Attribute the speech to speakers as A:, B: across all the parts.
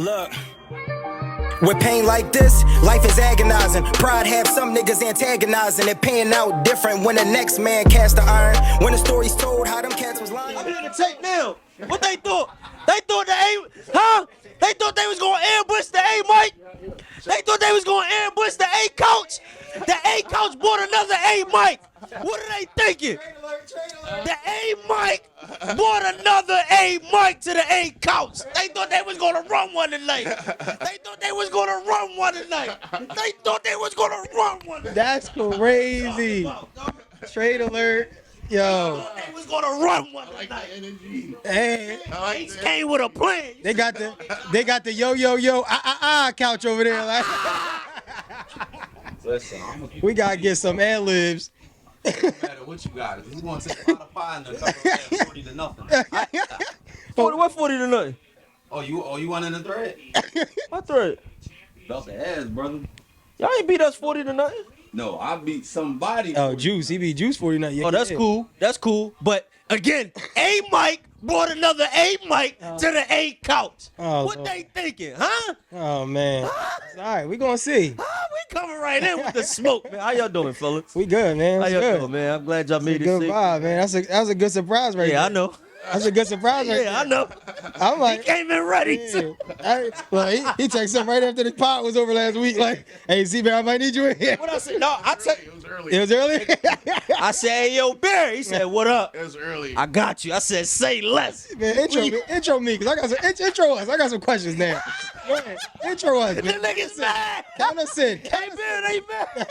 A: Look, with pain like this, life is agonizing. Pride have some niggas antagonizing. It paying out different when the next man cast the iron. When the story's told how them cats was lying.
B: I'm here to take now. What they thought? They thought They thought they was gonna ambush the A Mike. They thought they was gonna ambush the A Couch. The A Couch bought another A Mike. What are they thinking? The A Mike bought another A Mike to the A Couch. They thought they was gonna run one tonight. They thought they was gonna run one tonight. They thought they was gonna run one tonight.
C: That's crazy. Trade alert. Yo.
B: They was gonna run one tonight.
C: Hey.
B: H came with a plan.
C: They got the yo couch over there. Like.
D: Listen,
C: We gotta get some ad libs.
D: no matter what you got, he's going to take a lot of pie and a couple of 40 to nothing.
B: 40 to nothing?
D: Oh, you want in the thread?
B: What thread?
D: Belt the ass, brother.
B: Y'all ain't beat us 40 to nothing.
D: No, I beat somebody.
C: Oh, Juice. He beat Juice 49. Yeah,
B: Oh, that's
C: yeah.
B: cool. That's cool. But again, A Mike brought another A Mike to the A Couch.
C: Oh,
B: What
C: Lord.
B: they thinking, huh?
C: Oh, man. All right, we gonna see.
B: We coming right in with the smoke, man. How y'all doing, fellas?
C: We good, man.
B: How
C: It's
B: y'all
C: good.
B: doing, man? I'm glad y'all made it.
C: Good
B: safe.
C: vibe, man. That was a good surprise right
B: Yeah, I
C: there.
B: know.
C: That's a good surprise right
B: Yeah, I
C: there.
B: know.
C: I'm
B: He
C: like,
B: came in ready.
C: yeah.
B: Too.
C: He texted him right after the pod was over last week. Like, hey, Z-Man, I might need you in here.
B: What I said? No, I said.
E: It was early.
C: It was early.
B: I said, hey, yo, Bear. He said, what up?
E: It was early.
B: I got you. I said, say less.
C: Man, intro me, cause I got some intro us. I got some questions now. Man, intro us.
B: The
C: Man.
B: niggas mad.
C: Count us in.
B: Hey, Bear, they mad.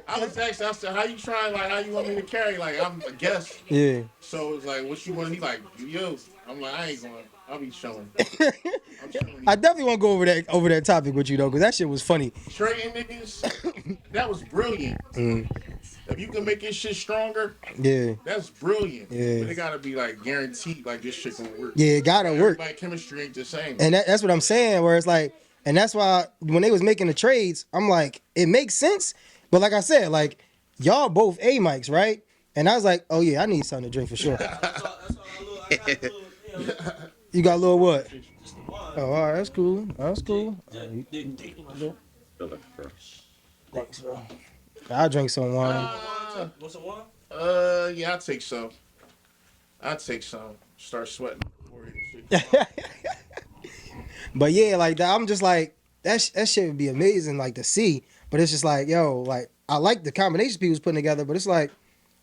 E: I was asking, I said, how you trying, like, how you want me to carry? Like, I'm a guest.
C: Yeah.
E: So it's like, what you want? He like, yo. I'm like, I ain't going. I'll be chilling. I'm chilling.
C: I definitely want to go over that topic with you though, cause that shit was funny.
E: Trading niggas, that was brilliant. If you can make your shit stronger,
C: Yeah.
E: that's brilliant.
C: Yeah.
E: But it gotta be like guaranteed, like this shit gonna work.
C: Yeah, it gotta work.
E: Everybody chemistry ain't the same.
C: And that's what I'm saying. Where it's like, and that's why when they was making the trades, I'm like, it makes sense. But like I said, like y'all both A mics, right? And I was like, oh yeah, I need something to drink for sure. You got a little what? Oh, all right, that's cool. That's cool. Thanks, bro. I'll drink some wine.
B: What's the one?
E: Yeah, I'll take some. I'll take some. Start sweating.
C: But yeah, like I'm just like that shit would be amazing, like to see. But it's just like, yo, like I like the combinations people's putting together, but it's like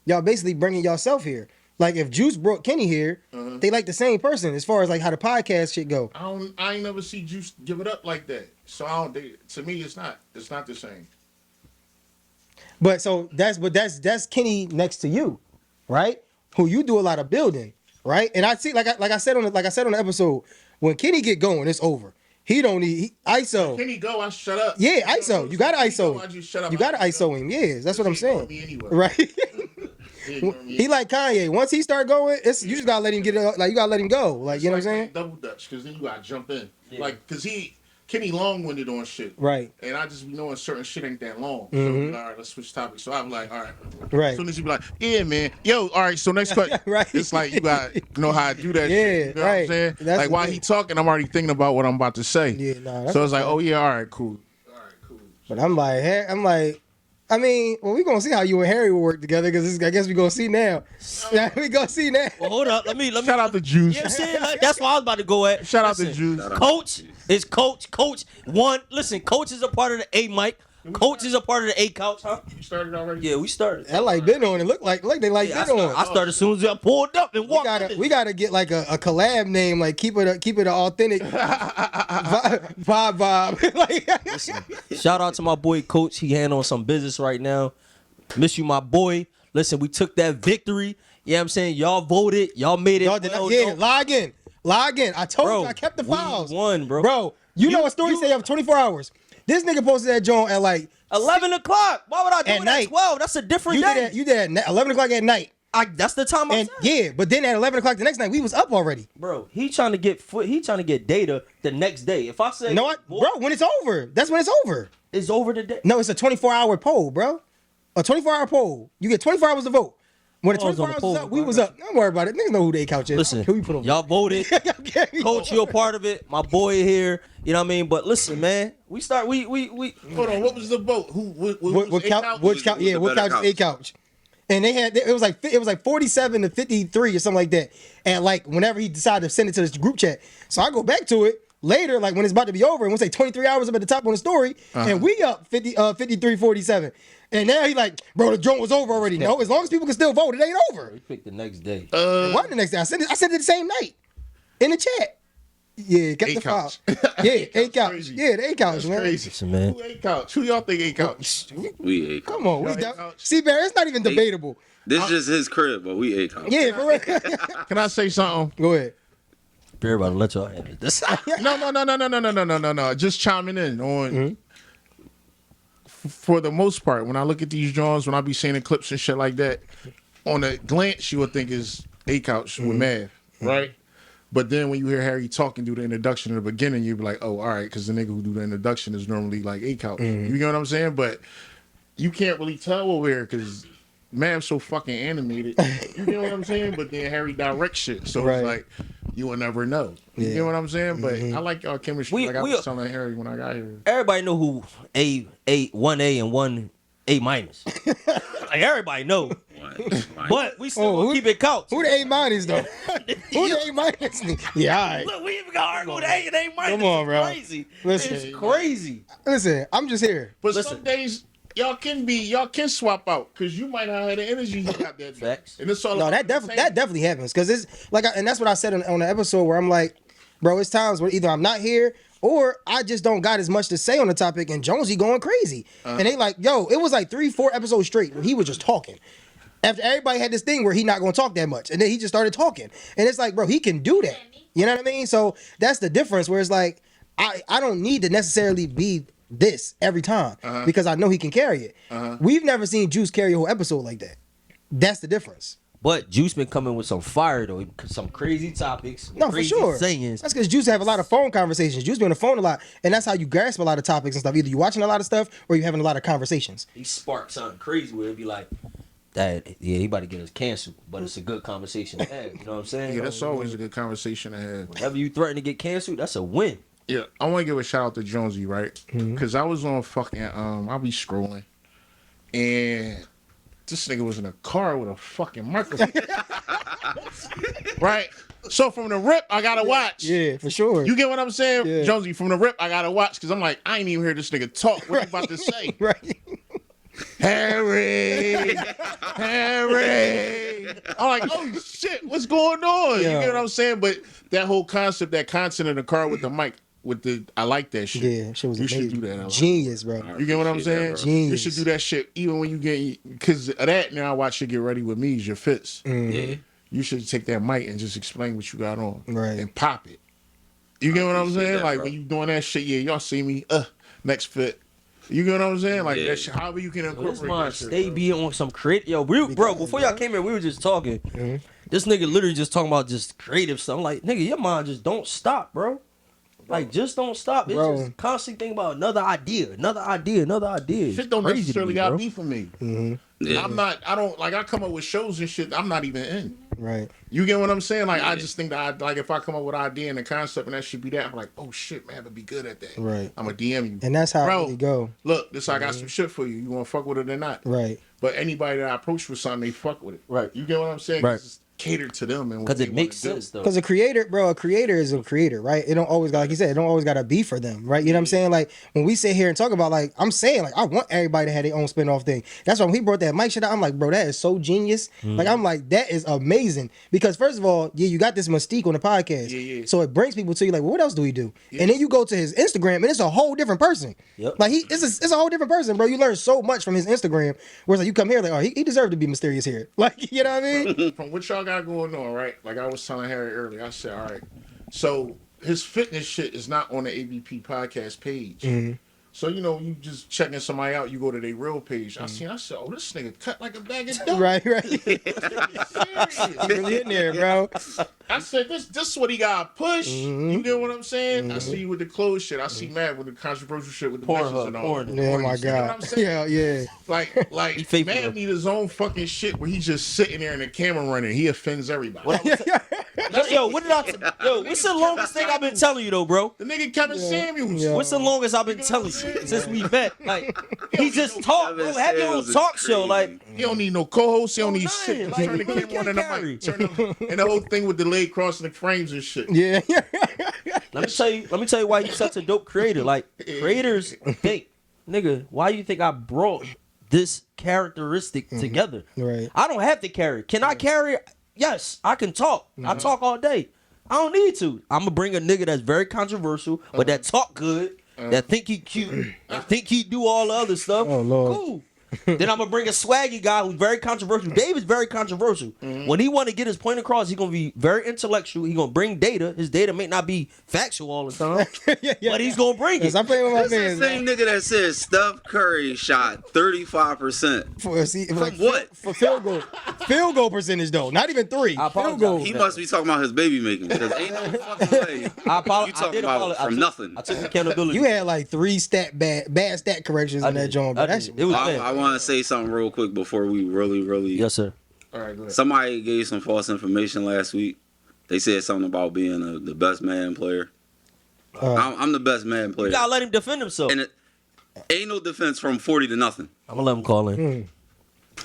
C: y'all basically bringing yourself here. Like if Juice brought Kenny here, they like the same person as far as like how the podcast shit go.
E: I ain't never see Juice give it up like that. So I don't. To me, it's not the same.
C: But so that's Kenny next to you, right? Who you do a lot of building, right? And I see like I said on the episode, when Kenny get going, it's over. He don't need ISO.
E: Kenny go, I shut up.
C: Yeah, ISO. You got to ISO.
E: I just shut up.
C: You got to ISO him. Yeah, that's what I'm
E: He ignore
C: saying.
E: me anyway.
C: Right?
E: He ignore me
C: He like Kanye. Once he start going, you just gotta let him get it. Like you gotta let him go. Like you know what I'm saying?
E: Double Dutch, because then you gotta jump in. Like, cause Kenny long-winded on shit.
C: Right.
E: And I just be knowing certain shit ain't that long. So
C: Mhm.
E: all right, let's switch topics. So I'm like, all right.
C: Right.
E: As soon as you be like, yeah, man, yo, all right. So next question.
C: Right.
E: It's like you got to know how to do that.
C: Yeah,
E: shit, you know
C: right.
E: What I'm saying?
C: That's
E: Like
C: the
E: while
C: thing.
E: he talking, I'm already thinking about what I'm about to say.
C: Yeah. Nah. That's
E: So it's like, oh yeah, all right, cool. All right, cool.
C: But I'm like, I mean, well, we gonna see how you and Harry will work together because I guess we gonna see now. Yeah, we gonna see now.
B: Well, hold up. Let me.
E: Shout out to Juice.
B: You know what I'm saying? Like, that's what I was about to go at.
E: Shout out to
B: Listen,
E: Juice.
B: Coach is Coach. Coach one. Listen, Coach is a part of the A Mike. Coach is a part of the A Couch, huh?
E: You started already?
B: Yeah, we started.
C: I like been on it. Look like they like
B: Yeah, I
C: been
B: started,
C: on.
B: I started as soon as I pulled up and walked.
C: We gotta get like a collab name, like keep it an authentic vibe. Like,
B: Listen, shout out to my boy Coach. He handling some business right now. Miss you, my boy. Listen, we took that victory. You know what I'm saying? Y'all voted. Y'all made it.
C: y'all did not, yeah, log in. I told
B: Bro,
C: you I kept the
B: we
C: files.
B: won, bro.
C: Bro, you know what story say of 24 hours. This nigga posted that joint at like
B: 11 o'clock. Why would I do
C: At
B: it
C: night.
B: at 12? That's a different day.
C: you did at 11 o'clock at night.
B: That's the time I
C: And
B: said.
C: yeah, but then at 11 o'clock the next night, we was up already.
B: Bro, he trying to get data the next day. If I say
C: You know what? Bro, when it's over, that's when it's over.
B: it's over today.
C: No, it's a 24-hour poll, bro. A 24-hour poll. You get 24 hours to vote. When the
B: I was
C: 24
B: on the
C: hours was
B: poll,
C: up, we
B: bro.
C: was up. Don't worry about it. Niggas know who the A couch is.
B: Listen,
C: Can we put on?
B: y'all voted.
C: Okay.
B: Coach, you're a part of it. My boy here. You know what I mean? But listen, man, we
E: Hold on, what was the vote? What
C: What couch? Which couch? Yeah, what couch is A couch? And they had it was like 47 to 53 or something like that. And like whenever he decided to send it to this group chat, so I go back to it later, like when it's about to be over, and we'll say 23 hours up at the top on the story, and we up 53-47. And now he like, bro, the joint was over already. No, as long as people can still vote, it ain't over.
B: We picked the next day.
C: It wasn't the next day. I sent it the same night in the chat. Yeah, kept the file.
E: A-couch.
C: Yeah, A couch.
E: Crazy.
C: Yeah, the A couch,
E: That's
C: man.
E: crazy.
B: Listen, man.
E: Who A couch? Who y'all think A couch?
F: We ate.
C: Come on,
E: Y'all A-couch?
C: see, Barry, it's not even debatable.
F: This is just his crib, but we ate.
C: Yeah, for real.
E: Can I say something?
C: Go ahead.
B: Barry about to let y'all have it. This
E: No. Just chiming in on. For the most part, when I look at these drawings, when I be seeing the clips and shit like that, on a glance, you would think is A couch with Mav, right? But then when you hear Harry talking, do the introduction in the beginning, you'd be like, oh, all right, because the nigga who do the introduction is normally like A couch. You get what I'm saying? But you can't really tell over here because Mav's so fucking animated. You get what I'm saying? But then Harry directs shit. So
C: Right.
E: it's like, you will never know. You get what I'm saying? But I like y'all chemistry. Like I was telling Harry when I got here.
B: Everybody know who one A and one A minus. Like everybody know. But we still gonna keep it couch.
C: Who the A minus though? Who the A minus? Yeah, all right.
B: Look, we even got argue with A and A minus.
C: Come on, bro.
B: It's crazy.
C: Listen.
B: It's crazy.
C: Listen, I'm just here.
E: But
B: Listen.
E: some days y'all can swap out because you might not have the energy you got that day.
B: Facts.
E: And it's all
C: No,
E: about
C: that definitely happens because it's like, and that's what I said on the episode where I'm like, bro, it's times where either I'm not here or I just don't got as much to say on the topic, and Jonesy going crazy, and they like, yo, it was like 3-4 episodes straight where he was just talking. After everybody had this thing where he not gonna talk that much, and then he just started talking, and it's like, bro, he can do that. You know what I mean? So that's the difference. Where it's like, I don't need to necessarily be this every time because I know he can carry it. We've never seen Juice carry a whole episode like that. That's the difference.
B: But Juice been coming with some fire though, some crazy topics.
C: No, for
B: crazy
C: sure.
B: Sayings.
C: That's because Juice have a lot of phone conversations. Juice be on the phone a lot, and that's how you grasp a lot of topics and stuff. Either you watching a lot of stuff or you having a lot of conversations.
B: He sparked something crazy where it'd be like, that he about to get us canceled, but it's a good conversation to have. You know what I'm saying?
E: Yeah, that's always a good conversation to have.
B: Whenever you threaten to get canceled, that's a win.
E: Yeah, I want to give a shout out to Jonesy, right? Because I was on fucking, I'll be scrolling, and this nigga was in a car with a fucking microphone. Right? So from the rip, I gotta watch.
C: Yeah, for sure.
E: You get what I'm saying?
C: Yeah.
E: Jonesy, from the rip, I gotta watch because I'm like, I ain't even hear this nigga talk. What he about to say?
C: Right.
E: Harry! I'm like, oh shit, what's going on?
C: Yeah.
E: You get what I'm saying? But that whole concept, that content in the car with the mic, I like that shit.
C: Yeah, shit was
E: You
C: amazing.
E: should do that.
C: Genius, bro.
E: You get what I'm saying?
C: Genius.
E: You should do that shit even when you get, because of that, now I watch you Get Ready With Me, is your fits.
F: Yeah.
E: You should take that mic and just explain what you got on.
C: Right.
E: And pop it. You get what I'm
F: appreciate
E: saying?
F: that,
E: Like
F: bro.
E: when you doing that shit, yeah, y'all see me, next fit. You get what I'm saying? Like
F: Yeah.
E: that shit, however you can
B: This
E: incorporate
B: man
E: that shit.
B: stay
E: bro.
B: being on some creative. Yo, bro, before y'all came here, we were just talking. This nigga literally just talking about just creative stuff. I'm like, nigga, your mind just don't stop, bro. Like, just don't stop. It's
C: Bro.
B: just constantly thinking about another idea, another idea, another idea. It's
E: Shit don't
B: crazy to
E: necessarily
B: me,
E: got
B: bro.
E: be for me.
F: Yeah.
E: I come up with shows and shit I'm not even in.
C: Right.
E: You get what I'm saying? Like, I just think that, like, if I come up with an idea and the concept and that should be that, I'm like, oh shit, man, I'd be good at that.
C: Right.
E: I'm a DM you.
C: And that's how
E: Bro.
C: it really go.
E: Look, I got some shit for you. You want to fuck with it or not?
C: Right.
E: But anybody that I approach with something, they fuck with it.
B: Right.
E: You get what I'm saying?
B: Right.
E: It's catered to them and what
B: Because
E: they
B: it makes
E: wanna do.
B: sense, though.
C: Because a creator is a creator, right? It don't always got, like you said, it don't always got to be for them, right? You know what I'm saying? Like when we sit here and talk about, like I'm saying, like I want everybody to have their own spin-off thing. That's why when he brought that mic shit out, I'm like, bro, that is so genius. Like I'm like, that is amazing. Because first of all, yeah, you got this mystique on the podcast,
E: Yeah.
C: so it brings people to you. Like, well, what else do he do? And then you go to his Instagram, and it's a whole different person.
B: Yep.
C: Like it's a whole different person, bro. You learn so much from his Instagram. Whereas like you come here, like, oh, he deserved to be mysterious here. Like, you know what I mean?
E: From what y'all got going on, right? Like I was telling Harry earlier, I said, all right, so his fitness shit is not on the ABP podcast page. So, you know, you just checking somebody out, you go to their real page. I said, oh, this nigga cut like a bag of dope.
C: Right.
E: Serious.
C: Really in there, bro.
E: I said this is what he got push. You get what I'm saying? I see you with the clothes shit. I see Matt with the controversial shit with the bitches and all.
C: Yeah, my
E: You know what I'm
C: God.
E: saying?
C: Yeah.
E: Like
B: faithful,
E: man
B: though.
E: need his own fucking shit where he's just sitting there and the camera running. He offends everybody.
B: Yo, what did yo, what's the longest thing I've been telling you though, bro?
E: The nigga Kevin Samuels.
C: Yeah.
B: What's the longest I've been telling you since we met? Like, he just talk, bro.
F: Kevin
B: Have your own
F: Samuels is
B: talk show.
F: crazy.
B: Like,
E: He don't need no co-host. He don't need
B: nothing.
E: shit.
B: Like,
E: Turn the
B: he
E: camera on and the
B: carry.
E: mic. And the whole thing with the leg crossing the frames and shit.
C: Yeah.
B: let me tell you why he's such a dope creator. Like, creators think, nigga, why you think I brought this characteristic together?
C: Right.
B: I don't have to carry. Can I carry? Yes, I can talk. I talk all day. I don't need to. I'm gonna bring a nigga that's very controversial, but that talk good, that think he cute, that think he do all the other stuff.
C: Oh, Lord.
B: Cool. Then I'm gonna bring a swaggy guy who's very controversial. Dave is very controversial. When he want to get his point across, he's gonna be very intellectual. He's gonna bring data. His data may not be factual all the time, but he's gonna bring it.
C: I'm playing with my
F: That's the
C: man.
F: same nigga that said Steph Curry shot 35%.
C: Like,
F: what?
C: For field goal. Field goal percentage, though. Not even 3.
B: I apologize.
C: Field goal.
F: He must be talking about his baby making because ain't no fucking way.
B: I apologize.
F: You talking about from nothing.
B: I took accountability.
C: You had like 3 bad stat corrections in that joint, but that shit
B: It was
F: I
B: bad.
F: want to say something real quick before we really.
B: Yes, sir.
E: All right, go ahead.
F: Somebody gave some false information last week. They said something about being the best man player. I'm the best man player.
B: You gotta let him defend himself.
F: And it ain't no defense from 40 to nothing.
B: I'm gonna let him call in.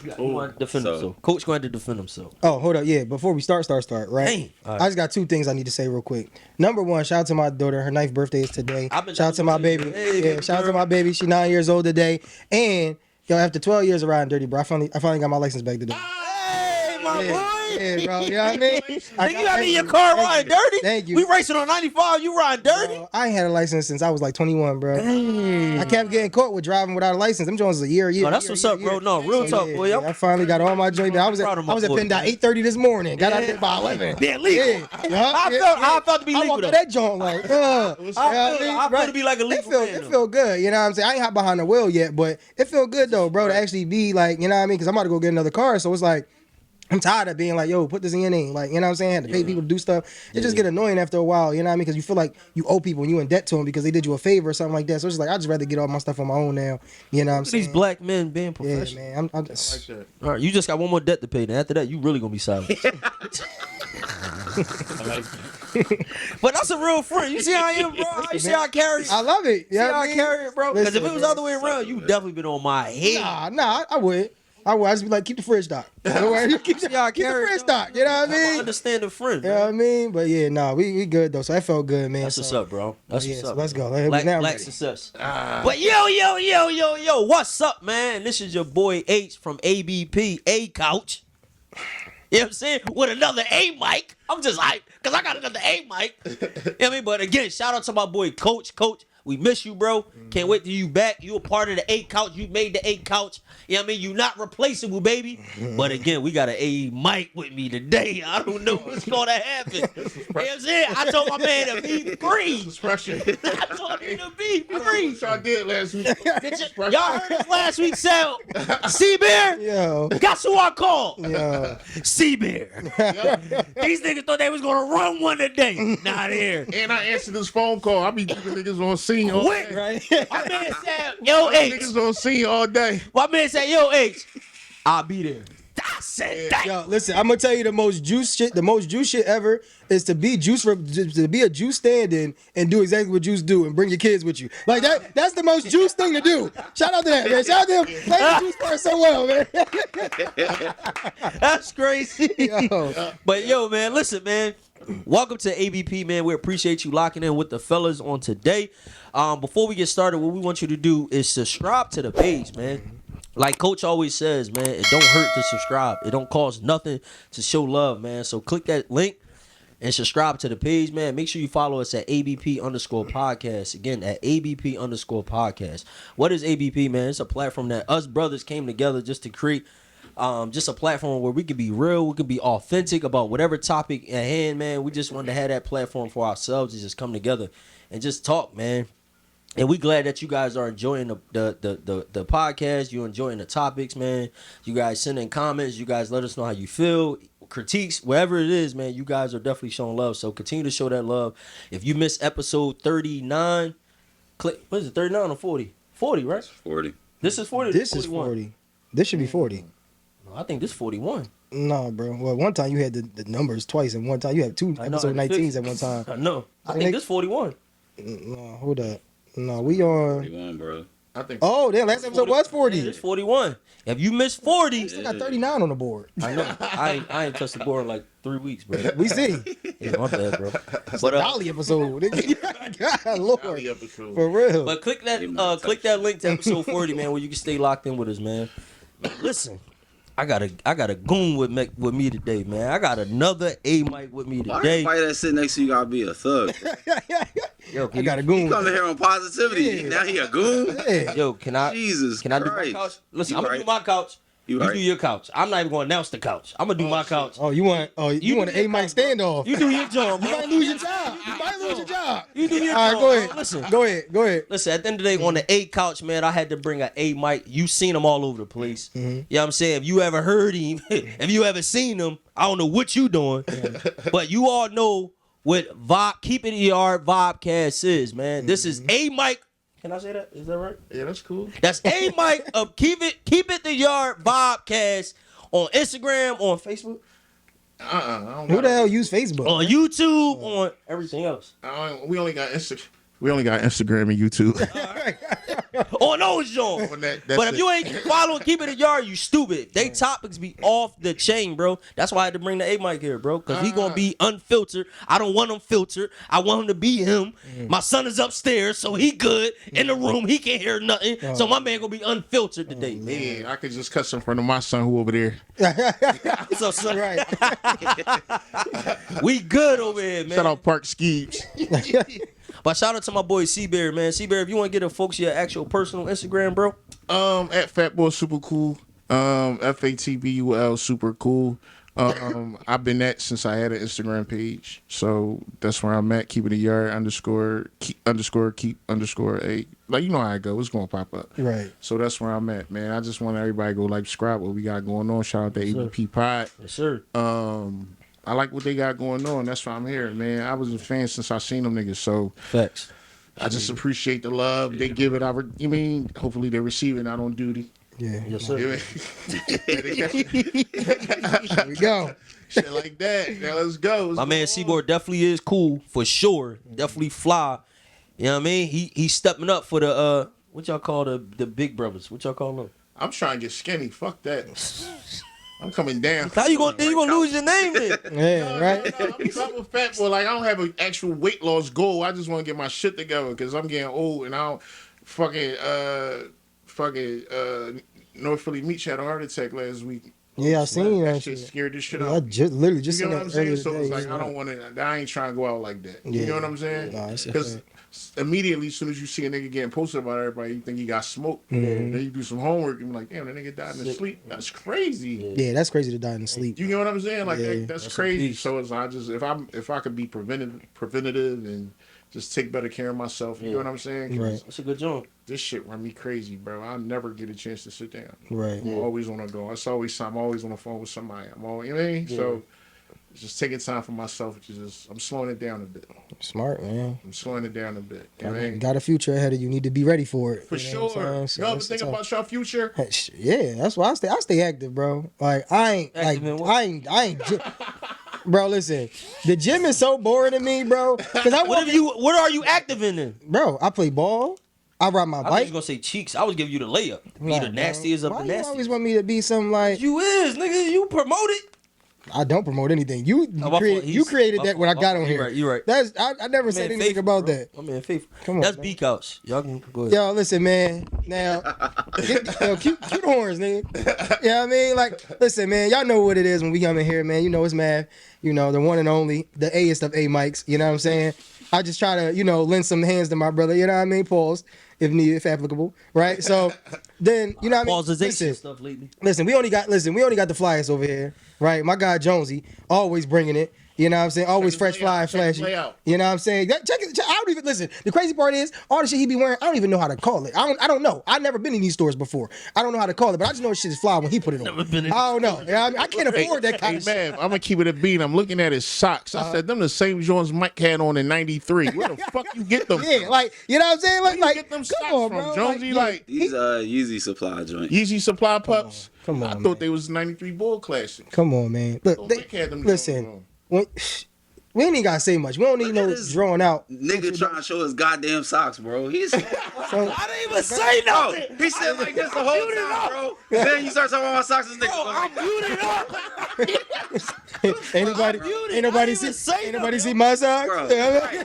B: He gonna defend
F: So-
B: himself. Coach going to defend himself.
C: Oh, hold up. Yeah, before we start, right?
B: Dang. All right.
C: I just got 2 things I need to say real quick. Number 1, shout out to my daughter. Her 9th birthday is today. Shout out to my baby.
B: Hey,
C: Yeah, shout out to my baby. She's 9 years old today. And, yo, after 12 years of riding dirty, bro, I finally got my license back today.
B: Hey, my boy.
C: Yeah, bro. You know what I mean?
B: Nigga, you got me in your car riding dirty?
C: Thank you.
B: We racing on 95, you riding dirty?
C: Bro, I ain't had a license since I was like 21, bro. I kept getting caught with driving without a license. Them joints was a year.
B: Oh, that's what's up, bro. No, real talk, boy.
C: I finally got all my joint. I was at
B: Proud of my boy,
C: PennDOT
B: man.
C: 8:30 this morning. Got out there by 11.
B: Being legal. I felt to be
C: I
B: legal,
C: walked
B: though.
C: to that joint like,
B: I feel to be like a legal man,
C: It
B: though.
C: feel good. You know what I'm saying? I ain't hop behind the wheel yet, but it feel good though, bro, to actually be like, you know what I mean? Because I'm about to go get another car, so it's like, I'm tired of being like, yo, put this in your name. Like, you know what I'm saying? Had to pay people to do stuff. It just get annoying after a while, you know what I mean? Because you feel like you owe people and you in debt to them because they did you a favor or something like that. So it's just like, I'd just rather get all my stuff on my own now. You know what I'm saying?
B: These black men being
C: Yeah,
B: professional.
C: man. I'm just...
E: Like that.
B: All right, you just got one more debt to pay. Then after that, you really gonna be silent. But that's a real friend. You see how I am, bro? You see how I carry it?
C: I love it.
B: See
C: You know
B: how
C: what
B: I
C: I mean?
B: carry it, bro? Because if
C: Listen,
B: it was
C: bro.
B: the other way around, you definitely been on my head.
C: Nah, I would. I just be like, keep the fridge stock. Don't worry, keep the
B: Yeah, I
C: keep the
B: carry
C: fridge
B: it.
C: stock. You know what I
B: I
C: mean?
B: understand the friend.
C: You know what I mean? But yeah, nah, we good though. So that felt good, man.
B: That's
C: so,
B: what's up, bro. That's
C: yeah,
B: what's
C: so
B: up.
C: let's go.
B: Black,
C: Now I'm
B: black
C: ready.
B: success. But yo, what's up, man? This is your boy H from ABP, A Couch. You know what I'm saying? With another A mic. I'm just hyped because I got another A mic. You know what I mean? But again, shout out to my boy Coach. Coach, we miss you, bro. Can't wait till you back. You a part of the A Couch. You made the A Couch. You know what I mean? You not replaceable, baby. But again, we got an A mic with me today. I don't know what's going to happen. You know what I'm saying? I told my man to be free.
E: Pressure.
B: I told him to be free.
E: What y'all did last week?
B: Y'all heard us last week sound C-Bear?
C: Yo,
B: Guess who I called?
C: yo.
B: C-Bear. These niggas thought they was gonna run one today. Not here.
E: And I answered this phone call. I be keeping niggas on scene all
B: Quick.
E: day.
C: Right?
B: My man said, yo, H.
E: Niggas on scene all day.
B: My man said, yo, H. I'll be there. I said that.
C: Yo, listen, I'm gonna tell you the most juice shit ever is to be to be a juice stand-in and do exactly what juice do and bring your kids with you. Like that's the most juice thing to do. Shout out to that, man. Shout out to him. Play the juice part so well, man.
B: That's crazy.
C: Yo.
B: But yo, man, listen, man. Welcome to ABP, man. We appreciate you locking in with the fellas on today. Before we get started, what we want you to do is subscribe to the page, man. Like Coach always says, man, it don't hurt to subscribe. It don't cost nothing to show love, man. So click that link and subscribe to the page, man. Make sure you follow us at ABP_podcast. Again, at ABP_podcast. What is ABP, man? It's a platform that us brothers came together just to create just a platform where we can be real, we can be authentic about whatever topic at hand, man. We just wanted to have that platform for ourselves to just come together and just talk, man. And we glad that you guys are enjoying the podcast. You're enjoying the topics, man. You guys send in comments. You guys let us know how you feel. critiques, wherever it is, man, you guys are definitely showing love. So continue to show that love. If you missed episode 39, click. What is it? 39 or 40? 40, right?
F: 40.
B: This is 40.
C: This is 40. This should be 40.
B: No, I think this is 41.
C: No, bro. Well, one time you had the numbers twice, and one time you had two
B: I know,
C: episode
B: I
C: 19s at one time.
B: I know. I
C: think
B: think this 41.
C: No, hold up. No, we on.
F: 41, bro.
E: I think.
C: Oh, damn! Last episode was 40.
B: Yeah, it's 41. If you missed 40,
C: Still got 39 on the board.
B: I know. I ain't touched the board in like 3 weeks, bro.
C: We see.
B: Yeah, my bad, bro.
C: But
B: But
C: Dolly episode. God, Lord.
E: Dolly episode.
C: For real.
B: But click that link to episode 40, man, where you can stay locked in with us, man. Listen, I got a goon with me today, man. I got another A Mike with me
F: Why
B: today.
F: everybody that sit next to you gotta be a thug?
B: Yo,
C: I got a goon.
F: He coming here on positivity.
C: Yeah.
F: Now he a goon?
C: Yeah.
B: Yo, can I
F: Jesus
B: do my
F: Christ.
B: couch? Listen,
F: You
B: I'm gonna
F: right.
B: do my couch.
F: You
B: You
F: right.
B: do your couch. I'm not even gonna announce the couch. I'm gonna do my couch.
C: Oh, you want an
B: do
C: A
B: your
C: Mike
B: couch, bro.
C: standoff?
B: You do your job,
C: You
B: bro.
C: might lose your job. You might lose your job.
B: You do your
C: All right,
B: job,
C: go
B: bro.
C: ahead.
B: Listen.
C: Go ahead.
B: Listen, at the end of the day, on the A couch, man, I had to bring an A Mike. You seen him all over the place. You know what I'm saying? If you ever heard him, if you ever seen him, I don't know what you doing, but you all know what Vibe, Keep It ER Vibecast is, man. This is A Mike. Can I say that? Is that right?
E: Yeah, that's cool.
B: That's A Mike of Keep It the Yard Vibecast on Instagram, on Facebook,
E: I don't
C: Who
E: got
C: the hell
E: it.
C: use Facebook?
B: on YouTube, on everything else.
E: We only got Instagram and YouTube.
B: On those joints.
E: On that- that's
B: But if
E: it.
B: you ain't following Keep It a Yard, you stupid. They topics be off the chain, bro. That's why I had to bring the A Mike here, bro. Because he gonna be unfiltered. I don't want him filtered. I want him to be him. My son is upstairs, so he good. In the room, he can't hear nothing. So my man gonna be unfiltered today, man.
E: Yeah, I could just cuss in front of my son who over there.
B: So, son,
C: Right.
B: we good over here, man.
E: Shout out Park Skeeps.
B: But shout out to my boy C-Bear, man. C-Bear, if you want to get the folks your actual personal Instagram, bro.
E: At Fatboy Super Cool. FATBUL Super Cool. I've been at since I had an Instagram page, so that's where I'm at. Keep it a yard keep a, like, you know how it go. It's gonna pop up.
C: Right.
E: So that's where I'm at, man. I just want everybody to go like, subscribe what we got going on. Shout out to ABP Pod.
B: Yes, sir.
E: I like what they got going on. That's why I'm here, man. I was a fan since I seen them niggas, so
B: Facts.
E: I just appreciate the love they give it. Hopefully they receive it out on duty.
C: Yeah.
B: Yes, sir.
C: There we go.
E: Shit like that. Now let's go.
B: My man Seaboard definitely is cool for sure. Definitely fly. You know what I mean? He's stepping up for the what y'all call the big brothers? What y'all call them?
E: I'm trying to get skinny. Fuck that. I'm coming down.
B: How you gonna lose your name then?
C: Yeah, right.
E: I'm a fat boy. Like, I don't have an actual weight loss goal. I just want to get my shit together because I'm getting old and I don't North Philly Meach had a heart attack last week.
C: Yeah, I seen
E: That
C: that
E: shit
C: shit.
E: scared this shit
C: Yeah, I
E: up.
C: literally just
E: You
C: seen
E: know what
C: that
E: I'm
C: earlier
E: saying? So
C: today.
E: it's like, I don't want to. I ain't trying to go out like that. You
C: Yeah.
E: know what I'm saying?
C: Nah, it's a
E: Because
C: fact.
E: immediately, as soon as you see a nigga getting posted about everybody, you think he got smoked. Then you do some homework and be like, damn, that nigga died in his sleep. That's crazy.
C: Yeah, that's crazy to die in the sleep.
E: You know what I'm saying? Like,
C: Yeah.
E: that's
B: That's a
E: crazy.
B: beast.
E: So it's if I could be preventative and just take better care of myself. You know what I'm saying? 'Cause
C: Right.
B: That's a good job.
E: This shit run me crazy, bro. I'll never get a chance to sit down.
C: Right.
E: I'm always on the go. It's always I'm always on the phone with somebody. I'm always, you know what I mean? So just taking time for myself. I'm slowing it down a bit.
C: Smart, man.
E: I'm slowing it down a bit. You know what I mean?
C: Got a future ahead of you. Need to be ready for it.
E: For
C: You know what
E: sure.
C: I'm saying? So
E: You ever
C: that's
E: think
C: the
E: about your future?
C: time. Yeah, that's why I stay active, bro. Like
B: Active in what?
C: I ain't. Bro, listen, the gym is so boring to me, bro. Cause
B: What are you active in then?
C: bro, I play ball. I ride my
B: I thought you
C: bike.
B: was gonna say cheeks. I was giving you the layup. Be
C: Nah,
B: the nastiest
C: bro.
B: of the
C: Why you always
B: nastiest.
C: want me to be something like?
B: You is, nigga. You promote it.
C: I don't promote anything. You
B: Oh, my
C: created,
B: fault.
C: you created
B: My
C: that when I
B: fault.
C: got on
B: You
C: here.
B: right, you right.
C: That's I never said
B: Man,
C: anything
B: faithful,
C: about
B: bro.
C: that.
B: My man faithful.
C: Come on,
B: That's
C: man.
B: B couch. Y'all can go ahead.
C: Yo, listen, man. Now, cute the horns, nigga. You know what I mean? Like, listen, man. Y'all know what it is when we come in here, man. You know it's Mav. You know, the one and only, the A-est of A mics. You know what I'm saying? I just try to, lend some hands to my brother. You know what I mean? Pause, if needed, if applicable. Right? So, then, you know what I mean?
B: Pausization stuff lately.
C: Listen, we only got the flyers over here, right? My guy Jonesy always bringing it. You know what I'm saying? Always fresh, fly, and
E: Check his
C: flashy.
E: layout.
C: You know what I'm saying? I don't even listen. The crazy part is all the shit he be wearing. I don't even know how to call it. I don't know. I've never been in these stores before. I don't know how to call it, but I just know shit is fly when he put it on.
B: Never been in
C: I don't know. You know what I mean? I can't afford that kind
E: Hey
C: of shit.
E: man, I'm gonna keep it a beat. I'm looking at his socks. I said them the same Jones Mike had on in '93. Where the fuck you get them?
C: Yeah,
E: from?
C: like you know what I'm saying?
E: Where you
C: Like
E: get them
C: come
E: socks
C: on,
E: from,
C: bro.
E: Jonesy?
C: yeah.
E: Like
F: These Yeezy supply joint.
E: Yeezy Supply Pups.
C: Come on,
E: I
C: man.
E: thought they was '93 Bull Classic.
C: Come on, man. Look,
E: Don't
C: they,
E: make had them
C: listen.
E: Jones
C: When, we ain't even gotta say much. We don't need
F: Look at
C: no
F: this
C: drawn out.
F: Nigga trying to show his goddamn socks, bro. He's
C: So,
B: I didn't even say
F: bro.
B: nothing.
F: He said like this the whole time, bro. Then you start talking about my socks. This nigga
B: Bro,
F: go
B: I'm
F: like,
B: muted up.
C: anybody,
B: muted.
C: ain't nobody
B: I didn't
C: see,
B: even say
C: ain't nobody
B: nothing.
C: see my socks.
F: Bro,
C: Yeah.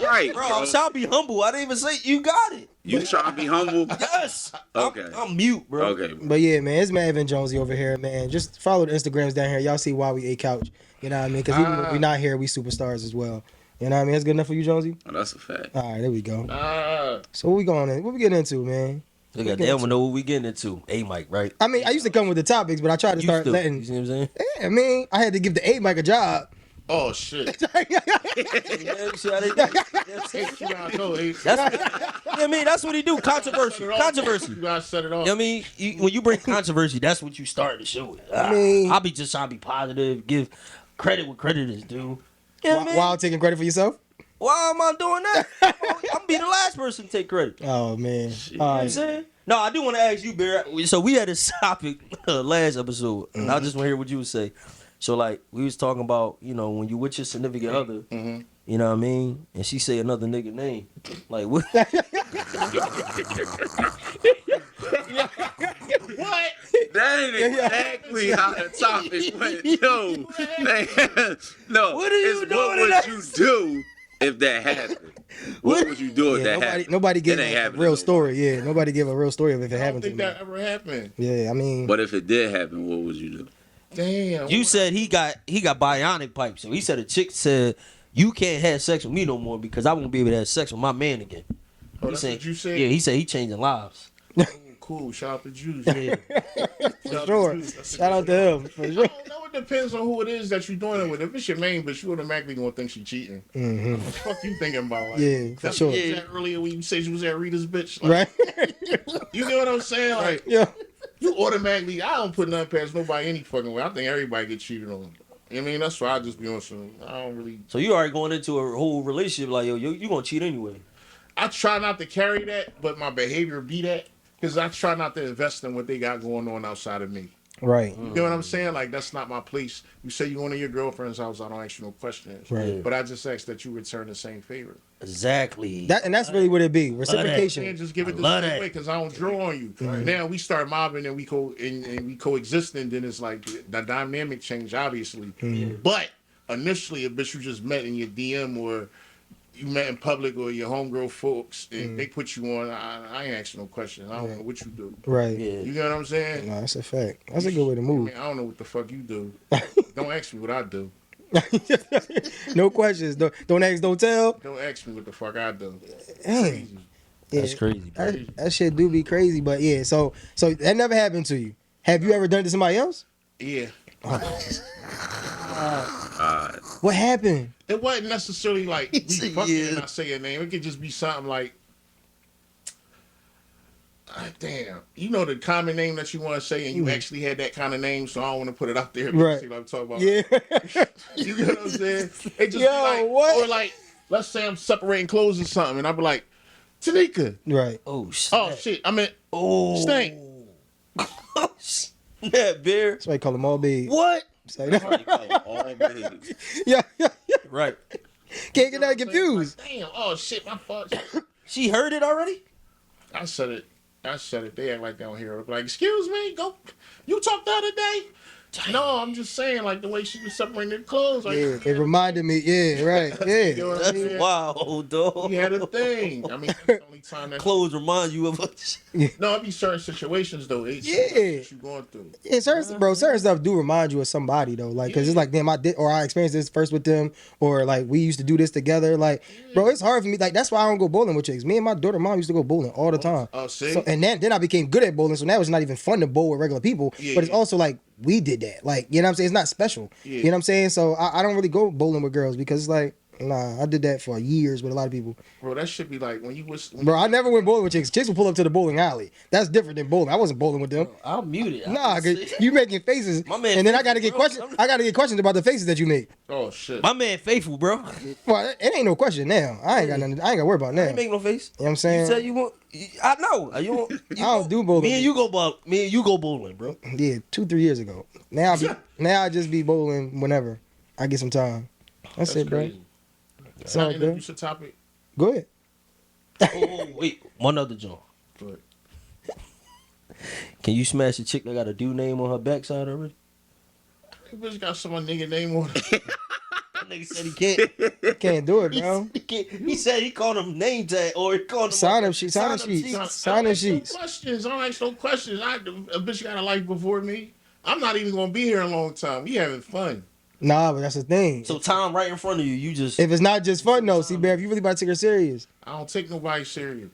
F: right,
B: Bro, I'm trying to be humble. I didn't even say you got it.
F: You trying to be humble?
B: Yes.
F: Okay.
B: I'm mute, bro.
F: Okay, bro.
C: But yeah, man, it's Evan Jonesy over here, man. Just follow the Instagrams down here. Y'all see why we a couch. You know what I mean? Because even when we not here, we superstars as well. You know what I mean? That's good enough for you, Jonesy?
F: Oh, that's a fact.
C: All right, there we go.
E: Ah,
C: So what we going in? What we getting into, man?
B: Look at they don't know what we getting into. A Mike, right?
C: I mean, I used to come with the topics, but I tried to start
B: You
C: letting.
B: see what I'm saying?
C: Yeah, I mean, I had to give the A Mike a job.
E: oh shit.
B: Yeah, you see how they do?
E: Hey, you gotta go, hey.
B: That's what, I mean, that's what he do. Controversy. Controversy.
E: You gotta set it off.
B: You know what I mean? When you bring controversy, that's what you start to show it.
C: I mean-
B: I'll be just trying to be positive, give credit what credit is due. You know what I mean?
C: While taking credit for yourself?
B: Why am I doing that? I'm gonna be the last person to take credit. You know
C: Oh, man.
B: what I'm saying? No, I do want to ask you, Bear. So we had this topic last episode, and I just want to hear what you would say. So like we was talking about, you know, when you with your significant other, you know what I mean, and she say another nigga name, like what?
E: What?
F: That ain't exactly how the topic went. Yo, man, no.
B: What are you
F: it's
B: doing
F: what
B: in
F: would
B: that-
F: you do if that happened? What would you do if
C: Yeah,
F: that happened?
C: nobody
F: It
C: gave
F: ain't
C: a
F: happening
C: real
F: no
C: story. Yeah, nobody gave a real story of if it
E: I don't
C: happened to
E: think
C: me.
E: that ever happened.
C: Yeah, I mean,
F: But if it did happen, what would you do?
E: Damn.
B: You said he got bionic pipes, so he said a chick said you can't have sex with me no more because I won't be able to have sex with my man again.
E: Oh,
B: He
E: that's
B: said-
E: what you said?
B: Yeah, he said he changing lives.
E: Cool. Shout out to Juice.
B: Yeah.
C: for sure. Shout out to him. For
E: I
C: sure.
E: don't know. It depends on who it is that you're doing it with. If it's your main, but you automatically gonna think she cheating. What the fuck you thinking about? Like,
C: Yeah, for
E: that's
C: sure.
E: what you said earlier when you said you was at Rita's bitch. Like,
C: Right?
E: You know what I'm saying? Like
C: Yeah.
E: you automatically. I don't put nothing past nobody any fucking way. I think everybody get cheated on. I mean, that's why I just be on some. I don't really.
B: So you already going into a whole relationship like yo, you gonna cheat anyway.
E: I try not to carry that, but my behavior be that. Because I try not to invest in what they got going on outside of me.
C: Right.
E: You know what I'm saying? Like, that's not my place. You say you going to your girlfriend's house, I don't ask you no questions.
C: Right.
E: But I just ask that you return the same favor.
B: Exactly.
C: And that's really what it be.
E: You
C: Reciprocation.
E: can't just give it the
B: love
E: same
B: that.
E: way because I don't draw on you. Now we start mobbing and we coexisting, then it's like the dynamic change, obviously. But initially, a bitch you just met in your DM or you met in public or your homegirl folks and they put you on, I ain't asking no questions. I don't know what you do.
C: Right.
B: Yeah.
E: You know what I'm saying?
C: No, that's a fact. That's a good way to
E: I
C: move.
E: mean, I don't know what the fuck you do. Don't ask me what I do.
C: No questions. Don't ask, don't tell.
E: Don't ask me what the fuck I do.
C: Dang. Yeah,
B: That's crazy, bro.
C: that shit do be crazy, but yeah. So that never happened to you. Have you ever done it to somebody else?
E: Yeah.
C: What happened?
E: It wasn't necessarily like we fucking
B: Yeah.
E: and I say your name. It could just be something like, damn, you know the common name that you want to say, and you actually had that kind of name, so I don't want to put it out there.
C: Right.
E: See what I'm talking about?
C: Yeah.
E: You know what I'm saying? It just
C: Yo,
E: be like,
C: what?
E: or like, let's say I'm separating clothes or something, and I'll be like, Tanika.
C: Right.
B: Oh shit.
E: Oh shit, I meant
B: Oh.
E: Stank.
B: Yeah, bear.
C: That's why I call them all big.
B: What?
C: Say that.
F: All babes.
C: Yeah.
B: Right.
C: Can't get that confused.
E: Like, damn. Oh shit, my fault.
B: She heard it already?
E: I said it. They act like they don't hear it. Like, excuse me, go. You talked the other day. No, I'm just saying, like the way she was separating the clothes. Like,
C: Yeah, it reminded me. Yeah, right.
E: You know
C: Yeah.
E: what I'm
B: That's
E: saying?
B: wild, dog.
E: We had a thing. I mean, that's the only time that.
B: Clothes remind you of a
E: No, it be certain situations though. It's
C: Yeah.
E: what you going through.
C: Yeah, certain stuff do remind you of somebody though. Like, cause it's like, damn, I did, or I experienced this first with them, or like we used to do this together. Like, bro, it's hard for me. Like, that's why I don't go bowling with chicks. Me and my daughter, mom used to go bowling all the time.
E: Oh, see?
C: So, and then I became good at bowling. So now it's not even fun to bowl with regular people.
E: Yeah,
C: But it's
E: yeah.
C: also like we did that. Like, you know what I'm saying? It's not special.
E: Yeah.
C: You know what I'm saying? So I don't really go bowling with girls because it's like, nah, I did that for years with a lot of people.
E: Bro, that should be like when you was.
C: Bro, I never went bowling with chicks. Chicks would pull up to the bowling alley. That's different than bowling. I wasn't bowling with them.
B: I'll mute it.
C: Nah, cause you making faces,
B: My man
C: and then I
B: faithful,
C: gotta get
B: bro.
C: questions. I gotta get questions about the faces that you make.
E: Oh shit.
B: My man faithful, bro.
C: Well, it ain't no question now. I ain't got nothing. I ain't got to worry about
B: I
C: now.
B: ain't make no face.
C: You know what I'm
B: You
C: saying?
B: said you want. I know. You want.
C: I don't do bowling.
B: Me and you go bowling, bro.
C: Yeah, 2-3 years ago. Now I just be bowling whenever I get some time. That's it, bro.
E: crazy.
C: It's
E: Can I
C: all good.
E: introduce a topic?
C: Go ahead.
B: Oh, wait, one other joint.
E: But
B: Can you smash a chick that got a dude name on her backside already?
E: that bitch got some nigga name on it.
B: That nigga said he can't.
C: Can't do it, bro.
B: He can't. He said he called him name tag or he called him
C: Sign up sheets. Sign up sheets. Sign up sheets.
E: No questions. I don't ask no questions. A bitch got a life before me. I'm not even gonna be here a long time. We having fun.
C: Nah, but that's the thing.
B: So Tom right in front of you, you just
C: If it's not just fun, though, see, Bear, if you really about to take her serious,
E: I don't take nobody serious.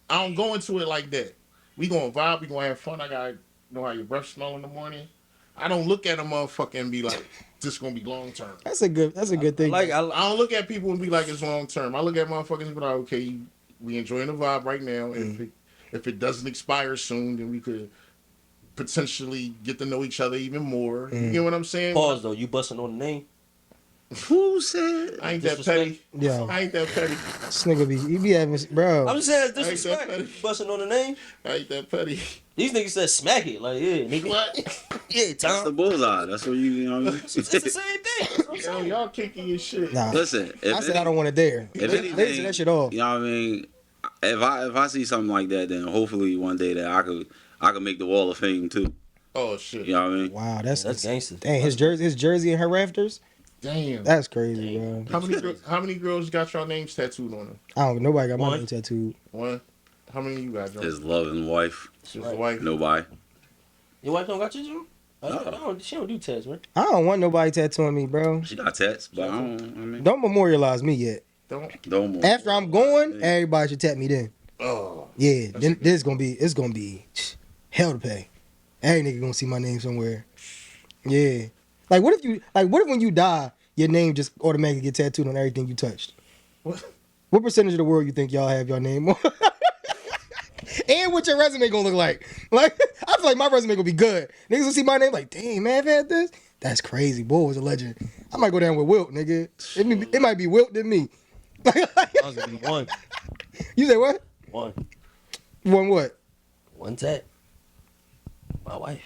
E: I don't go into it like that. We gonna vibe. We gonna have fun. I gotta know how your breath smell in the morning. I don't look at a motherfucker and be like, this gonna be long term.
C: that's a good thing.
B: like.
E: I don't look at people and be like, it's long term. I look at motherfuckers and be like, okay, we enjoying the vibe right now. And if it doesn't expire soon, then we could potentially get to know each other even more. You get what I'm saying?
B: Pause though. You busting on the name.
F: Who said?
E: I ain't that
B: Disrespect.
E: petty.
C: Yo,
E: I ain't that petty.
C: this nigga he be having, bro.
B: I'm just saying it's
E: I ain't that
B: disrespect.
E: petty.
B: You busting on the name.
E: I ain't that petty.
B: These niggas said smack it. Like yeah, nigga.
E: What?
B: Yeah,
F: That's the
B: Tom.
F: bullseye. That's what you know. What I mean?
B: It's the same thing. That's what I'm
E: Yo,
B: saying.
E: y'all kinky as shit.
C: Nah,
F: Listen,
C: I said I don't want to dare.
F: If
C: Listen
F: anything,
C: that shit off.
F: you know what I mean. If I see something like that, then hopefully one day that I could make the Wall of Fame too.
E: Oh shit.
F: You know what I mean?
C: Wow, that's
B: gangster.
C: Dang, his jersey and her rafters.
E: Damn.
C: That's crazy, bro.
E: How many girls got your names tattooed on them?
C: I don't. Nobody got my
B: One.
C: name tattooed.
E: One. How many you got, Joe?
F: His loving wife,
E: Just the wife.
F: nobody.
B: Your wife don't got you, Joe?
F: No.
B: She don't do tests, man.
C: I don't want nobody tattooing me, bro.
F: She got tats, but I don't. I mean,
C: Don't memorialize me yet.
E: Don't.
C: After I'm going, everybody should tap me then.
E: Oh.
C: Yeah, then it's gonna be hell to pay. Every nigga gonna see my name somewhere. Yeah. Like what if when you die, your name just automatically get tattooed on everything you touched?
E: What?
C: What percentage of the world you think y'all have your name on? And what your resume gonna look like? Like I feel like my resume gonna be good. Niggas will see my name like, dang man, I've had this. That's crazy. Boy was a legend. I might go down with Wilt, nigga. It might be Wilt than me.
B: I was gonna be one.
C: You say what?
B: One.
C: One what?
B: One tat. My wife.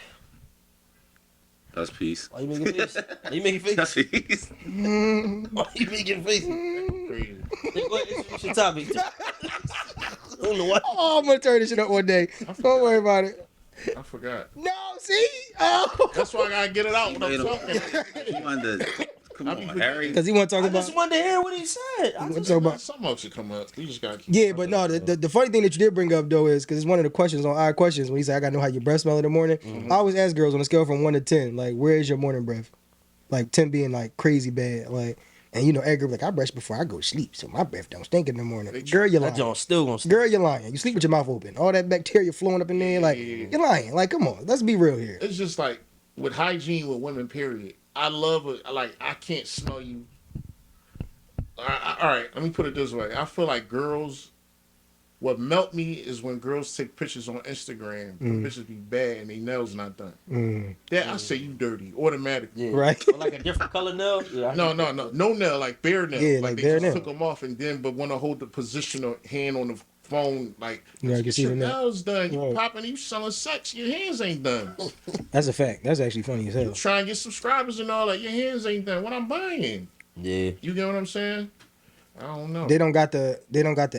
F: that's peace.
B: Why you making face? Why you making face?
F: That's peace.
B: Why you making face?
E: Crazy.
B: Go ahead, introduce your topic. I don't know why.
C: Oh, I'm gonna turn this shit up one day. Don't worry about it.
E: I forgot.
C: No, see? Oh.
E: That's why I gotta get it out when I'm
F: Wait a
E: talking.
F: He wanted to, come on, Harry.
C: Because he want to talk
B: I
C: about.
B: just wanted to hear what he said. I
C: What
B: just,
C: talk about?
E: Some of it should come up. You just gotta.
C: Yeah, but no, the funny thing that you did bring up though is because it's one of the questions on Odd Questions when he said I gotta know how your breath smell in the morning. I always ask girls on a scale from 1 to 10, like where is your morning breath? Like 10 being like crazy bad, like, and you know, every girl be like I brush before I go to sleep, so my breath don't stink in the morning. Girl, you're
B: that
C: lying.
B: joint still gonna stay.
C: Girl, you're lying. You sleep with your mouth open. All that bacteria flowing up in there, like you're lying. Like, come on, let's be real here.
E: It's just like with hygiene with women. Period. I love it. Like I can't smell you. All right, let me put it this way. I feel like girls. What melt me is when girls take pictures on Instagram. The pictures be bad and their nails not done. That I say you dirty automatically.
B: Yeah.
C: Right.
B: Or like a different color nail. Yeah, I
E: No nail, like bare nail.
C: Yeah,
E: like
C: like
E: they
C: bare
E: just
C: nail.
E: took them off and then, but want to hold the position of hand on the phone, like
C: Yeah, I can
E: get
C: see
E: your
C: the nail.
E: nails done. You
C: Right.
E: popping, you selling sex, your hands ain't done.
C: That's a fact. That's actually funny as hell.
E: Try and get subscribers and all that, your hands ain't done. What I'm buying,
B: Yeah.
E: you get what I'm saying? I don't know.
C: They don't got the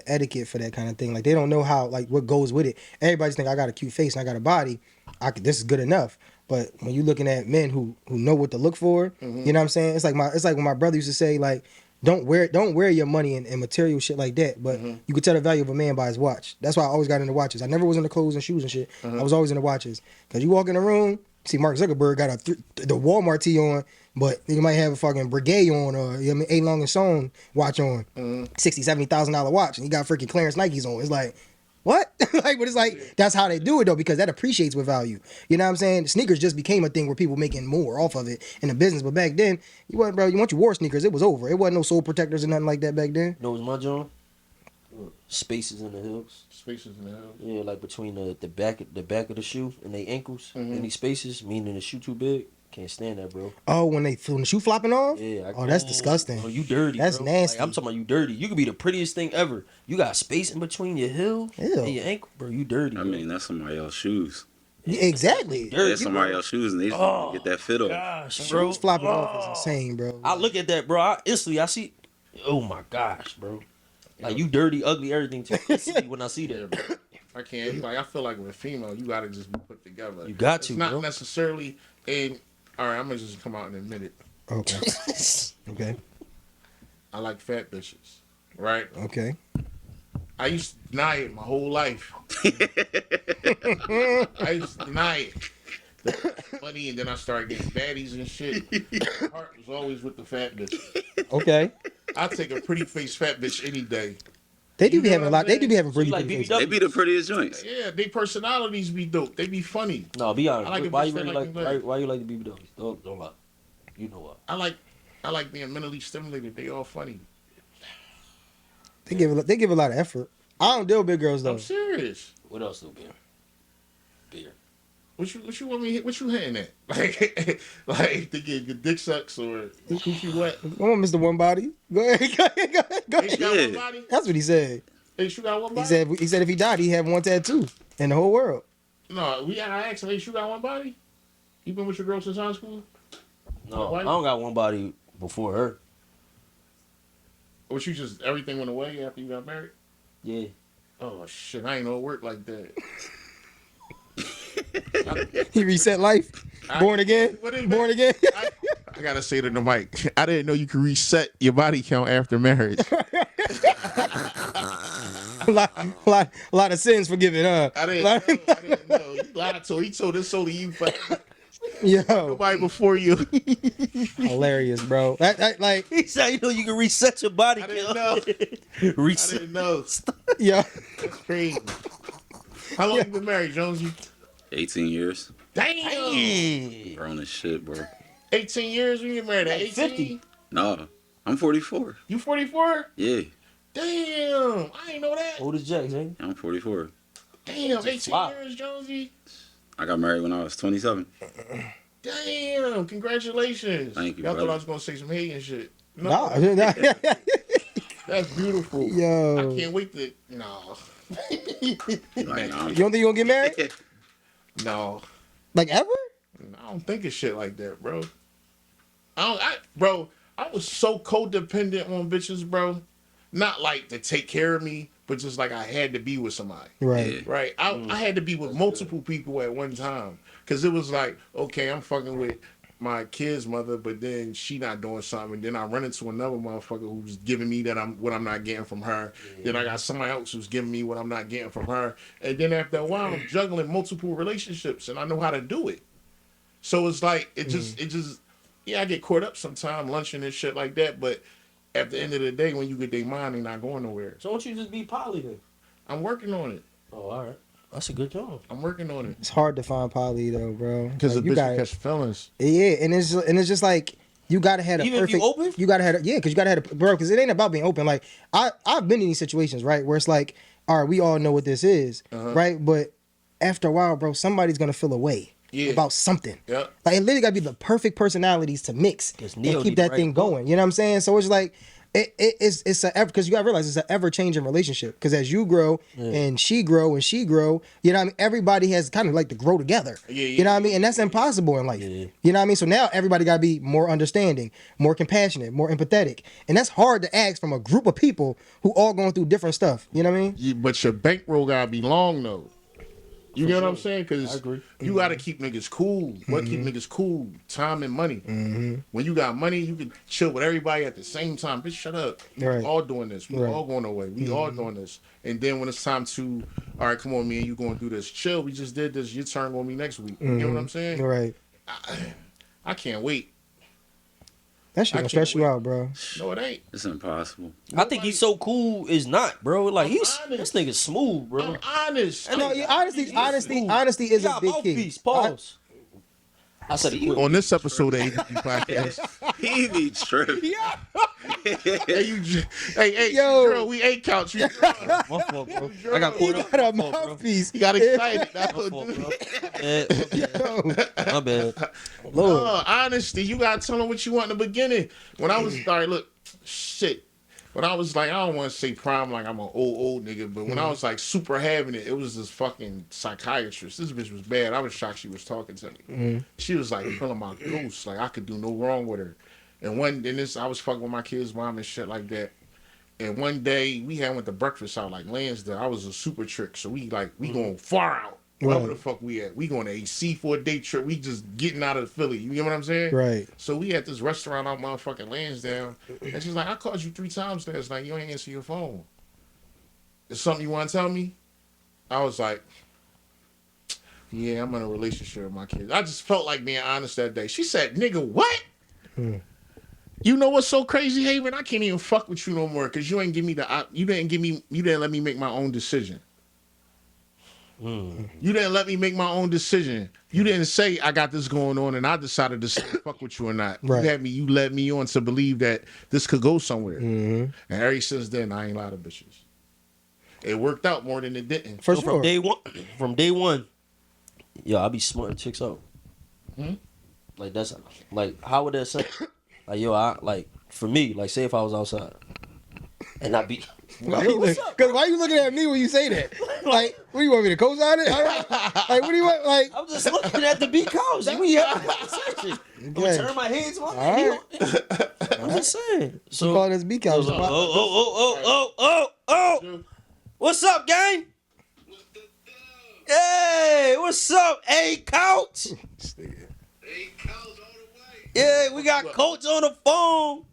C: etiquette for that kind of thing. Like they don't know how like what goes with it. Everybody's think I got a cute face and I got a body. This is good enough. But when you're looking at men who know what to look for, you know what I'm saying? It's like when my brother used to say like, don't wear your money in material shit like that. But you could tell the value of a man by his watch. That's why I always got into watches. I never was into clothes and shoes and shit. I was always into watches. Cause you walk in the room, see Mark Zuckerberg got the Walmart tee on, but you might have a fucking Breguet on or you know what I mean, A. Long and Son watch on, $60,000-$70,000 watch, and he got freaking Clarence Nikes on. It's like, what? Like, but it's like that's how they do it though, because that appreciates with value. You know what I'm saying? Sneakers just became a thing where people making more off of it in the business. But back then, you wasn't, bro. Once you wore sneakers, it was over. It wasn't no soul protectors or nothing like that back then.
B: You know what's my joint? Spaces in the heels.
E: Spaces in the house.
B: Yeah, like between the back of the shoe and they ankles. Any spaces, meaning the shoe too big. Can't stand that, bro.
C: Oh, when the shoe flopping off?
B: Yeah.
C: Oh, that's disgusting.
B: Oh, you dirty.
C: That's
B: bro.
C: nasty.
B: Like, I'm talking about you dirty. You could be the prettiest thing ever. You got space in between your heel
C: Ew.
B: and your ankle, bro. You dirty.
F: I
B: bro.
F: methat's somebody else's shoes.
C: Yeah, exactly.
B: Dirty,
F: That's somebody else's shoes, and they just get that fit off.
B: Gosh, bro.
C: Shoes flopping off is insane, bro.
B: I look at that, bro. I see. Oh my gosh, bro. Like you dirty, ugly, everything to me when I see that. Bro.
E: I can't. Like I feel like with a female, you gotta just be put together.
B: You got
E: It's
B: to,
E: not
B: bro.
E: necessarily. And all right, I'm gonna just come out and admit it.
C: Okay. Okay.
E: I like fat bitches, right?
C: Okay.
E: I used to deny it my whole life. I used to deny it. Funny, and then I started getting baddies and shit. My heart was always with the fat bitch.
C: Okay.
E: I take a pretty face fat bitch any day.
C: They do
E: You
C: be
E: know
C: having a
E: what
C: lot.
E: I'm
C: They do be
E: saying?
C: having pretty
B: like
C: pretty
B: BBW?
C: faces.
F: They be the prettiest joints.
E: Yeah, they personalities be dope. They be funny.
B: No, be honest.
E: I like a
B: why
E: bitch
B: you
E: that
B: really
E: like
B: like?
E: me back.
B: Why you like the BBWs? Don't lie. You know what?
E: I like being mentally stimulated. They all funny.
C: They give a lot of effort. I don't deal with big girls though.
E: I'm serious.
B: What else do beer? Beer.
E: What you want me? What you hitting at? Like to get your dick sucks or coochie wet?
C: Come on, Mr. One Body. Go ahead. Go ahead. Go ahead. Go
E: Hey,
C: ahead.
E: you got one
F: Yeah.
E: body?
C: That's what he said.
E: Hey, you got one
C: He
E: body?
C: said if he died, he'd have one tattoo in the whole world.
E: No, we gotta ask him. Hey, you got one body? You been with your girl since high school?
B: No,
E: Why-
B: I don't got one body before her.
E: Or you just everything went away after you got married?
B: Yeah.
E: Oh shit, I ain't know it worked like that.
C: He reset life. Born again.
E: What is
C: Born
E: that?
C: again.
E: I gotta say to the mic, I didn't know you could reset your body count after marriage.
C: a lot of sins forgiven, huh?
E: I didn't know. You lied to her. He told this only you, but
C: Yo,
E: nobody before you.
C: hilarious, bro. That like,
B: He said, you know, you can reset your body.
E: I didn't
B: Kel.
E: know. I
B: Reset.
E: didn't know.
C: yo,
E: That's crazy. How long you been married, Jonesy?
F: 18 years.
E: Damn.
B: Yeah.
F: Grown as shit, bro.
E: 18 years when you get married at
B: Like
E: 18?
B: 50.
F: No, I'm 44.
E: You 44?
F: Yeah,
E: Damn. I ain't know that.
B: Old as Jack, ain't
F: I'm 44.
E: Damn, 18
B: Wow.
E: years, Jonesy.
F: I got married when I was 27.
E: Damn. Congratulations.
F: Thank you,
E: Y'all thought
F: brother.
E: I was going to say some hate and shit. No,
C: nah.
E: that's beautiful. I
C: Yo,
E: can't wait to. No.
F: Like, nah,
C: you don't think you gonna get married?
E: No.
C: Like ever?
E: I don't think of shit like that, bro. Bro, I was so codependent on bitches, bro. Not like to take care of me, but just like I had to be with somebody.
C: Right.
F: Yeah.
E: Right? I had to be with multiple people at one time. Because it was like, okay, I'm fucking with my kid's mother, but then she not doing something. And then I run into another motherfucker who's giving me what I'm not getting from her. Then I got somebody else who's giving me what I'm not getting from her. And then after a while, I'm juggling multiple relationships, and I know how to do it. So it's like, it just, yeah, I get caught up sometime lunching and shit like that. But at the end of the day, when you get their mind, they're not going nowhere.
B: So don't you just be poly then?
E: I'm working on it.
B: Oh, all right. That's a good job.
E: I'm working on it.
C: It's hard to find poly though, bro.
E: Because
C: Like,
E: the
C: you
E: bitch
C: gotta,
E: catch feelings.
C: yeah, and it's just like you gotta have a
B: Even if
C: perfect.
B: you open?
C: You gotta have because you gotta have bro. Because it ain't about being open. Like I've been in these situations right where it's like, all right, we all know what this is, right? But after a while, bro, somebody's gonna feel a way about something.
E: Yep.
C: Like it literally gotta be the perfect personalities to mix and
B: Neo
C: keep
B: need
C: that
B: the
C: thing
B: right
C: going. You know what I'm saying? So it's like. It's because you gotta realize it's an ever changing relationship. Because as you grow and she grow, you know what I mean. Everybody has kind of like to grow together. You know what I mean, and that's impossible in life. You know what I mean. So now everybody gotta be more understanding, more compassionate, more empathetic, and that's hard to ask from a group of people who all going through different stuff. You know what I mean?
E: But your bankroll gotta be long though. You get what I'm saying?
B: I
E: Because
B: agree.
E: you gotta keep niggas cool. What keep niggas cool? Time and money. When you got money, you can chill with everybody at the same time. Bitch, shut up.
C: Right.
E: We all doing this. We
C: Right.
E: all going away. We all doing this. And then when it's time to, all right, come on, me and you going to do this. Chill. We just did this. Your turn on me next week. You know what I'm saying?
C: Right.
E: I can't wait.
C: That shit
E: I
C: gonna stress
E: can't
C: you
E: wait.
C: out, bro.
E: No, it ain't.
F: It's impossible.
B: I think he's so cool is not, bro. Like he's
E: honest.
B: this nigga smooth, bro.
E: I'm honest.
C: No, honesty is a big key.
B: Mouthpiece. Pause. I said it quick.
E: On this episode of ADG Podcast.
F: He be tripping.
E: Hey,
C: Yo.
E: Drill, we ain't couch. You
B: My fault, bro. I got
C: He
B: caught up.
C: got a
B: My fault, bro.
C: mouthpiece.
E: got excited.
B: My fault, bro. My bad.
C: Lord.
E: Honesty. You gotta tell them what you want in the beginning. When I was look, shit. When I was like, I don't want to say prime like I'm an old nigga, but when I was like super having it, it was this fucking psychiatrist. This bitch was bad. I was shocked she was talking to me. She was like feeling my ghost, like I could do no wrong with her. And I was fucking with my kid's mom and shit like that. And one day we went to breakfast out like Lansdale. I was a super trick, so we going far out. Wherever the fuck we at. We going to AC for a day trip. We just getting out of Philly. You know what I'm saying?
C: Right.
E: So we at this restaurant out motherfucking Lansdowne. And she's like, I called you 3 times last night. You ain't answer your phone. Is something you want to tell me? I was like, yeah, I'm in a relationship with my kids. I just felt like being honest that day. She said, nigga, what? You know what's so crazy, Haven? I can't even fuck with you no more because you ain't give me you didn't let me make my own decision. You didn't let me make my own decision. You didn't say I got this going on and I decided to fuck with you or not.
C: Right.
E: You led me on to believe that this could go somewhere. And ever since then, I ain't lied to bitches. It worked out more than it didn't.
C: For
B: So
C: sure.
B: from day one, yo, I be smarting chicks out. Like that's like how would that sound? Like yo, for me, like say if I was outside and I be
C: Why you looking at me when you say that? Like, what do you want me to co-sign it? Like, what do you want? Like,
B: I'm just looking at the beat cows. We have a conversation. I'm gonna turn my head to my
C: All
B: I'm just saying. So
C: calling this beat couch.
B: oh. What's up, gang? Hey, what's up, A Couch? Yeah, we got Coach on the phone.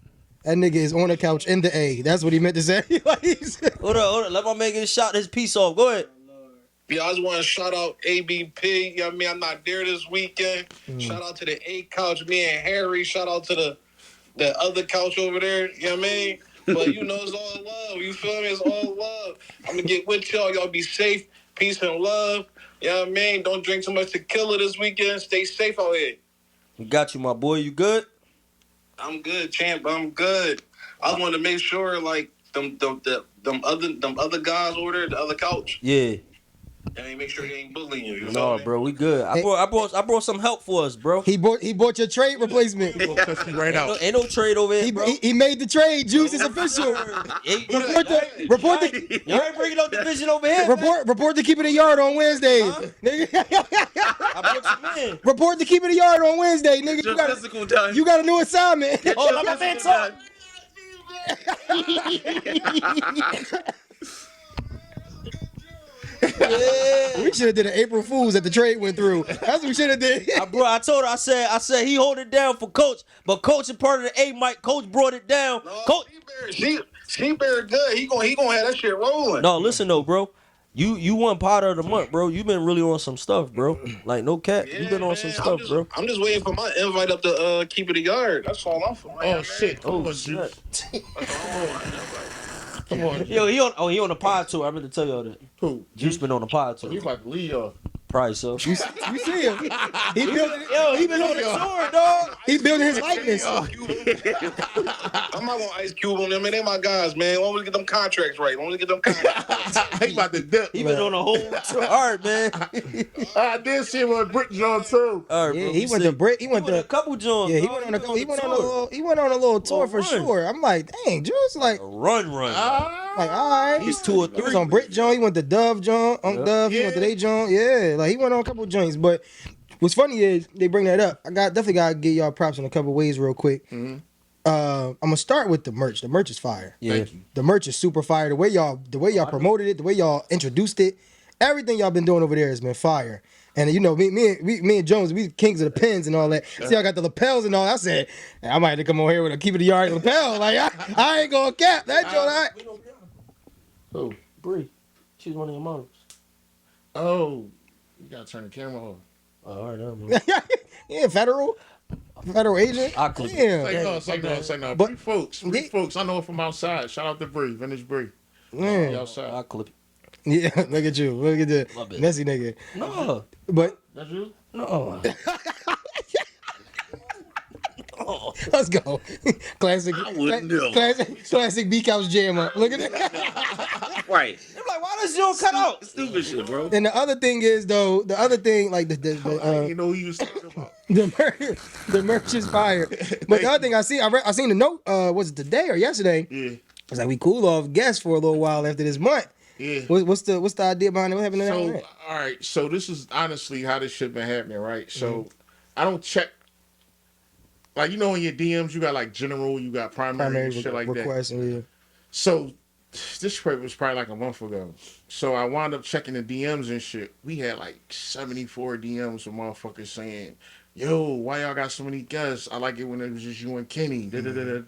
C: That nigga is on the couch in the A. That's what he meant to say.
B: Hold on. Let my man get shot his piece off. Go ahead.
G: Yeah, I just want to shout out ABP. You know what I mean? I'm not there this weekend. Shout out to the A couch, me and Harry. Shout out to the other couch over there. You know what I mean? But you know, it's all love. You feel me? It's all love. I'm going to get with y'all. Y'all be safe. Peace and love. You know what I mean? Don't drink too much tequila this weekend. Stay safe out here.
B: We got you, my boy. You good?
G: I'm good, champ. I'm good. I just wanted to make sure, like, them other guys over there, the other couch.
B: Yeah.
G: And make sure they ain't bullying you. You
B: No,
G: feel me?
B: bro, we good. I brought some help for us, bro.
C: He bought your trade replacement.
E: Cuss you right out.
B: Ain't no trade over here, bro.
C: He made the trade. Juice is official. Report the
B: You ain't bringing no division over here.
C: report to keep it a yard on Wednesdays. Nigga.
B: I brought you in.
C: Report to keep it a yard on Wednesday, nigga.
F: Your physical done.
C: You got a new assignment.
B: Oh, let my man talk. Yeah.
C: We should have did an April Fools that the trade went through. That's what we should have did.
B: Bro, I told her, I said he hold it down for Coach, but Coach is part of the A Mike. Coach brought it down.
G: No,
B: Coach,
G: she very good. He gonna have that shit rolling.
B: no, listen though, bro. You won part of the month, bro. You been really on some stuff, bro. Like no cap, you been on some stuff, bro.
G: I'm just waiting for my invite up to keep it a yard. That's all I'm for.
E: Oh, shit.
B: Oh
E: Oh,
B: shit.
E: Come on.
B: Yo, he on the pod tour. I meant to tell y'all that.
E: Who?
B: Juice been on the pod tour.
E: He about to leave y'all.
B: Probably so.
C: You see him? He building.
B: Yo, he been on the tour, dog.
C: He building his likeness.
G: I'm not gonna ice cube on them, man. They my guys, man. Why don't we get them contracts right? Why don't we get them contracts?
E: He about to dip.
B: He been on a whole tour. All right, man.
E: I did see him on Brick John too.
B: All right,
C: Yeah,
B: bro.
C: he went to Brit. He went
B: a
C: to.
B: couple joints.
C: Yeah, he
B: dog.
C: went on a
B: tour.
C: little tour for
B: Run.
C: sure. I'm like, dang, Juice, like,
B: A run.
C: all right.
B: He's 2 or
C: He was
B: 3.
C: on Brit John. He went to Dove John. Dove. He went to they John. Yeah, like he went on a couple joints. But what's funny is they bring that up. I definitely gotta give y'all props in a couple ways real quick. I'm gonna start with the merch. The merch is fire.
B: Yeah.
E: Thank you.
C: The merch is super fire. The way y'all promoted it, the way y'all introduced it, everything y'all been doing over there has been fire. And you know, me and Jones, we kings of the pins and all that. See, I got the lapels and all. I said, I might have to come over here with a keep it a yard lapel. Like I ain't gonna cap that joint.
E: Who?
B: Bree. She's one of your models.
E: Oh, you gotta turn the camera off.
B: Oh, all right, man.
C: Yeah, federal. Federal agent.
B: I clip it.
C: Damn.
E: Say no.
C: But-
E: Bree folks, I know it from outside. Shout out to Bree, vintage Bree.
C: Man.
E: Outside.
B: I clip it.
C: Yeah, look at you. Look at
B: Love
C: the
B: it.
C: messy nigga.
B: No.
C: But
E: That's you?
B: No.
C: let's go. Classic.
F: I wouldn't know.
C: Classic B Couch jam up. Look at that.
F: Right.
B: I'm like, why does you cut out?
F: Stupid shit, bro.
C: And the other thing is though, like
E: I didn't know who you was talking about.
C: the merch is fire. But the other thing I seen the note. Was it today or yesterday?
E: Yeah.
C: It's like we cool off guests for a little while after this month.
E: Yeah.
C: What's the idea behind it? What happened to
E: So,
C: that?
E: all right. So this is honestly how this shit been happening, right? So I don't check. Like, you know, in your DMs, you got like general, you got primary and shit like that.
C: requests. Yeah.
E: So this trip was probably like a month ago. So I wound up checking the DMs and shit. We had like 74 DMs from motherfuckers saying, yo, why y'all got so many guests? I like it when it was just you and Kenny.
C: Right.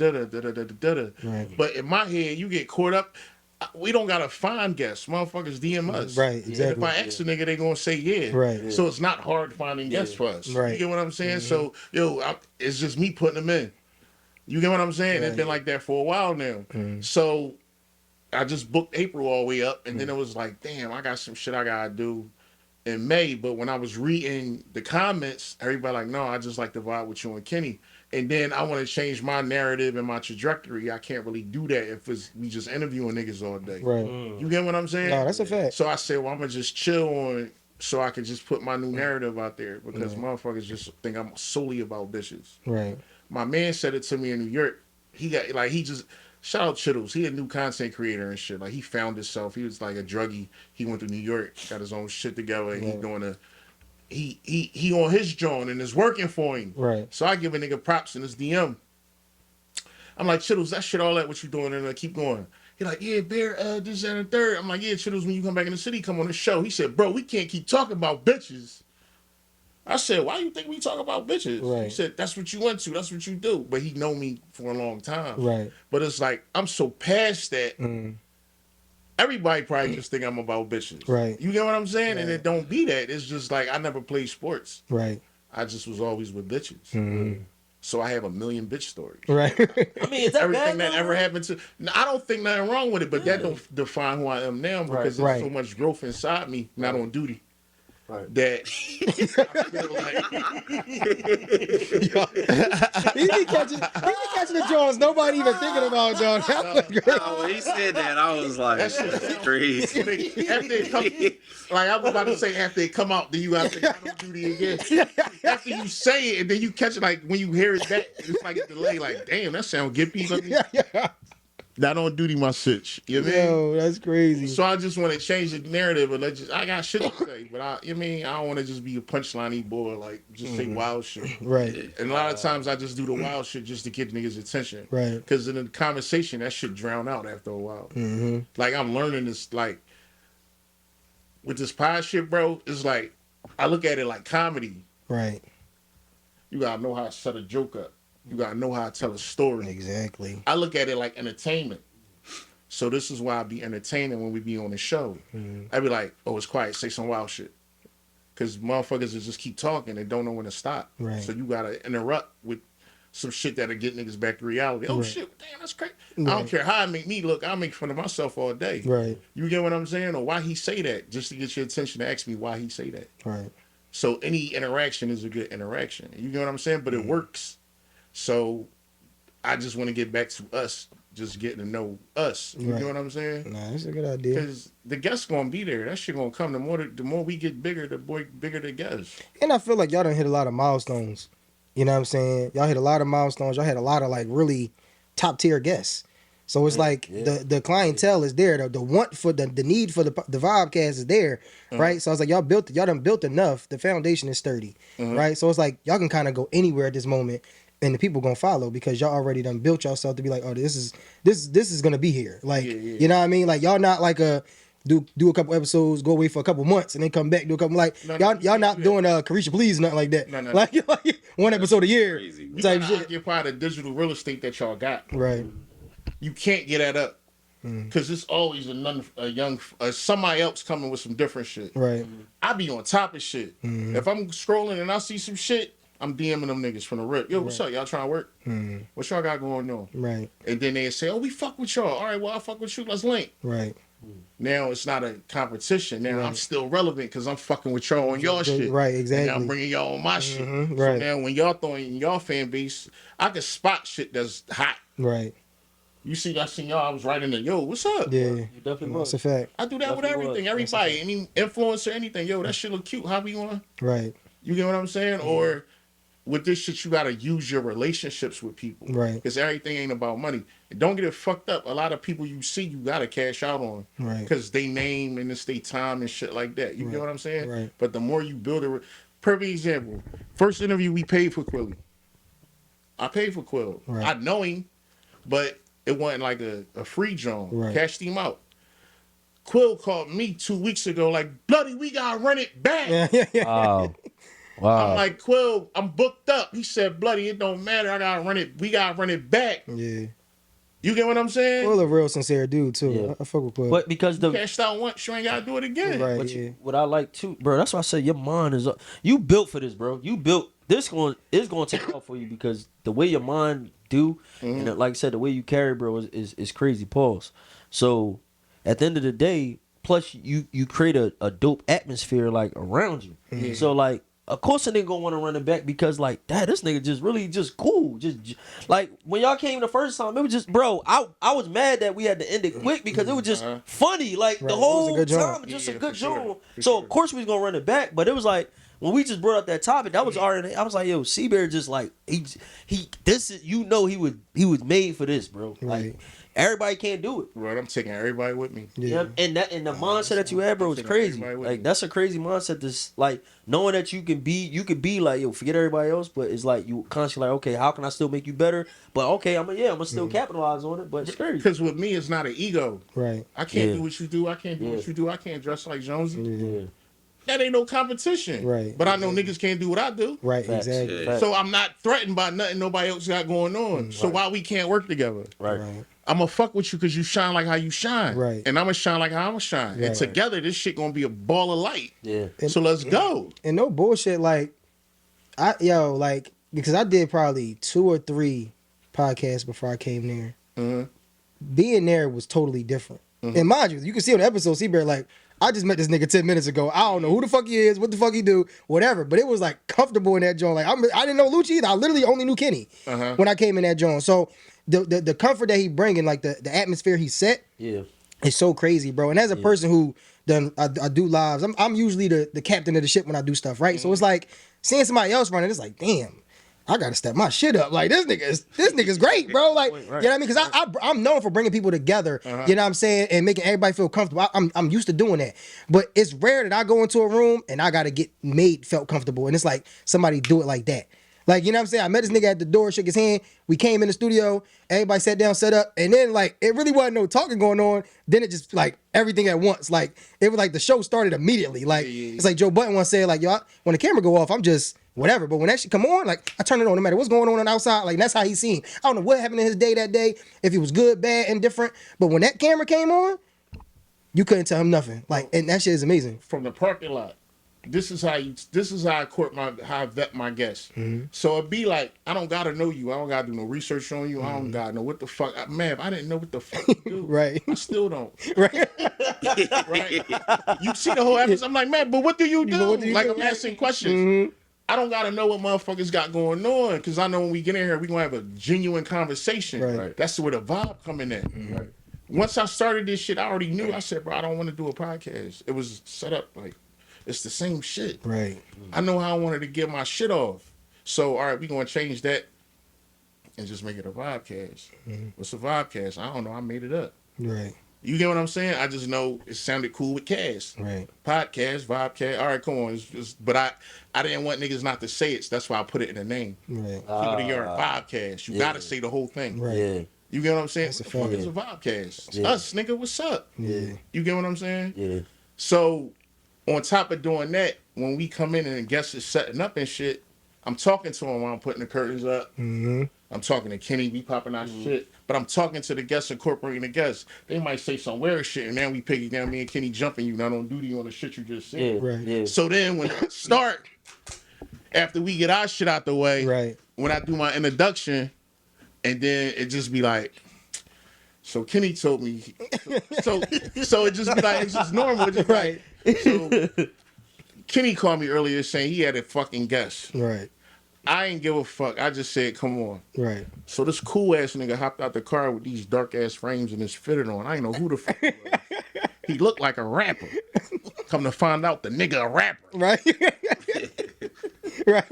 E: But in my head, you get caught up. We don't gotta find guests. Motherfuckers DM us.
C: Right,
E: And
C: exactly.
E: if I ask a nigga, they gonna say yeah.
C: Right.
E: So it's not hard finding guests for us.
C: Right.
E: You get what I'm saying? So, it's just me putting them in. You get what I'm saying? It's been like that for a while now. So I just booked April all the way up, and then it was like, damn, I got some shit I gotta do in May. But when I was reading the comments, everybody like, no, I just like to vibe with you and Kenny. And then I want to change my narrative and my trajectory. I can't really do that if it's we just interviewing niggas all day.
C: Right.
E: You get what I'm saying?
C: No, that's a fact.
E: So I said, well, I'm gonna just chill on so I can just put my new narrative out there because motherfuckers just think I'm solely about bitches.
C: Right.
E: My man said it to me in New York. He got like he just shout out Chittles. He a new content creator and shit. Like he found himself. He was like a druggie. He went to New York, got his own shit together, and he doing a he on his joint and it's working for him.
C: Right.
E: So I give a nigga props in his DM. I'm like, Chittles, that shit all that what you doing and keep going. He like, yeah, Bear, this and the third. I'm like, yeah, Chittles, when you come back in the city, come on the show. He said, bro, we can't keep talking about bitches. I said, why you think we talk about bitches?
C: Right.
E: He said, that's what you went to. That's what you do. But he know me for a long time.
C: Right.
E: But it's like, I'm so past that. Everybody probably just think I'm about bitches.
C: Right.
E: You get what I'm saying? And it don't be that. It's just like, I never played sports.
C: Right.
E: I just was always with bitches. So I have a million bitch stories.
C: Right.
B: I mean, is that
E: Everything
B: bad?
E: that ever happened to... Now, I don't think nothing wrong with it, but that don't define who I am now because there's so much growth inside me, not on duty.
D: Right.
E: That I feel like
C: he be catching the Jones nobody even thinking about, John.
F: When he said that, I was like,
E: That shit
F: that's crazy.
E: after it come, like I was about to say, after it come out, then you got to think, I don't duty again. After you say it, and then you catch it, like when you hear it back, it's like a delay. Like, damn, that sound gippy. That on duty, my shit. You know what I mean?
C: Yo, that's crazy.
E: So I just want to change the narrative, and I got shit to say, but I don't want to just be a punchline boy, like just say wild shit.
C: Right.
E: And a lot of times I just do the wild shit just to get niggas' attention.
C: Right.
E: Because in the conversation, that shit drown out after a while. Like I'm learning this, like with this pie shit, bro. It's like I look at it like comedy.
C: Right.
E: You gotta know how to set a joke up. You gotta know how to tell a story.
C: Exactly.
E: I look at it like entertainment. So this is why I be entertaining when we be on the show. I be like, oh, it's quiet, say some wild shit. Because motherfuckers will just keep talking and don't know when to stop.
C: Right.
E: So you gotta interrupt with some shit that'll get niggas back to reality. Oh shit, damn, that's crazy. I don't care how I make me look, I'll make fun of myself all day.
C: Right.
E: You get what I'm saying? Or why he say that, just to get your attention to ask me why he say that.
C: Right.
E: So any interaction is a good interaction. You get what I'm saying? But it works. So I just want to get back to us, just getting to know us. You know what I'm saying?
C: Nah, that's a good idea.
E: Because the guests gonna be there. That shit gonna come. The more we get bigger, bigger the guests.
C: And I feel like y'all done hit a lot of milestones. You know what I'm saying? Y'all hit a lot of milestones. Y'all had a lot of like really top tier guests. So it's like the clientele is there. The want for the need for the Vibecast is there, right? So I was like, y'all done built enough. The foundation is sturdy, right? So it's like y'all can kind of go anywhere at this moment, and the people gonna follow because y'all already done built yourself to be like, oh, this is gonna be here. Like, you know what I mean? Like y'all not like do a couple episodes, go away for a couple months, and then come back do a couple y'all not doing Carisha Please nothing like that.
E: No.
C: Like one episode a year
F: Crazy.
E: You
C: type
E: gotta
C: shit.
E: occupy the digital real estate that y'all got.
C: Right.
E: You can't get that up because it's always somebody else coming with some different shit.
C: Right.
E: I be on top of shit. If I'm scrolling and I see some shit, I'm DMing them niggas from the rip. Yo, what's up? Y'all trying to work? What y'all got going on?
C: Right.
E: And then they say, oh, we fuck with y'all. All right, well, I fuck with you. Let's link.
C: Right.
E: Now it's not a competition. Now I'm still relevant because I'm fucking with y'all on y'all shit.
C: Right, exactly.
E: And I'm bringing y'all on my shit.
C: Right.
E: So now when y'all throwing y'all fan base, I can spot shit that's hot.
C: Right.
E: You see, I seen y'all. I was writing the yo, what's up?
C: Yeah.
B: You definitely
C: That's
B: was.
C: a fact.
E: I do that with everything. Everybody, any influencer, anything. Yo, that shit look cute. How we going?
C: Right.
E: You get what I'm saying? Or with this shit, you gotta use your relationships with people.
C: Right.
E: Because everything ain't about money. And don't get it fucked up. A lot of people you see, you gotta cash out on.
C: Right.
E: Because they name and it's their time and shit like that. You get what I'm saying?
C: Right.
E: But the more you build a perfect example. First interview we paid for Quilly. I paid for Quill.
C: Right.
E: I know him, but it wasn't like a free joint.
C: Right.
E: Cashed him out. Quill called me 2 weeks ago, like, bloody, we gotta run it back.
C: Yeah.
B: Wow. Wow.
E: I'm like, Quill, I'm booked up. He said, bloody, it don't matter. We gotta run it back.
C: Yeah.
E: You get what I'm saying?
C: Quill a real sincere dude too.
B: Yeah.
C: I fuck with Quill.
B: But because the
E: Cashed out once, you ain't gotta do it again.
C: Right.
B: But
C: Yeah.
B: what I like too, bro. That's why I say your mind is up. You built for this, bro. You built this. It's going to take off for you because the way your mind do, and like I said, the way you carry, bro, is crazy. Pause. So at the end of the day, plus you create a dope atmosphere like around you. So like, of course, a nigga gonna want to run it back because like, dad, this nigga just really just cool. Just like when y'all came the first time, it was just, bro. I was mad that we had to end it quick because it was just funny. Like
C: Right.
B: the
C: It was a
B: whole
C: good joint.
B: time, just a
E: Yeah,
B: good
E: for sure.
B: joint.
E: For
B: So
E: sure.
B: of course we was gonna run it back, but it was like when we just brought up that topic, that was already. I was like, yo, Seabear just like he this is, he was made for this, bro. Like
C: Right.
B: everybody can't do it.
E: Right, I'm taking everybody with me.
C: Yeah.
B: And the mindset that you had, bro, is
E: Taking
B: crazy.
E: everybody with
B: Like
E: me.
B: that's a crazy mindset. This like knowing that you could be like, yo, forget everybody else, but it's like you constantly like, okay, how can I still make you better? But okay, I'm gonna still capitalize on it. But it's crazy.
E: Because with me, it's not an ego.
C: Right.
E: I can't
B: Yeah.
E: do what you do. I can't do what
B: Yeah.
E: you do. I can't dress like Jonesy.
B: Yeah.
E: That ain't no competition.
C: Right.
E: But I know niggas can't do what I do.
C: Right.
B: Facts.
C: Exactly.
B: Facts.
E: So I'm not threatened by nothing nobody else got going on. So why we can't work together?
B: Right.
C: Right.
E: I'm gonna fuck with you because you shine like how you shine.
C: Right.
E: And I'm gonna shine like how I'm gonna shine. And
C: Right.
E: together, this shit gonna be a ball of light.
B: Yeah.
E: So let's go.
C: And no bullshit. Like like because I did probably 2 or 3 podcasts before I came there.
E: Mhm.
C: Being there was totally different. And mind you can see on the episode, Seabear, like, I just met this nigga 10 minutes ago. I don't know who the fuck he is, what the fuck he do, whatever. But it was like comfortable in that joint. Like I didn't know Lucci either. I literally only knew Kenny when I came in that joint. So the comfort that he bringing, like the atmosphere he set,
B: Yeah.
C: it's so crazy, bro. And as a person who I do lives, I'm usually the captain of the ship when I do stuff, right? So it's like seeing somebody else running, it's like, damn, I gotta step my shit up. Like this nigga's great, bro. Like you know what I mean? Because I'm known for bringing people together. You know what I'm saying, and making everybody feel comfortable. I'm used to doing that, but it's rare that I go into a room and I gotta get felt comfortable, and it's like somebody do it like that. Like, you know what I'm saying? I met this nigga at the door, shook his hand. We came in the studio. Everybody sat down, set up. And then, like, it really wasn't no talking going on. Then it just, like, everything at once. Like, it was like the show started immediately. Like, it's like Joe Button once said, like, yo, when the camera go off, I'm just whatever. But when that shit come on, like, I turn it on no matter what's going on outside. Like, that's how he's seen. I don't know what happened in his day that day, if he was good, bad, indifferent. But when that camera came on, you couldn't tell him nothing. Like, and that shit is amazing.
E: From the parking lot. This is how I vet my guests. So it'd be like, I don't gotta know you. I don't gotta do no research on you. I don't gotta know what the fuck. Man, I didn't know what the fuck you do.
C: Right.
E: I still don't.
C: Right.
E: Right. You see the whole episode. I'm like, man, but what do you do?
C: what do you
E: Like,
C: do?
E: I'm asking questions. I don't gotta know what motherfuckers got going on, because I know when we get in here, we gonna have a genuine conversation.
C: Right.
E: That's where the vibe coming in. Right. Once I started this shit, I already knew. I said, bro, I don't want to do a podcast. It was set up like, it's the same shit.
C: Right.
E: I know how I wanted to get my shit off. So, all right, we're going to change that and just make it a vibecast. What's a vibecast? I don't know. I made it up.
C: Right.
E: You get what I'm saying? I just know it sounded cool with cast.
C: Right.
E: Podcast, vibecast. All right, come on. But I didn't want niggas not to say it. So that's why I put it in the name.
C: Right.
E: Keep it in your vibecast. You got to say the whole thing.
C: Right.
B: Yeah.
E: You get what I'm saying?
C: That's a
E: What the fuck
C: fact.
E: is a vibecast? It's
B: Yeah.
E: us, nigga. What's up?
C: Yeah.
E: You get what I'm saying?
B: Yeah.
E: So, on top of doing that, when we come in and the guests is setting up and shit, I'm talking to them while I'm putting the curtains up. I'm talking to Kenny, we popping our shit. But I'm talking to the guests, incorporating the guests. They might say some weird shit, and then we pick it down, me and Kenny jumping you, not on duty on the shit you just said.
B: Yeah.
C: Right.
B: Yeah.
E: So then when I start, after we get our shit out the way,
C: Right.
E: when I do my introduction, and then it just be like, so Kenny told me, so it just be like, it's just normal. It's just
C: Right.
E: like, so Kenny called me earlier saying he had a fucking guess.
C: Right.
E: I ain't give a fuck. I just said, come on.
C: Right.
E: So this cool ass nigga hopped out the car with these dark ass frames and his fitted on. I ain't know who the fuck he was. He looked like a rapper. Come to find out, the nigga a rapper.
C: Right. Right.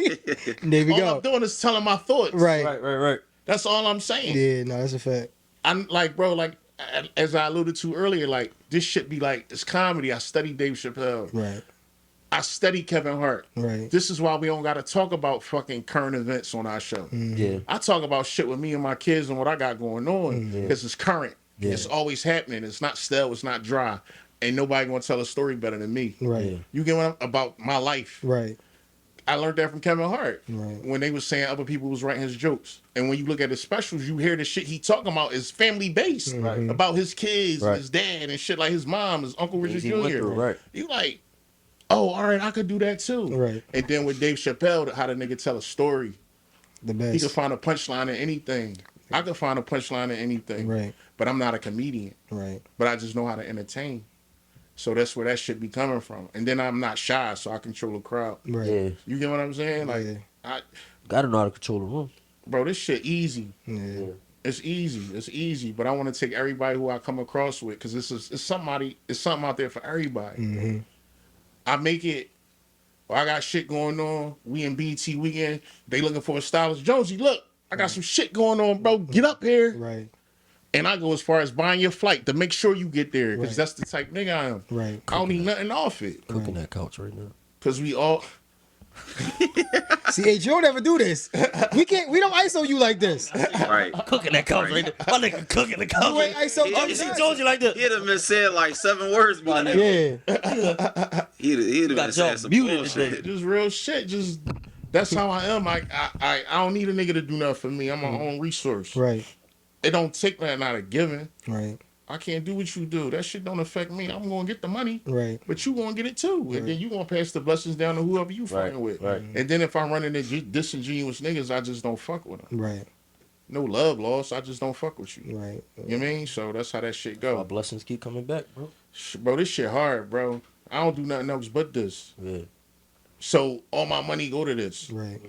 C: There we
E: All
C: go.
E: I'm doing is telling my thoughts.
C: Right.
B: Right.
E: That's all I'm saying.
C: Yeah, no, that's a fact.
E: I'm like, bro, like, as I alluded to earlier, like, this shit be like, it's comedy. I study Dave Chappelle.
C: Right.
E: I study Kevin Hart.
C: Right.
E: This is why we don't got to talk about fucking current events on our show.
B: Yeah.
E: I talk about shit with me and my kids and what I got going on because it's current.
B: Yeah.
E: It's always happening. It's not stale. It's not dry. Ain't nobody gonna tell a story better than me.
C: Right.
B: Yeah.
E: You get what I'm about my life.
C: Right.
E: I learned that from Kevin Hart
C: Right.
E: when they was saying other people was writing his jokes. And when you look at his specials, you hear the shit he talking about is family based,
B: Right.
E: about his kids,
B: Right.
E: and his dad, and shit like his mom, his Uncle Richard
B: He went
E: Jr.
B: through, right.
E: You like, oh, all right, I could do that too.
C: Right.
E: And then with Dave Chappelle, how the nigga tell a story,
C: The
E: he could
C: best.
E: find a punchline in anything. I could find a punchline in anything.
C: Right.
E: But I'm not a comedian.
C: Right.
E: But I just know how to entertain. So that's where that shit be coming from. And then I'm not shy, so I control the crowd.
C: Right.
B: Yeah.
E: You get what I'm saying? Like,
C: Yeah.
B: Gotta know how to control the room.
E: bro, this shit easy.
C: Yeah.
E: It's easy. It's easy. But I want to take everybody who I come across with, because it's something out there for everybody.
C: Mm-hmm.
E: I make it. Well, I got shit going on. We in BT weekend. They looking for a stylist. Jonesy, look, I got some shit going on, bro. Get up here.
C: Right.
E: And I go as far as buying your flight to make sure you get there, because
C: Right.
E: that's the type nigga I am.
C: Right.
E: I don't need nothing off it,
B: Cooking that couch right now.
E: because we all.
C: See, hey, Joe never do this. We don't ISO you like this.
F: Right.
B: Cooking that couch right now. My nigga cooking the couch.
C: You ain't ISO
B: Let me see Jonesy like that.
F: He'd have been said like 7 words by now.
C: Yeah.
F: He'd have
B: Got
F: been saying
B: y'all
F: some
B: muted
F: bullshit.
B: today.
E: Just real shit. Just that's how I am. I don't need a nigga to do nothing for me. I'm my own resource.
C: Right.
E: It don't take that, not a given.
C: Right.
E: I can't do what you do. That shit don't affect me. I'm gonna get the money,
C: Right.
E: but you gonna get it too, and then you gonna pass the blessings down to whoever you fucking with.
B: right.
E: And then if I'm running into disingenuous niggas, I just don't fuck with them.
C: Right.
E: No love lost. I just don't fuck with you.
C: Right.
E: You know what I mean? So that's how that shit
B: My
E: go.
B: blessings keep coming back, bro.
E: Bro, this shit hard, bro. I don't do nothing else but this.
B: Yeah.
E: So all my money go to this.
C: Right.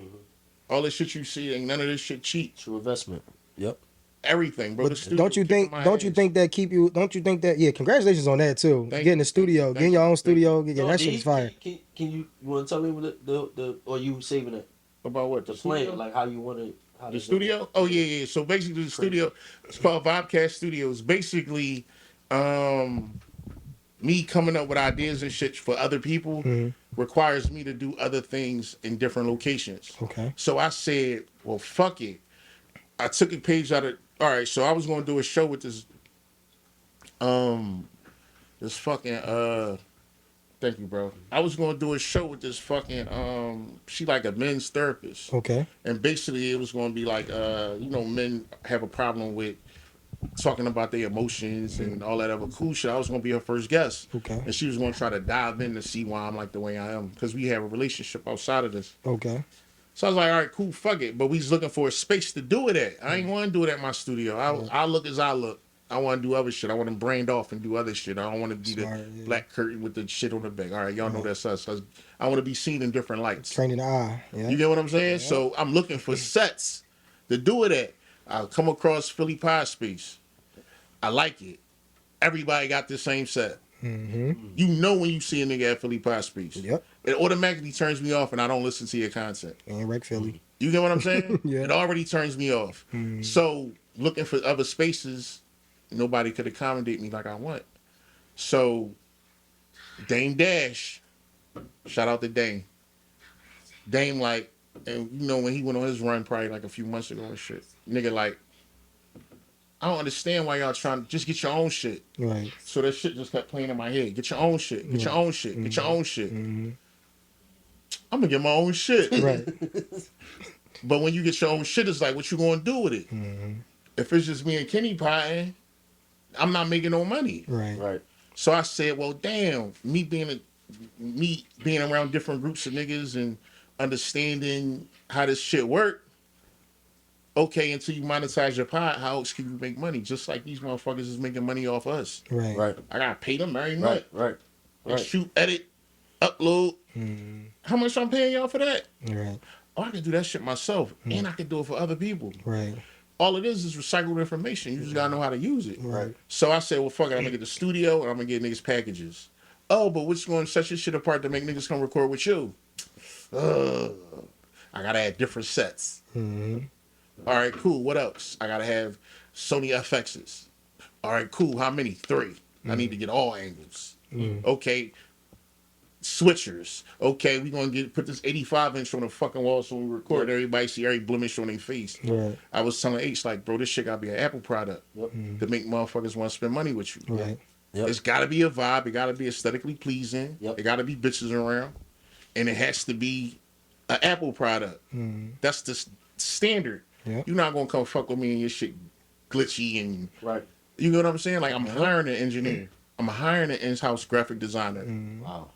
E: All this shit you see, ain't none of this shit cheap.
B: True investment. Yep.
E: Everything, bro. The
C: But
E: studio
C: don't you
E: keep in
C: think?
E: my
C: Don't you
E: hands.
C: think that keep you? Don't you think that? Yeah. Congratulations on that too.
E: Thank
C: Getting
E: you.
C: the studio,
E: Thank
C: getting
E: you.
C: your own
E: Thank
C: studio. Yeah,
B: No,
C: that shit is fire.
B: Can you want to tell me what the or you saving it?
E: About what?
B: The
E: studio?
B: plan, like how you want to.
E: The studio? Oh yeah. So basically, the studio, it's called Vibecast Studios. Basically, me coming up with ideas and shit for other people requires me to do other things in different locations.
C: Okay.
E: So I said, well, fuck it. I took a page out of. All right, so I was gonna do a show with this fucking thank you, bro. I was gonna do a show with this fucking she like a men's therapist.
C: Okay.
E: And basically it was gonna be like men have a problem with talking about their emotions and all that other cool shit. I was gonna be her first guest.
C: Okay.
E: And she was gonna try to dive in to see why I'm like the way I am. Because we have a relationship outside of this.
C: Okay.
E: So I was like, all right, cool, fuck it. But we was looking for a space to do it at. I ain't want to do it at my studio. I look as I look. I want to do other shit. I want to brained off and do other shit. I don't want to be
C: Smart,
E: the
C: yeah.
E: black curtain with the shit on the back. All right, y'all know that's us. I want to be seen in different lights.
C: Training the eye. Yeah.
E: You get what I'm saying? So I'm looking for sets to do it at. I come across Philly Pie Space. I like it. Everybody got the same set.
C: Mm-hmm.
E: You know when you see a nigga at Philly Pie Space.
C: Yep.
E: It automatically turns me off and I don't listen to your content.
C: And Wreck Philly.
E: You get what I'm saying?
C: Yeah.
E: It already turns me off. So looking for other spaces, nobody could accommodate me like I want. So Dame Dash, shout out to Dame. Dame like, and you know when he went on his run probably like a few months ago and shit, nigga like, I don't understand why y'all trying to just get your own shit.
C: Right.
E: So that shit just kept playing in my head. Get your own shit. Get your own shit. Get your own shit. I'm gonna get my own shit.
C: Right.
E: But when you get your own shit, it's like, what you gonna do with it? If it's just me and Kenny pieing, I'm not making no money.
C: Right.
B: Right.
E: So I said, well, damn, me being around different groups of niggas and understanding how this shit work. Okay, until you monetize your pod, how else can you make money? Just like these motherfuckers is making money off us.
C: Right.
H: Right.
E: I gotta pay them every month.
H: Right.
E: And shoot, edit, upload. How much I'm paying y'all for that?
C: Right.
E: Oh, I can do that shit myself, and I can do it for other people.
C: Right.
E: All it is recycled information. You just gotta know how to use it.
C: Right.
E: So I said, well, fuck it, I'm gonna get the studio and I'm gonna get niggas packages. Oh, but which going to set your shit apart to make niggas come record with you? I gotta add different sets. All right, cool. What else? I gotta have Sony FXs. All right, cool. How many? 3. I need to get all angles. Okay. Switchers. Okay, we gonna put this 85-inch on the fucking wall so when we record, everybody see every blemish on their face.
C: Right.
E: I was telling H, like, bro, this shit gotta be an Apple product to make motherfuckers want to spend money with you.
C: Right.
H: Yep.
E: It's gotta be a vibe. It gotta be aesthetically pleasing.
H: Yep.
E: It gotta be bitches around, and it has to be an Apple product. That's the standard.
C: Yep.
E: You're not gonna come fuck with me and your shit glitchy and
H: Right.
E: you know what I'm saying? Like I'm hiring an engineer. I'm hiring an in-house graphic designer.
H: Wow.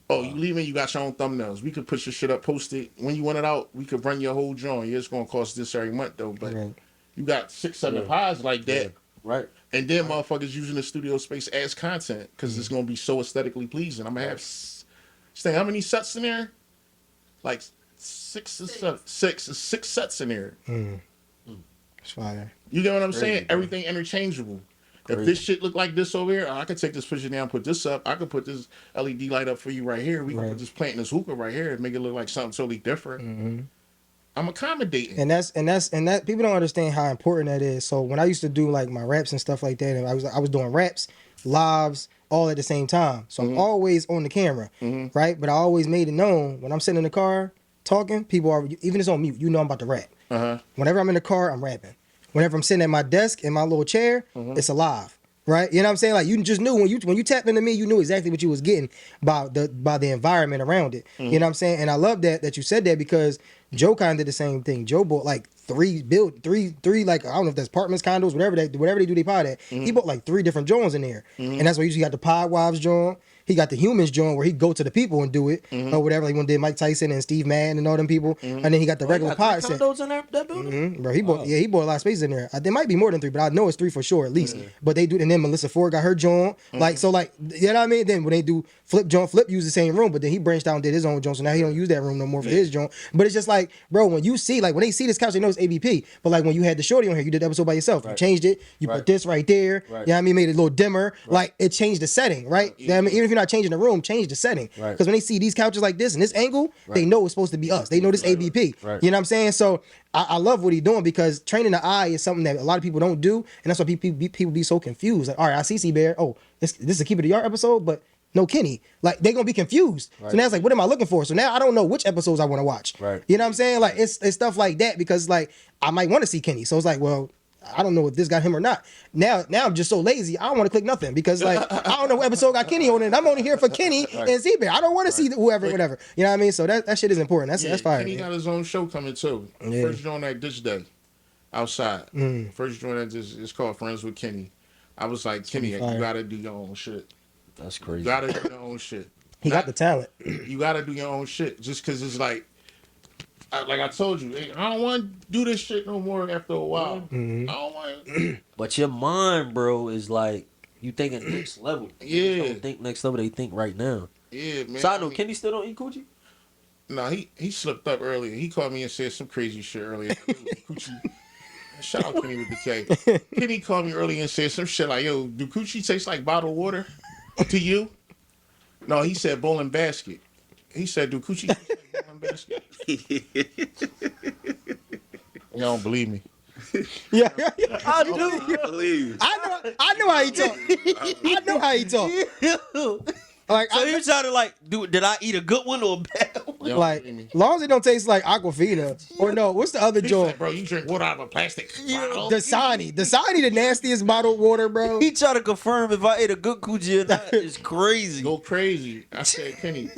E: Oh, you leaving? You got your own thumbnails. We could put your shit up, post it. When you want it out, we could run your whole drawing. Yeah, it's gonna cost this every month though. But
C: Right.
E: you got 6, 7 pods like that.
H: Right.
E: And then motherfuckers using the studio space as content because it's gonna be so aesthetically pleasing. I'm gonna have how many sets in there? Like 6 or 7. 6 sets in there.
C: It's fire.
E: You get what I'm
H: Crazy,
E: saying?
H: bro.
E: Everything interchangeable. If
H: Crazy.
E: this shit look like this over here, I could take this picture down, put this up. I could put this LED light up for you right here. We can
C: Right.
E: put this plant in this hookah right here and make it look like something totally different. I'm accommodating.
C: And that people don't understand how important that is. So when I used to do like my raps and stuff like that, and I was doing raps, lives, all at the same time. So I'm always on the camera, right? But I always made it known when I'm sitting in the car talking, people are even if it's on mute. You know I'm about to rap. Whenever I'm in the car, I'm rapping. Whenever I'm sitting at my desk in my little chair, it's alive. Right? You know what I'm saying? Like you just knew when you tapped into me, you knew exactly what you was getting by the environment around it. You know what I'm saying? And I love that you said that because Joe kind of did the same thing. Joe bought like three like I don't know if that's apartments, condos, whatever they do they pod at. He bought like 3 different joints in there. And that's why you usually got the pod wives joint. He got the humans joint where he go to the people and do it or whatever. Like when did Mike Tyson and Steve Madden and all them people. And then he got the regular pod set.
H: Condos in that building?
C: Bro, he bought a lot of space in there. There might be more than 3, but I know it's 3 for sure at least. But they do, and then Melissa Ford got her joint. Like so, like you know what I mean. Then when they do Flip use the same room, but then he branched out and did his own joint. So now he don't use that room no more for his joint. But it's just like, bro, when you see like when they see this couch, they know it's ABP. But like when you had the shorty on here, you did the episode by yourself. You changed it. You put this right there. You know what I mean? Made it a little dimmer. Like it changed the setting, right? You know what I mean? Even if you're not changing the room, change the setting. Because when they see these couches like this and this angle, they know it's supposed to be us. They know this ABP. You know what I'm saying? So I love what he's doing because training the eye is something that a lot of people don't do, and that's why people be so confused. Like, all right, I see C-Bear. Oh, this is a Keep It a Yard episode, but no Kenny. Like they're gonna be confused. So now it's like, what am I looking for? So now I don't know which episodes I want to watch. You know what I'm saying? Like it's stuff like that because like I might want to see Kenny. So it's like, well, I don't know if this got him or not. Now I'm just so lazy. I don't want to click nothing because like I don't know what episode got Kenny on it. I'm only here for Kenny and Z-Bear. I don't want to see whoever, whatever. You know what I mean? So that shit is important. That's fire.
E: Kenny got his own show coming too. First joint at Ditch Day, outside. First joint at it's called Friends with Kenny. I was like, Kenny, you gotta do your own shit.
H: That's crazy.
E: You gotta do your own shit.
C: He got the talent.
E: You gotta do your own shit. Just because it's like I told you, I don't want to do this shit no more after a while. I don't want.
H: But your mind, bro, is like you thinking next level.
E: Yeah.
H: They don't think next level. They think right now.
E: Yeah, man.
H: Side note, Kenny still don't eat coochie?
E: No, he slipped up earlier. He called me and said some crazy shit earlier. Coochie. Shout out Kenny with the K. Kenny called me earlier and said some shit like, yo, do coochie taste like bottled water to you? No, he said bowling basket. He said, do coochie taste like bowling basket? You don't believe me.
C: Yeah.
H: I do.
F: Believe.
C: I know how he talk. I know how he talk. Like,
B: So you trying to like, did I eat a good one or a bad one?
E: You don't
C: like,
E: believe me.
C: long as it don't taste like Aquafina or no, what's the other
E: He
C: joint?
E: said, bro, you drink water out of a plastic bottle?
C: Dasani, the nastiest bottled water, bro.
B: He trying to confirm if I ate a good coochie or not. It's crazy.
E: Go crazy. I said, Kenny,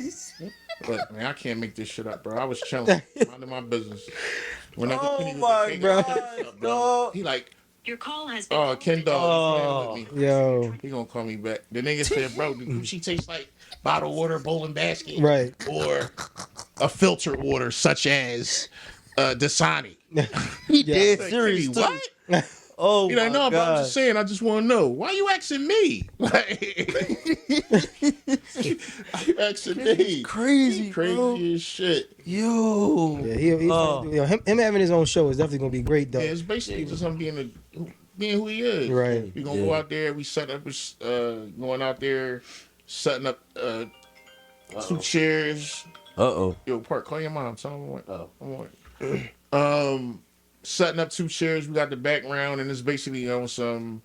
E: look, man, I can't make this shit up, bro. I was chilling, minding my business. Whenever
B: Oh
E: Kenny was
B: my
E: like, hey,
B: God,
E: what's up, bro?
B: dog.
E: He like,
I: Your call has been.
E: oh, Ken Dog, with me.
C: Yo,
E: He gonna call me back. The nigga said, bro, do coochie taste like bottled water, bowling basket?
C: right.
E: Or a filter order such as Dasani.
B: He dead
E: Like,
B: serious
E: "Nigga,
B: too.
E: what?
B: Oh
E: You're like,
B: my
E: no, but I'm
B: god.
E: just saying. I just want to know why you asking me. Like, why you asking me?
B: Crazy,
E: He crazy
B: bro.
E: as shit.
B: Yo.
C: Yeah, him having his own show is definitely gonna be great though.
E: Yeah, it's basically just him being who he is.
C: Right.
E: We gonna go out there. We set up, going out there, setting up 2 chairs.
B: Uh-oh.
E: Yo, Park, call your mom. Tell him I'm on. Setting up 2 chairs. We got the background, and it's basically on some.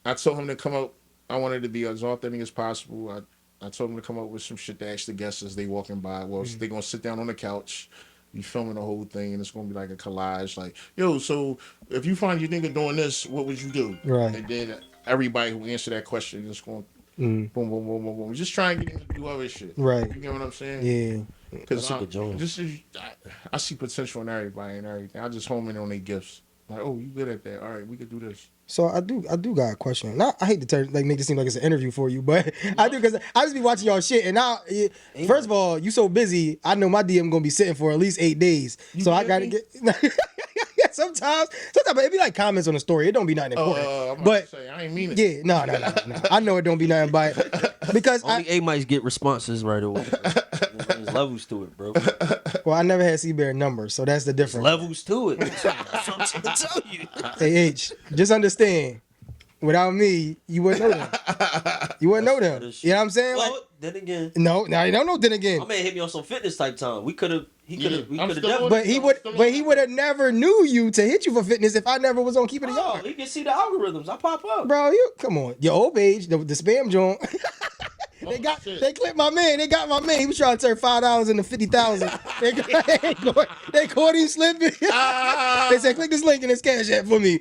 E: I told him to come up. I wanted to be as authentic as possible. I told him to come up with some shit to ask the guests as they walking by. Well, they gonna sit down on the couch. You filming the whole thing, and it's gonna be like a collage. Like, yo, so if you find your nigga doing this, what would you do?
C: Right.
E: And then everybody who answer that question is going boom, boom, boom, boom, boom. Just try and get him to do other shit.
C: Right.
E: You get what I'm saying?
C: Yeah.
E: Because
B: That's a good job.
E: I see potential in everybody and everything. I just home in on their gifts. Like, oh, you good at that? All right, we could do this.
C: So I do got a question. Now I hate to make it seem like it's an interview for you, but I do because I just be watching y'all shit. And now, first of all, you so busy. I know my DM gonna be sitting for at least 8 days. So I gotta get. Sometimes but it be like comments on the story. It don't be nothing important.
E: I'm about
C: but
E: to say, I ain't mean it.
C: yeah, no. I know it don't be nothing by it because
B: Only A mics get responses right away. There's levels to it, bro.
C: I never had C-Bear numbers, so that's the difference.
B: Levels to it. That's what I'm trying to tell you.
C: Hey H, just understand. Without me, you wouldn't know them. You wouldn't know them. You know what I'm saying?
B: Well,
C: Like,
B: then again,
C: no, you don't know. Then again,
B: my man hit me on some fitness type time. We could have
E: I'm
B: definitely.
E: still on
C: but he would have never knew you to hit you for fitness if I never was on Keep It a
B: Oh,
C: Yard.
B: he can see the algorithms. I pop up.
C: Bro, you come on. Your old page, the spam joint.
E: Shit.
C: They clipped my man. They got my man. He was trying to turn $5 into 50,000. They caught him slipping. They said, click this link in this cash app for me.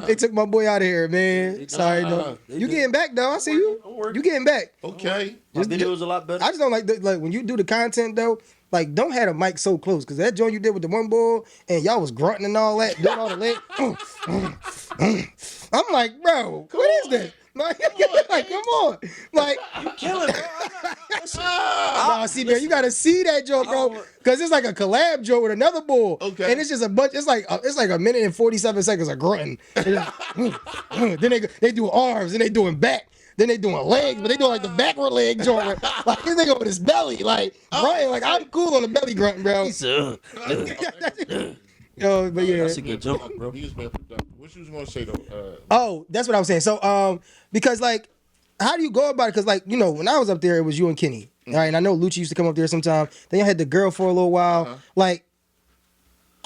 C: They took my boy out of here, man. Sorry, though. You getting back though? I see you.
B: I'm working.
C: You getting back?
E: Okay.
B: My video's a lot better.
C: I just don't like when you do the content though. Like, don't have the mic so close, because that joint you did with the one bull and y'all was grunting and all that, doing all the leg. I'm like, bro, what is that? Like, come on. Like,
B: You killing, bro.
C: nah, see, man, you gotta see that joke, bro, because it's like a collab joke with another bull.
E: Okay.
C: And it's just a bunch. It's like a minute and 47 seconds of grunting. Then they do arms, and they doing back. Then they doing legs, but they doing like the backward leg joint. Like this nigga with his belly, like grunting. Like I'm cool on the belly grunting, bro. Yo, but yeah.
B: That's a good joke, bro.
E: He was being productive. What you was gonna say though?
C: Oh, that's what I was saying. So, because like, how do you go about it? Because like, you know, when I was up there, it was you and Kenny, right? And I know Lucci used to come up there sometime. Then you had the girl for a little while. Like,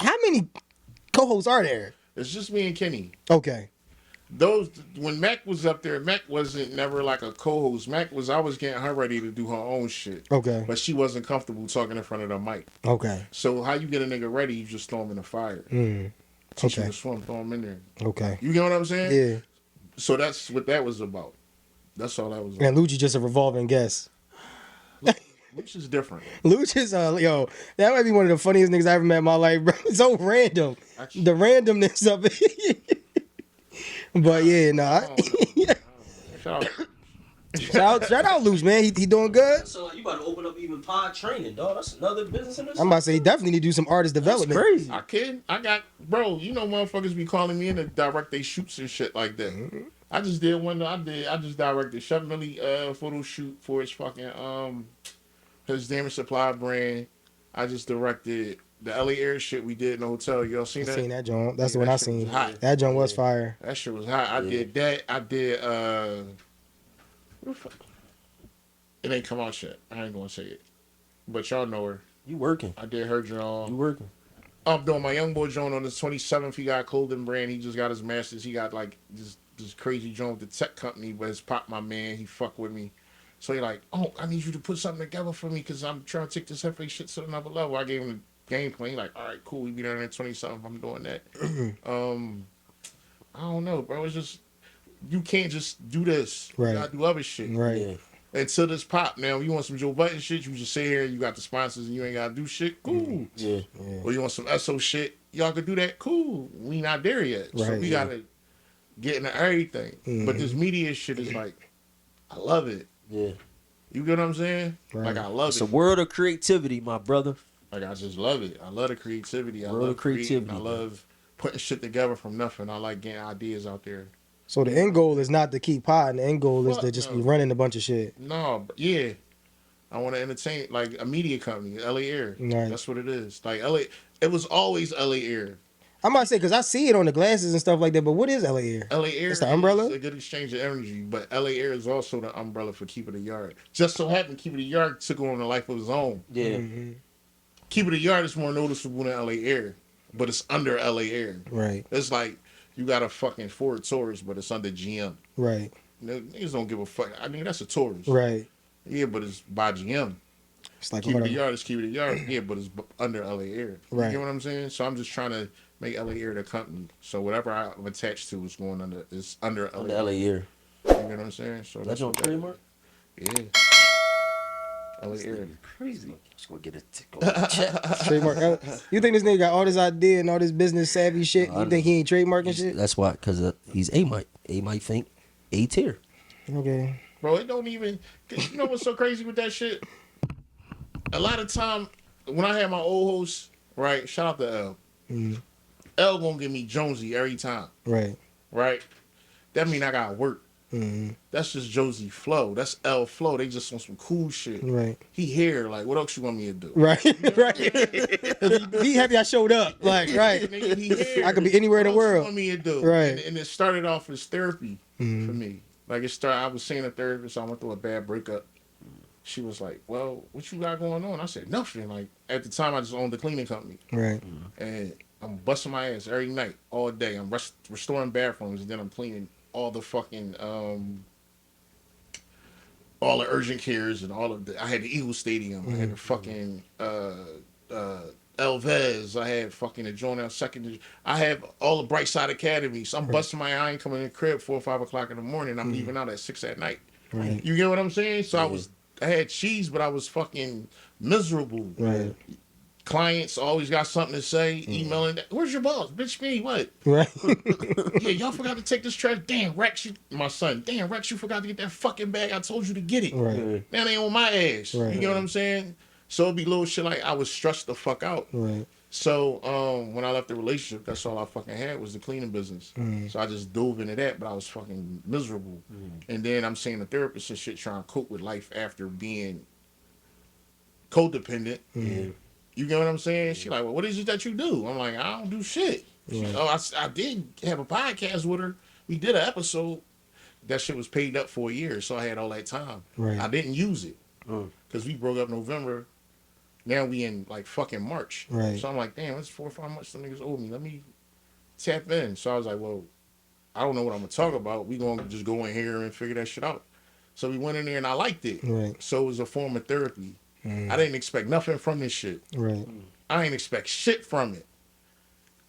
C: how many co-hosts are there?
E: It's just me and Kenny.
C: Okay.
E: When Mac was up there, Mac wasn't never like a co-host. I was getting her ready to do her own shit.
C: Okay.
E: But she wasn't comfortable talking in front of the mic.
C: Okay.
E: So how you get a nigga ready? You just throw him in the fire. Teach him
C: Okay.
E: to swim, throw him in there.
C: Okay.
E: You get what I'm saying?
C: Yeah.
E: So that's what that was about. That's all that was about.
C: And Lucci just a revolving guest.
E: Which is different.
C: Lucci's yo, that might be one of the funniest niggas I ever met in my life, bro. It's so random. The randomness of it. But yeah, nah.
E: Shout out.
C: Shout out Luch, man. He doing good.
B: So like, you about to open up even pod training, dog. That's another business in this.
C: I'm about to say he definitely need to do some artist development.
B: crazy.
E: I kid. I got bro. You know, motherfuckers be calling me in to direct they shoots and shit like that. I just did one. I just directed Chef Millie photo shoot for his fucking his Damage Supply brand. I just directed the LA Air shit we did in the hotel. Y'all seen
C: I
E: that?
C: seen that joint. That's
E: Yeah,
C: the one
E: that
C: I
E: shit was
C: seen.
E: hot.
C: That joint was fire.
E: That shit was hot. I did that. I did where the fuck? It ain't come out yet. I ain't gonna say it. But y'all know her.
B: You working?
E: I did her
B: You
E: joint.
B: working?
E: I'm doing my young boy joint on the 27th. He got clothing brand. He just got his masters. He got like this crazy joint with the tech company, but it's Pop, my man. He fuck with me. So he like, oh, I need you to put something together for me because I'm trying to take this Hefe shit to another level. I gave him the game plan. He like, all right, cool. We be there on the 27th. I'm doing that. I don't know, bro. It's just, you can't just do this.
C: Right.
E: You gotta do other shit.
C: Right.
B: Yeah.
E: Until this pop. Now, you want some Joe Button shit, you just sit here, you got the sponsors and you ain't gotta do shit, cool.
B: Yeah.
E: Or you want some SO shit, y'all could do that, cool. We not there yet. So
C: Right,
E: we
C: yeah.
E: gotta get into everything. But this media shit is like, I love it.
B: Yeah.
E: You get what I'm saying?
C: Right.
E: Like I love
H: It's
E: it.
H: a world of creativity, my brother.
E: Like I just love it. I love the creativity. I
H: World
E: love
H: of creativity,
E: creating. I
H: man.
E: love putting shit together from nothing. I like getting ideas out there.
C: So the end goal is not to keep pot, and the end goal is to
E: Fuck
C: just
E: no.
C: be running a bunch of shit.
E: No, but yeah. I want to entertain like a media company, LA Air.
C: Right.
E: That's what it is. Like LA, it was always LA Air.
C: I'm about to say because I see it on the glasses and stuff like that. But what is LA Air?
E: LA Air
C: It's the umbrella?
E: is a good exchange of energy, but LA Air is also the umbrella for Keep It a Yard. Just so happened Keep It a Yard took on a life of his own.
H: Yeah.
C: Mm-hmm.
E: Keep It a Yard is more noticeable than LA Air, but it's under LA Air.
C: Right.
E: It's like you got a fucking Ford Taurus, but it's under GM.
C: Right.
E: Niggas don't give a fuck. I mean, that's a Taurus.
C: Right.
E: Yeah, but it's by GM.
C: It's like
E: Keep It a
C: whatever.
E: Yard is Keep It a Yard. Yeah, but it's under LA Air.
C: Right.
E: You get what I'm saying? So I'm just trying to make LA Air the company. So whatever I'm attached to is going under. It's under LA.
H: On the LA Air.
E: You know what I'm saying? So
H: That's on
E: what that
H: trademark?
E: is. Yeah. LA Air.
H: Crazy. Let's go get a tickle. Check.
C: Trademark. You think this nigga got all this idea and all this business savvy shit? You think he ain't trademarking shit?
H: That's why, because he's A Mike. A Mike think A tier.
C: Okay.
E: Bro, it don't even. You know what's so crazy with that shit? A lot of time when I had my old host, right? Shout out to L.
C: Mm.
E: L gonna give me Jonesy every time,
C: Right.
E: right? That mean I gotta work.
C: Mm.
E: That's just Josie flow. That's L flow. They just on some cool shit.
C: Right.
E: He here, like, what else you want me to do?
C: Right. Right. Be happy I showed up. Like, right.
E: Nigga, he here.
C: I could be anywhere in the
E: What else you
C: world.
E: want me to do?
C: Right.
E: And it started off as therapy
C: Mhm.
E: for me. Like it started. I was seeing a therapist. I went through a bad breakup. She was like, "Well, what you got going on?" I said, "Nothing." Like at the time, I just owned the cleaning company,
C: Right.
E: and I'm busting my ass every night, all day. I'm restoring bathrooms, and then I'm cleaning all the fucking all the urgent cares and all of the. I had the Eagle Stadium. I had the fucking Elvez. I had fucking the joint out second. I have all the Brightside Academies. I'm busting my eye and coming in the crib 4 or 5 o'clock in the morning. I'm leaving out at 6 at night.
C: Right.
E: You get what I'm saying? So I had cheese, but I was fucking miserable.
C: Right.
E: Clients always got something to say, emailing. Where's your boss? Bitch, me, what?
C: Right.
E: Yeah, y'all forgot to take this trash. Damn, Rex, my son. Damn, Rex, you forgot to get that fucking bag. I told you to get it.
C: Right.
E: Now they on my ass.
C: Right.
E: You get what I'm saying? So it'd be little shit like I was stressed the fuck out.
C: Right.
E: So when I left the relationship, that's all I fucking had was the cleaning business. So I just dove into that, but I was fucking miserable. And then I'm seeing a therapist and shit trying to cope with life after being codependent. You get what I'm saying? She like, well, what is it that you do? I'm like, I don't do shit. She, I did have a podcast with her. We did an episode. That shit was paid up for a year, so I had all that time.
C: Right.
E: I didn't use it because we broke up November. Now we in like fucking March.
C: Right.
E: So I'm like, damn, that's 4 or 5 months some niggas owe me. Let me tap in. So I was like, well, I don't know what I'm gonna talk about. We gonna just go in here and figure that shit out. So we went in there and I liked it.
C: Right.
E: So it was a form of therapy. I didn't expect nothing from this shit.
C: Right.
E: I ain't expect shit from it.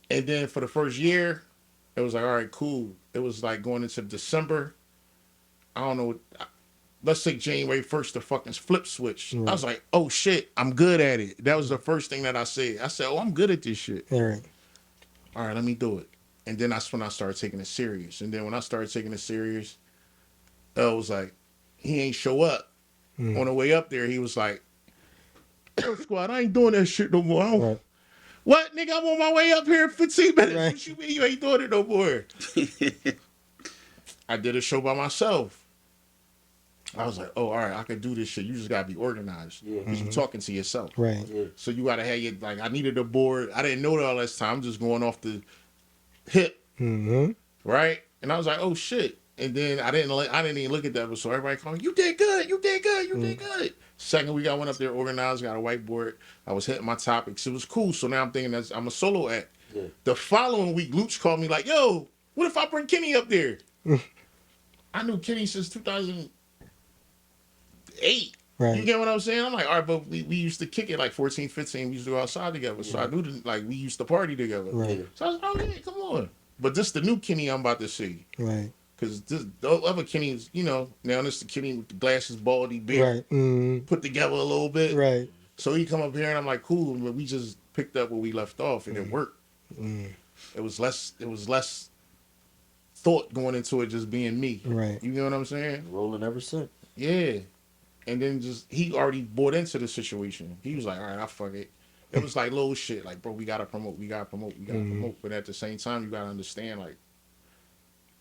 E: And then for the first year, it was like, all right, cool. It was like going into December. I don't know. Let's say January 1st, the fucking flip switch. I was like, oh shit, I'm good at it. That was the first thing that I said. I said, oh, I'm good at this shit.
C: All right.
E: All right, let me do it. And then that's when I started taking it serious. And then when I started taking it serious, I was like, he ain't show up. On the way up there, he was like, yo, squad, I ain't doing that shit no more.
C: Right.
E: What, nigga, I'm on my way up here in 15 minutes.
C: Right.
E: What you mean you ain't doing it no more? I did a show by myself. I was like, oh, all right, I can do this shit. You just gotta be organized. Because you're talking to yourself.
C: Right.
E: So you gotta have your, like, I needed a board. I didn't know that all this time. I'm just going off the hip.
C: Mm-hmm.
E: Right? And I was like, oh shit. And then I didn't even look at that, so everybody called me, you did good, you did good, you did good. Second week I went up there organized, got a whiteboard. I was hitting my topics. It was cool. So now I'm thinking that I'm a solo act.
H: Yeah.
E: The following week, Cooch called me like, yo, what if I bring Kenny up there? I knew Kenny since 2008.
C: Right.
E: You get what I'm saying? I'm like, all right, but we used to kick it like 14, 15. We used to go outside together. So I knew that, like, we used to party together.
C: Right.
E: So I was like, oh, yeah, come on. But this the new Kenny I'm about to see.
C: Right.
E: Because the other Kenny's, you know, now this the Kenny with the glasses, baldy, beard,
C: Right. Mm-hmm.
E: put together a little bit.
C: Right.
E: So he come up here and I'm like, cool. But we just picked up where we left off and it worked. It was less thought going into it just being me.
C: Right.
E: You know what I'm saying?
H: Rolling ever since.
E: Yeah. and then just he already bought into the situation. He was like, all right, I fuck it. It was like little shit, like bro, we gotta promote, we gotta promote, we gotta promote. But at the same time, you gotta understand, like,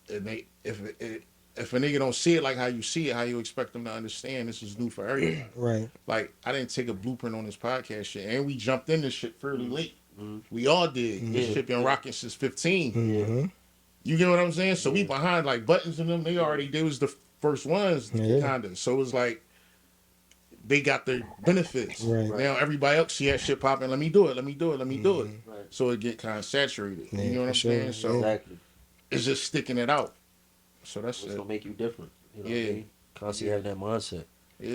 E: if a nigga don't see it like how you see it, how you expect them to understand, this is new for everybody.
C: Right.
E: Like, I didn't take a blueprint on this podcast shit, and we jumped in this shit fairly late. We all did. This shit been rocking since 15.
C: Mm-hmm.
E: You get what I'm saying? So we behind like Buttons and them. They was the first ones, kinda. So it was like they got their benefits.
C: Right.
E: Now everybody else see that shit popping. Let me do it. Let me do it. Let me do it.
H: Right.
E: So it get kind of saturated.
C: Yeah,
E: you know what I'm
C: sure.
E: saying? So
H: Exactly.
E: it's just sticking it out. So that's
H: It's
E: it.
H: gonna make you different. You know
E: Yeah.
H: what I mean? Constantly have that mindset.
E: Yeah.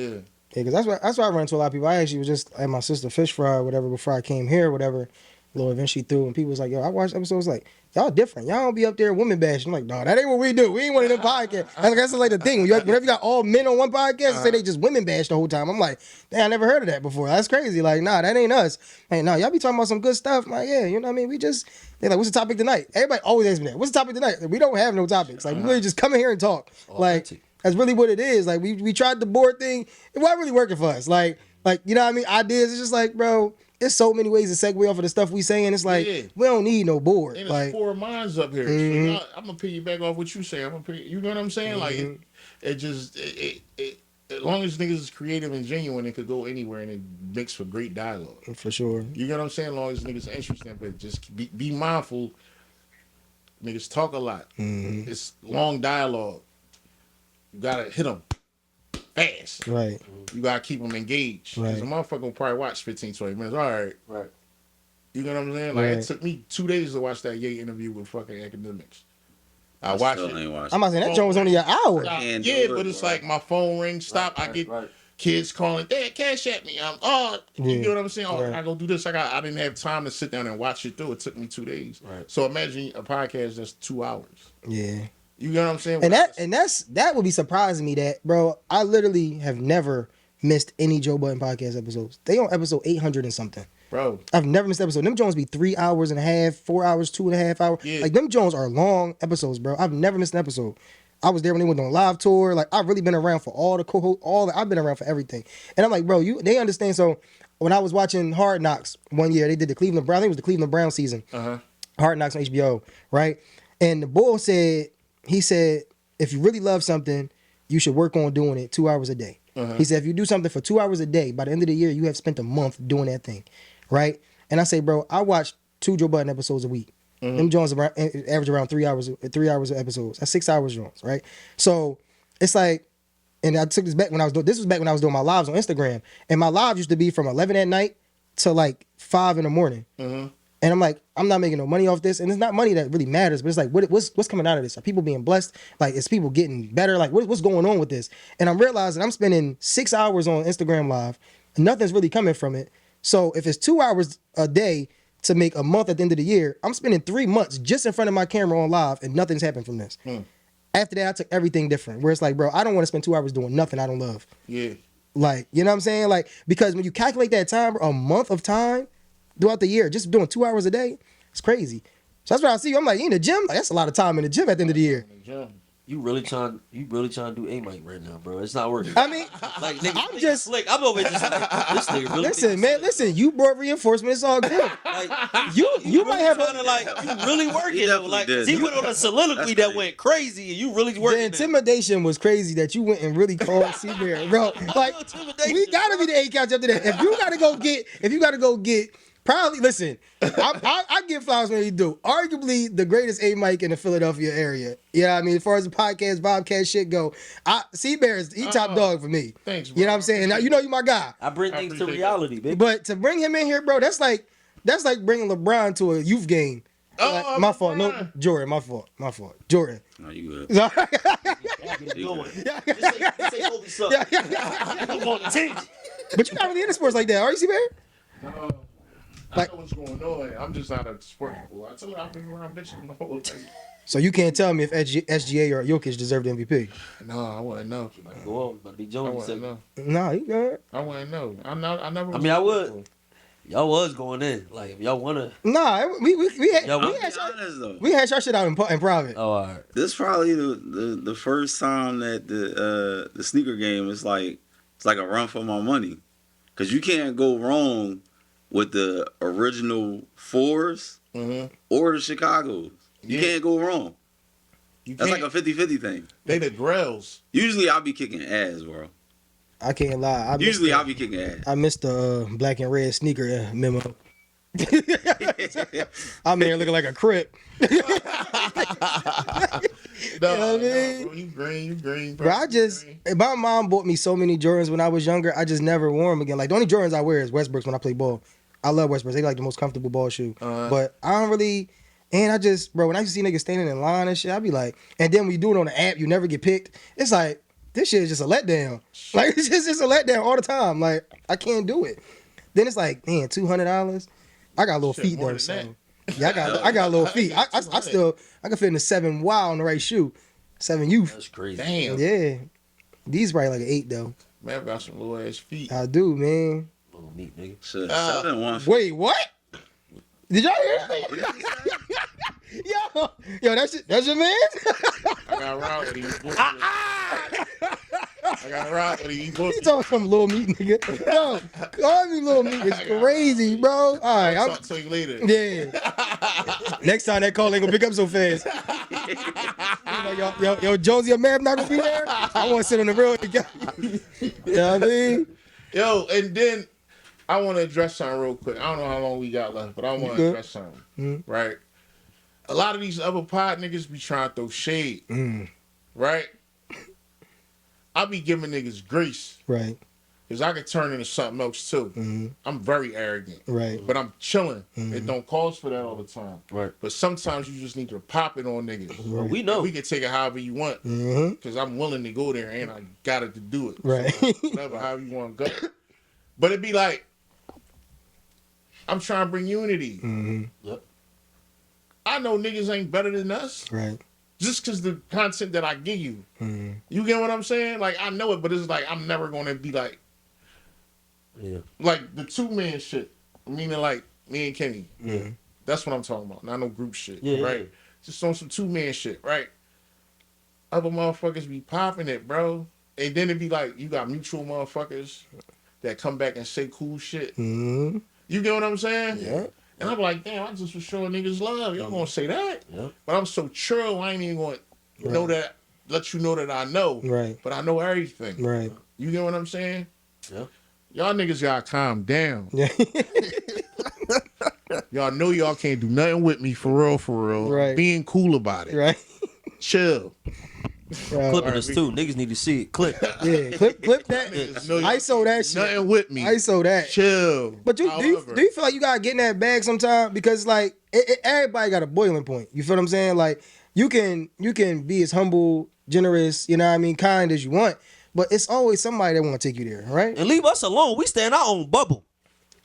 C: Yeah, because that's why I run into a lot of people. I actually was just at my sister fish fry or whatever before I came here, whatever. Little event she threw, and people was like, "Yo, I watched episodes like y'all different. Y'all don't be up there women bashing." I'm like, "No, that ain't what we do. We ain't one of them podcasts." That's like the thing. Whenever you got all men on one podcast, say they just women bash the whole time. I'm like, "Damn, I never heard of that before. That's crazy." Like, nah, that ain't us. Hey, no, y'all be talking about some good stuff. I'm like, yeah, you know what I mean? We just they're like, "What's the topic tonight?" Everybody always asks me that. What's the topic tonight? We don't have no topics. Like, we really just come in here and talk. Like, that's really what it is. Like, we tried the board thing. It wasn't really working for us. Like you know what I mean? Ideas. It's just like, bro. There's so many ways to segue off of the stuff we saying. It's like we don't need no board.
E: And
C: like
E: it's four minds up here. So I'm gonna piggyback off what you say. You know what I'm saying? Like it just as long as niggas is creative and genuine, it could go anywhere and it makes for great dialogue.
C: For sure.
E: You know what I'm saying? As long as niggas are interesting, but just be mindful. Niggas talk a lot. It's long dialogue. You gotta hit them fast.
C: Right.
E: You gotta keep them engaged.
C: Right.
E: Cause a motherfucker will probably watch 15, 20 minutes. All right.
H: Right.
E: You know what I'm saying? Like
C: Right.
E: it took me 2 days to watch that Ye interview with fucking academics. I
F: I
E: watched
F: still
E: it.
F: ain't watched
C: I'm about to say that joint was only an hour.
F: can't
E: Yeah,
F: do it,
E: but it's
F: bro.
E: like my phone rings, stop. I get kids calling, Dad, cash at me. You
C: Yeah.
E: know what I'm saying? Oh,
C: Right.
E: I go do this. I didn't have time to sit down and watch it through. It took me 2 days.
H: Right.
E: So imagine a podcast that's 2 hours.
C: Yeah.
E: You know what I'm saying?
C: And that would be surprising me that, bro, I literally have never missed any Joe Budden podcast episodes. They on episode 800 and something.
E: Bro.
C: I've never missed an episode. Them Jones be 3 hours and a half, 4 hours, 2.5 hours.
E: Yeah.
C: Like them Jones are long episodes, bro. I've never missed an episode. I was there when they went on live tour. Like I've really been around for all the co-hosts, I've been around for everything. And I'm like, bro, they understand. So when I was watching Hard Knocks one year, they did the Cleveland Brown. I think it was the Cleveland Brown season. Hard Knocks on HBO, right? And the bull said, he said, if you really love something, you should work on doing it 2 hours a day. He said, if you do something for 2 hours a day, by the end of the year, you have spent a month doing that thing, right? And I say, bro, I watch 2 Joe Budden episodes a week. Them Jones average around 3 hours of episodes. That's 6 hours Jones, right? So it's like, and I took this back when I was doing my lives on Instagram, and my lives used to be from 11 at night to like 5 in the morning. And I'm like, I'm not making no money off this. And it's not money that really matters, but it's like, what's coming out of this? Are people being blessed? Like, is people getting better? Like, what's going on with this? And I'm realizing I'm spending 6 hours on Instagram Live. And nothing's really coming from it. So if it's 2 hours a day to make a month at the end of the year, I'm spending 3 months just in front of my camera on live and nothing's happened from this. After that, I took everything different. Where it's like, bro, I don't want to spend 2 hours doing nothing I don't love.
E: Yeah.
C: Like, you know what I'm saying? Like, because when you calculate that time, bro, a month of time throughout the year, just doing 2 hours a day, it's crazy. So that's what I see. I'm like, you in the gym? Like, that's a lot of time in the gym at the end of the year.
H: You really trying to do A Mike right now, bro. It's not working.
C: I mean,
H: Like nigga,
C: I'm just
H: slick. I'm over here just like, this nigga really.
C: listen, man. Listen, you brought reinforcement. It's all good.
H: Like,
C: You might have
H: trying to like you really working though. Like 'cause he went on a soliloquy that went crazy, and you really
C: the
H: working.
C: intimidation was crazy that you went and really called C-Bear, bro. Like, we gotta be the A couch after that. If you gotta go get. Probably, listen, I give flowers when you do. Arguably the greatest A Mike in the Philadelphia area. Yeah, I mean, as far as the podcast, Bobcat shit go, C-Bear is top dog for me.
E: Thanks, bro.
C: You know what I'm saying? Now, you know you my guy.
H: I bring things to reality, baby.
C: But to bring him in here, bro, that's like bringing LeBron to a youth game. Like, my fault. No, Jordan, my fault. Jordan.
F: No, you good.
H: Get it going. Just say Kobe something. I'm on the tangent.
C: But you're not really into sports like that, are you, C-Bear?
E: No. I know what's going on. I'm just not a sports boy. I told you I've been around bitches the whole time.
C: So you can't tell me if SGA or Jokic deserved the MVP.
E: No, I wouldn't know.
H: Go on, but be
E: I
H: Jones.
E: wouldn't know.
C: Nah, you good.
E: I wouldn't know. I never.
H: I mean, I would. Y'all was going in. Like, if y'all wanna.
C: Nah, we had
H: Yo,
C: we
F: Be
C: had
F: honest though.
C: we hash our shit out in private.
H: Oh, all right.
F: This probably the first time that the sneaker game is like It's like a run for my money. Because you can't go wrong with the original 4s or the Chicagos. You can't go wrong. That's like a 50-50 thing.
E: They the grills.
F: Usually I'll be kicking ass, bro.
C: I can't lie.
F: Usually I'll be kicking ass.
C: I missed the black and red sneaker memo. I'm here looking like a crip.
E: No,
C: You know what I mean?
E: bro, you green,
C: Bro, my mom bought me so many Jordans when I was younger. I just never wore them again. Like the only Jordans I wear is Westbrooks when I play ball. I love Westbrooks. They like the most comfortable ball shoe. But I don't really. And I just, bro, when I used to see niggas standing in line and shit, I'd be like, and then when you do it on the app, you never get picked. It's like, this shit is just a letdown. Like, it's just a letdown all the time. Like, I can't do it. Then it's like, man, $200. I got little feet though, so. Yeah, I got little feet. I can fit in the 7 wow on the right shoe. 7 youth.
H: That's crazy.
E: Damn.
C: Yeah. These probably like an 8 though.
E: Man, I got some little ass feet.
C: I do, man.
H: Little meat, nigga.
F: Shit, 7 1.
C: Wait, what? Did y'all hear that? Yo, that's your man?
E: I got around with him. I got around with him.
C: You talking some little meat, nigga? Yo, call me little meat is crazy, bro. All right,
E: I'll talk to you later.
C: Yeah. Next time that call ain't gonna pick up so fast. Yo, Jonesy or Mab not gonna be there. I want to sit on the road together. You know what I mean?
E: Yo, and then I want to address something real quick. I don't know how long we got left, but I want to address something. Right? A lot of these other pod niggas be trying to throw shade. Right? I be giving niggas grace.
C: Right.
E: Because I could turn into something else too. I'm very arrogant.
C: Right.
E: But I'm chilling. It don't cause for that all the time.
H: Right.
E: But sometimes you just need to pop it on niggas.
H: Well, we know.
E: We can take it however you want. Because I'm willing to go there and I got it to do it.
C: Right.
E: So, whatever, however you want to go. But it'd be like, I'm trying to bring unity.
H: Yep.
E: I know niggas ain't better than us.
C: Right.
E: Just because the content that I give you. You get what I'm saying? Like, I know it, but it's like, I'm never going to be like, like the 2-man shit. Meaning like me and Kenny. That's what I'm talking about. Not no group shit. Right? Just on some 2-man shit, right? Other motherfuckers be popping it, bro. And then it be like, you got mutual motherfuckers that come back and say cool shit. You get what I'm saying?
C: Yeah.
E: And I'm like, damn, I just was showing niggas love. Y'all gonna say that?
H: Yeah.
E: But I'm so chill, I ain't even gonna know that, let you know that I know.
C: Right.
E: But I know everything.
C: Right.
E: You get what I'm saying?
H: Yeah.
E: Y'all niggas gotta calm down.
C: Yeah.
E: Y'all know y'all can't do nothing with me for real.
C: Right.
E: Being cool about it.
C: Right.
E: Chill.
H: Clipping us too. Niggas need to see it. Clip.
C: Yeah. Clip that. ISO that shit.
E: Nothing with me.
C: ISO that.
E: Chill.
C: But do you feel like you gotta get in that bag sometime? Because like everybody got a boiling point. You feel what I'm saying? Like you can be as humble, generous, you know what I mean, kind as you want, but it's always somebody that want to take you there, right?
B: And leave us alone. We stay in our own bubble.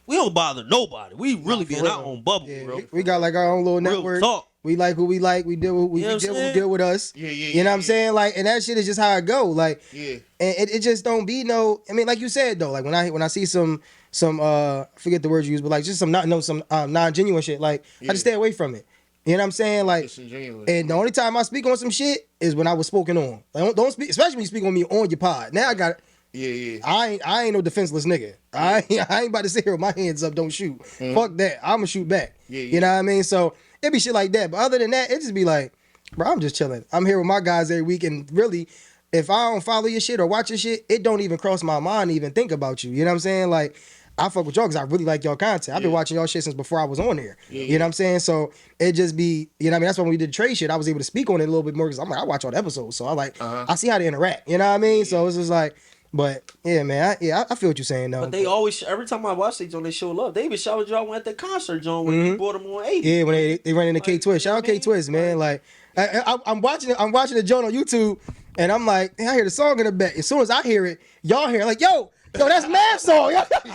B: We don't bother nobody. We really be in our own bubble,
C: Yeah,
B: bro.
C: we got like our own little
B: Real
C: network.
B: talk.
C: We like who we like. We deal with who deal with us. You know what I'm saying? Like, and that shit is just how it go. Like, and it just don't be no. I mean, like you said though. Like when I see some forget the words you use, but like just some non-genuine shit. Like I just stay away from it. You know what I'm saying? Like, and the only time I speak on some shit is when I was spoken on. Like, don't speak, especially when you speak on me on your pod. Now I got. I ain't no defenseless nigga. I ain't about to sit here with my hands up, don't shoot. Fuck that. I'ma shoot back. You know what I mean? So it be shit like that. But other than that, it just be like, bro, I'm just chilling. I'm here with my guys every week, and really, if I don't follow your shit or watch your shit, it don't even cross my mind to even think about you. You know what I'm saying? Like, I fuck with y'all because I really like y'all content. I've been watching y'all shit since before I was on there. You know what I'm saying? So it just be, you know what I mean? That's when we did trade shit. I was able to speak on it a little bit more because I'm like, I watch all the episodes. So I like, I see how they interact. You know what I mean? So it's just like, but yeah, man, I feel what you're saying though.
B: But they always, every time I watch these on, they show love. They even shouted y'all at the concert, John, when you brought them on 80.
C: Yeah, when they run into K Twist. Shout out K Twist, man. Like I'm watching the joint on YouTube, and I'm like, I hear the song in the back. As soon as I hear it, y'all hear it, like, yo, that's Mav's song.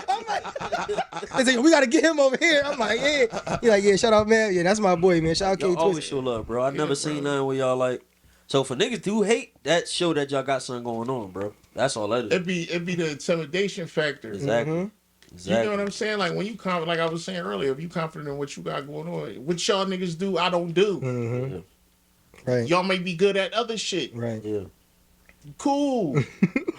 C: I'm like, they say, we gotta get him over here. I'm like, yeah. He's like, yeah, shout out Mav. Yeah, that's my boy, man. Shout out K
B: Y'all
C: Twist.
B: always show love, bro. I never seen nothing where y'all like. So for niggas do hate, that show that y'all got something going on, bro. That's all that is.
E: It'd be the intimidation factor.
B: Exactly.
E: You know what I'm saying? Like when you confident, like I was saying earlier, if you confident in what you got going on, what y'all niggas do, I don't do.
C: Right.
E: Y'all may be good at other shit.
C: Right.
B: Yeah.
E: Cool.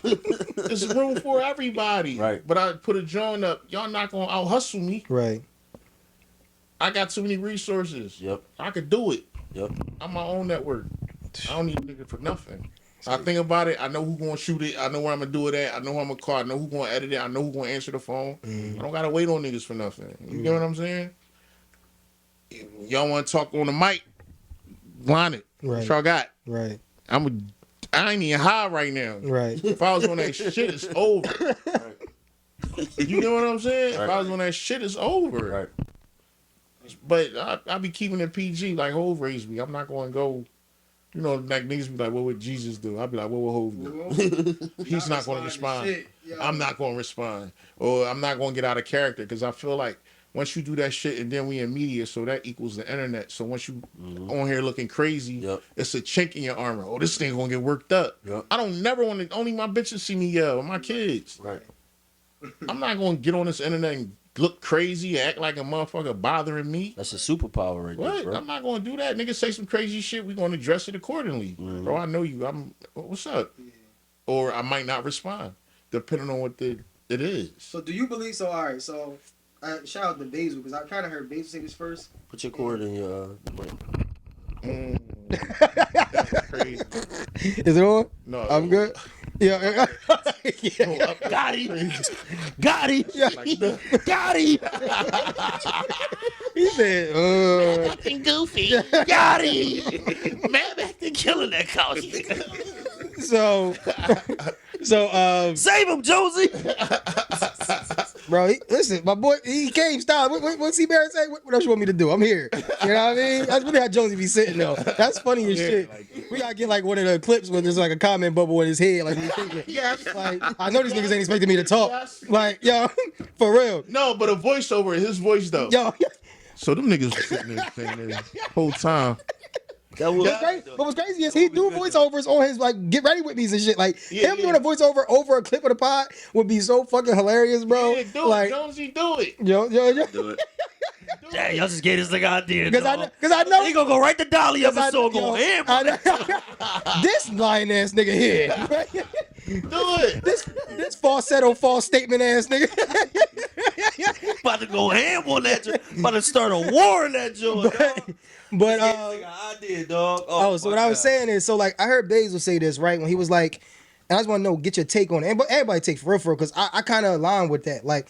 E: There's room for everybody.
H: Right.
E: But I put a joint up. Y'all not gonna out hustle me.
C: Right.
E: I got too many resources.
H: Yep.
E: I could do it.
H: Yep.
E: I'm my own network. I don't need a nigga for nothing. I think about it. I know who gonna shoot it. I know where I'm gonna do it at. I know who I'm gonna call. I know who gonna edit it. I know who gonna answer the phone. I don't gotta wait on niggas for nothing. You get what I'm saying? Y'all want to talk on the mic? Line it.
C: Right.
E: What y'all got?
C: Right.
E: I ain't even high right now.
C: Right.
E: If I was on that shit, it's over. You know what I'm saying? If I was on that shit, it's over.
H: Right.
E: But I be keeping it PG like Hov raised me. I'm not going to go, you know, like niggas be like, what would Jesus do? I'll be like, what would Hov do? He's not going to respond. I'm not going to respond. Or I'm not going to get out of character because I feel like once you do that shit and then we in media, so that equals the internet. So once you on here looking crazy, it's a chink in your armor. Oh, this thing going to get worked up. I don't never want to, only my bitches see me yell, or my kids.
H: Right.
E: I'm not going to get on this internet and look crazy, act like a motherfucker bothering me.
H: That's a superpower right there,
E: What?
H: bro.
E: I'm not going to do that. Niggas say some crazy shit. We going to address it accordingly. Bro, I know you. What's up? Or I might not respond, depending on what it is.
C: So do you believe so? All right. So shout out to Basil because I kind of heard Basil say this first.
H: Put your cord in your mic.
E: That's crazy.
C: Is it on?
E: No.
C: I'm good. Yeah.
E: Yeah.
B: Got him. Got him.
E: Like,
B: Got him.
C: He said,
B: Fucking goofy. Got him. Man, back to killing that couch.
C: so,
B: Save him, Josie.
C: bro, listen, my boy, he came, style. What's he better say? What else you want me to do? I'm here. You know what I mean? That's really how Jonesy be sitting though. That's funny as shit. We gotta get like one of the clips where there's like a comment bubble in his head, like he's thinking.
E: Yes.
C: Like, I know these niggas ain't expecting me to talk.
E: Yes.
C: Like, yo, for real.
E: No, but a voiceover, his voice though.
C: Yo,
E: So them niggas was sitting there saying this whole time.
H: That was
C: but what's crazy is he do voiceovers on his like get ready with me's and shit. Like him doing a voiceover over a clip of the pod would be so fucking hilarious, bro.
E: Yeah, do
C: like,
E: it, Jonesy, do it.
C: yo.
F: Do it.
B: Damn, y'all just gave this nigga idea.
C: Because I know
B: He gonna go right to Dolly episode
C: yo,
B: going ham.
C: this lying ass nigga here.
E: Do it.
C: This falsetto, false statement ass nigga.
B: About to go ham on that joint. About to start a war in that joint.
C: But
B: idea, dog.
C: so what I was saying is, so like I heard Basil say this right when he was like, and I just want to know, get your take on it. Everybody take for real, because I kind of align with that. Like,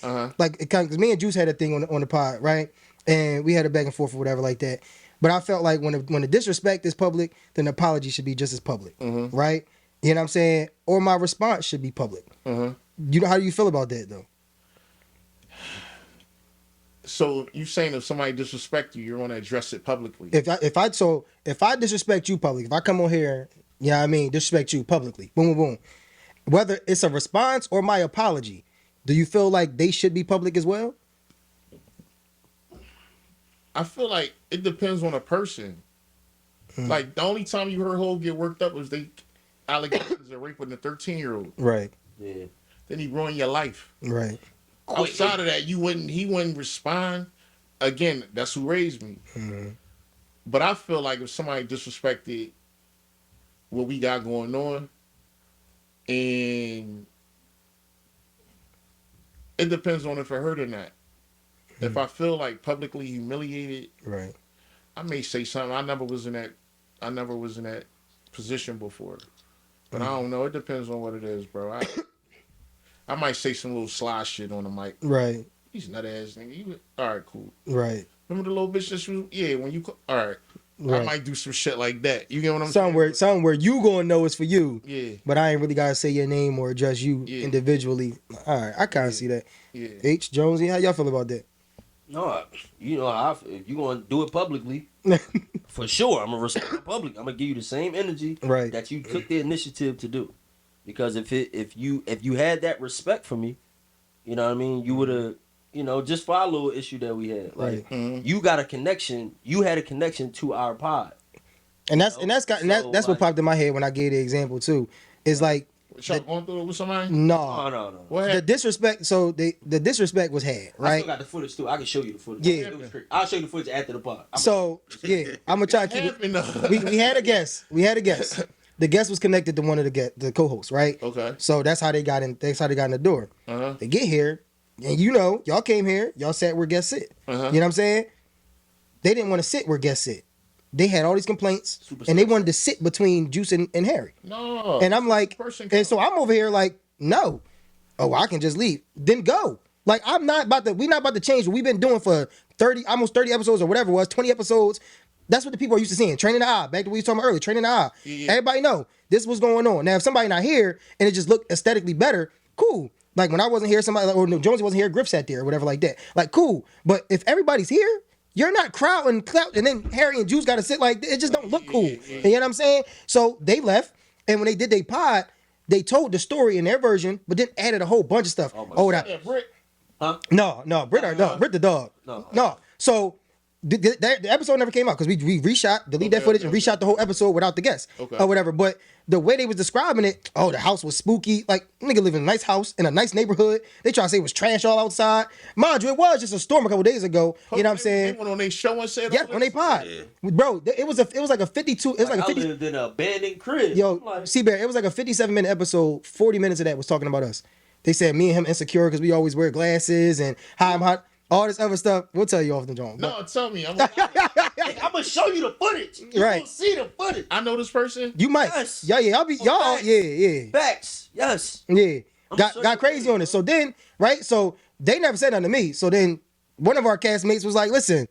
C: because me and Juice had a thing on the pod, right? And we had a back and forth or whatever like that. But I felt like when the disrespect is public, then the apology should be just as public, right? You know what I'm saying? Or my response should be public. You know, how do you feel about that though?
E: So you saying if somebody disrespect you, you're gonna address it publicly?
C: If I disrespect you publicly, if I come on here, you know what I mean, disrespect you publicly, boom, boom, boom. Whether it's a response or my apology, do you feel like they should be public as well?
E: I feel like it depends on a person. Like the only time you heard Hov get worked up was they allegations of raping a 13-year-old.
C: Right.
H: Yeah.
E: Then he ruined your life.
C: Right.
E: Outside of that, he wouldn't respond. Again, that's who raised me. But I feel like if somebody disrespected what we got going on, and it depends on if it hurt or not. If I feel like publicly humiliated,
C: Right.
E: I may say something. I never was in that position before. But I don't know. It depends on what it is, bro. I might say some little sly shit on the mic.
C: Right.
E: He's nut ass nigga. All right, cool.
C: Right.
E: Remember the little bitch that you? Yeah, when you. All right.
C: Right.
E: I might do some shit like that. You get what I'm saying?
C: Something where you gonna know it's for you.
E: Yeah.
C: But I ain't really gotta say your name or address you individually. All right, I kind of see that.
E: Yeah.
C: H. Jonesy, how y'all feel about that?
H: No, you know, if you gonna do it publicly, for sure, I'm gonna respect the public. I'm gonna give you the same energy
C: Right.
H: that you took the initiative to do. Because if you had that respect for me, you know what I mean, you would have, you know, just for our little issue that we had, like you got a connection. You had a connection to our pod,
C: And that's what popped in my head when I gave the example too. Is like
E: Y'all going through it with somebody?
C: no.
E: What
C: The
E: happened?
C: disrespect. So the disrespect was had,
H: I
C: right?
H: still got the footage too. I can show you the footage.
C: Yeah.
H: It was crazy. I'll show you the footage after the pod.
C: So yeah, I'm gonna try to keep it. We had a guess. the guest was connected to one of the co-hosts, right?
E: Okay.
C: So that's how they got in. That's how they got in the door.
E: Uh-huh.
C: They get here, and y'all came here. Y'all sat where guests sit.
E: Uh-huh.
C: You know what I'm saying? They didn't want to sit where guests sit. They had all these complaints,
H: Super
C: and they
H: sus.
C: wanted to sit between Juice and Harry.
E: No.
C: And I'm like,
E: Person
C: and so I'm over here like, no. Oh, I can just leave. Then go. Like, we're not about to change what we've been doing for almost 30 episodes or whatever it was, 20 episodes. That's what the people are used to seeing. Training the eye. Back to what we was talking about earlier. Training the eye.
E: Yeah.
C: Everybody know this was going on. Now, if somebody not here and it just looked aesthetically better, cool. Like when I wasn't here, somebody or no, Jonesy wasn't here, Griff sat there or whatever like that. Like, cool. But if everybody's here, you're not crowding, and then Harry and Juice got to sit like it just don't look cool. You know what I'm saying? So they left, and when they did their pod, they told the story in their version, but then added a whole bunch of stuff.
E: Yeah, Britt.
H: Huh?
C: No, Britt the dog. No. So the episode never came out because we reshot, delete that footage, and reshot the whole episode without the guests or whatever. But the way they was describing it, the house was spooky. Like, nigga live in a nice house in a nice neighborhood. They try to say it was trash all outside. Mind you, it was just a storm a couple days ago. You know what I'm saying?
E: They went on their show and said,
C: Yeah, on they pod. Bro, it was like a 52. It was like a 50.
H: I lived in an abandoned crib.
C: Yo,
H: Like,
C: C-Bear, it was like a 57-minute episode. 40 minutes of that was talking about us. They said me and him insecure because we always wear glasses and how I'm hot. All this other stuff. We'll tell you off the joint.
E: No, tell me.
H: I'm gonna show you the footage. You
C: Right.
H: gonna see the footage.
E: I know this person.
C: You might.
H: Yes.
C: Yeah, y'all be y'all.
H: Facts.
C: Yeah.
H: Facts. Yes.
C: Yeah.
H: I'm
C: Got
H: sure
C: got
H: you
C: crazy
H: did.
C: on it. So then, right? So they never said nothing to me. So then one of our castmates was like, listen,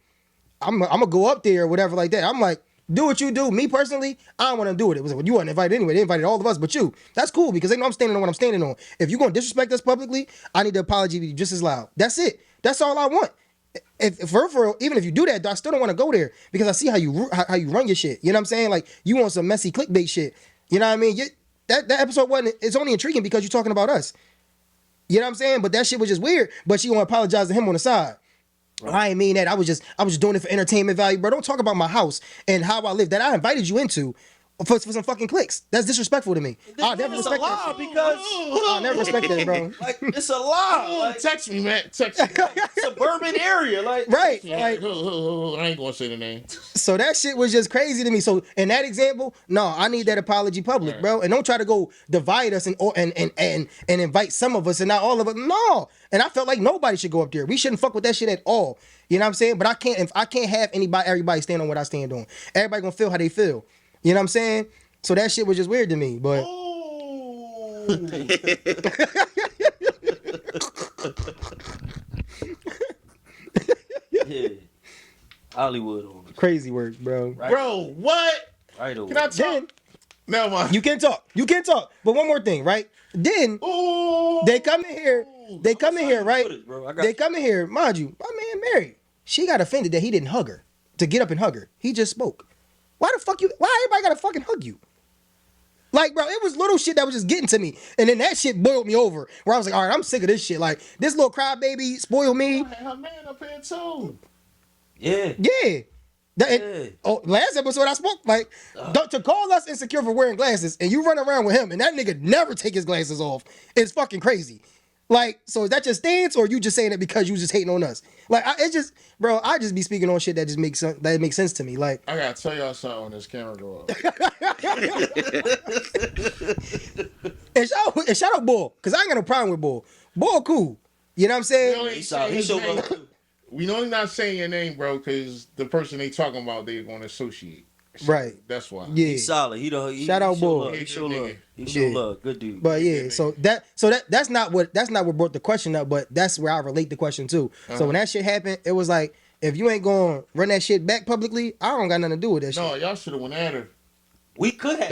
C: I'm gonna go up there or whatever like that. I'm like, do what you do. Me personally, I don't want to do it. It was like, well, you weren't invited anyway. They invited all of us but you. That's cool because they know I'm standing on what I'm standing on. If you're gonna disrespect us publicly, I need the apology to be just as loud. That's it. That's all I want. If for real, even if you do that, I still don't want to go there because I see how you run your shit. You know what I'm saying? Like, you want some messy clickbait shit. You know what I mean? That episode it's only intriguing because you're talking about us. You know what I'm saying? But that shit was just weird. But she gonna apologize to him on the side. I ain't mean that. I was just doing it for entertainment value, bro. Don't talk about my house and how I live that I invited you into for some fucking clicks. That's disrespectful to me. I'll never
H: It's a
C: respect
H: lie
C: that.
H: because
C: I'll never respect that, bro.
H: like it's a lie. Like,
E: Text me, man. Text me.
H: suburban area, like
C: Right.
E: Yeah,
C: Like,
E: I ain't gonna say the name.
C: so that shit was just crazy to me. So in that example, no, I need that apology public, bro. And don't try to go divide us and invite some of us and not all of us. No. And I felt like nobody should go up there. We shouldn't fuck with that shit at all. You know what I'm saying? But I can't have everybody stand on what I stand on. Everybody gonna feel how they feel. You know what I'm saying? So that shit was just weird to me. But
H: yeah, Hollywood on it.
C: crazy work, bro.
H: Right.
E: Bro, what?
H: Right over.
E: Can I talk?
C: Then
E: No, man.
C: you can talk. But one more thing, right? Then they come in here. They come in here, right?
H: Footage, bro. I got
C: They come in here, mind you. My man Mary, she got offended that he didn't hug her to get up and hug her. He just spoke. Why everybody gotta fucking hug you? Like, bro, it was little shit that was just getting to me. And then that shit boiled me over. Where I was like, all right, I'm sick of this shit. Like, this little crybaby spoiled me.
E: Her man up here too.
H: Yeah.
C: Yeah. Last episode I spoke, like, to call us insecure for wearing glasses and you run around with him and that nigga never take his glasses off is fucking crazy. Like, so is that your stance or you just saying it because you just hating on us? Like, I just be speaking on shit that just makes sense to me. Like,
E: I gotta tell y'all something when this camera go up.
C: and shout out Bull, because I ain't got no problem with Bull. Bull cool. You know what I'm saying?
H: He showed love too.
E: We know he's not saying your name, bro, because the person they talking about, they're gonna associate. So
C: Right.
E: That's why.
C: Yeah.
H: He's solid. He
C: Shout out
H: show
C: Bull.
H: love. He show love. He show
C: Yeah.
H: love. Good dude.
C: But yeah, so that's not what brought the question up, but that's where I relate the question to. So when that shit happened, it was like, if you ain't gonna run that shit back publicly, I don't got nothing to do with that shit.
E: No, y'all should have went at her.
H: We could have.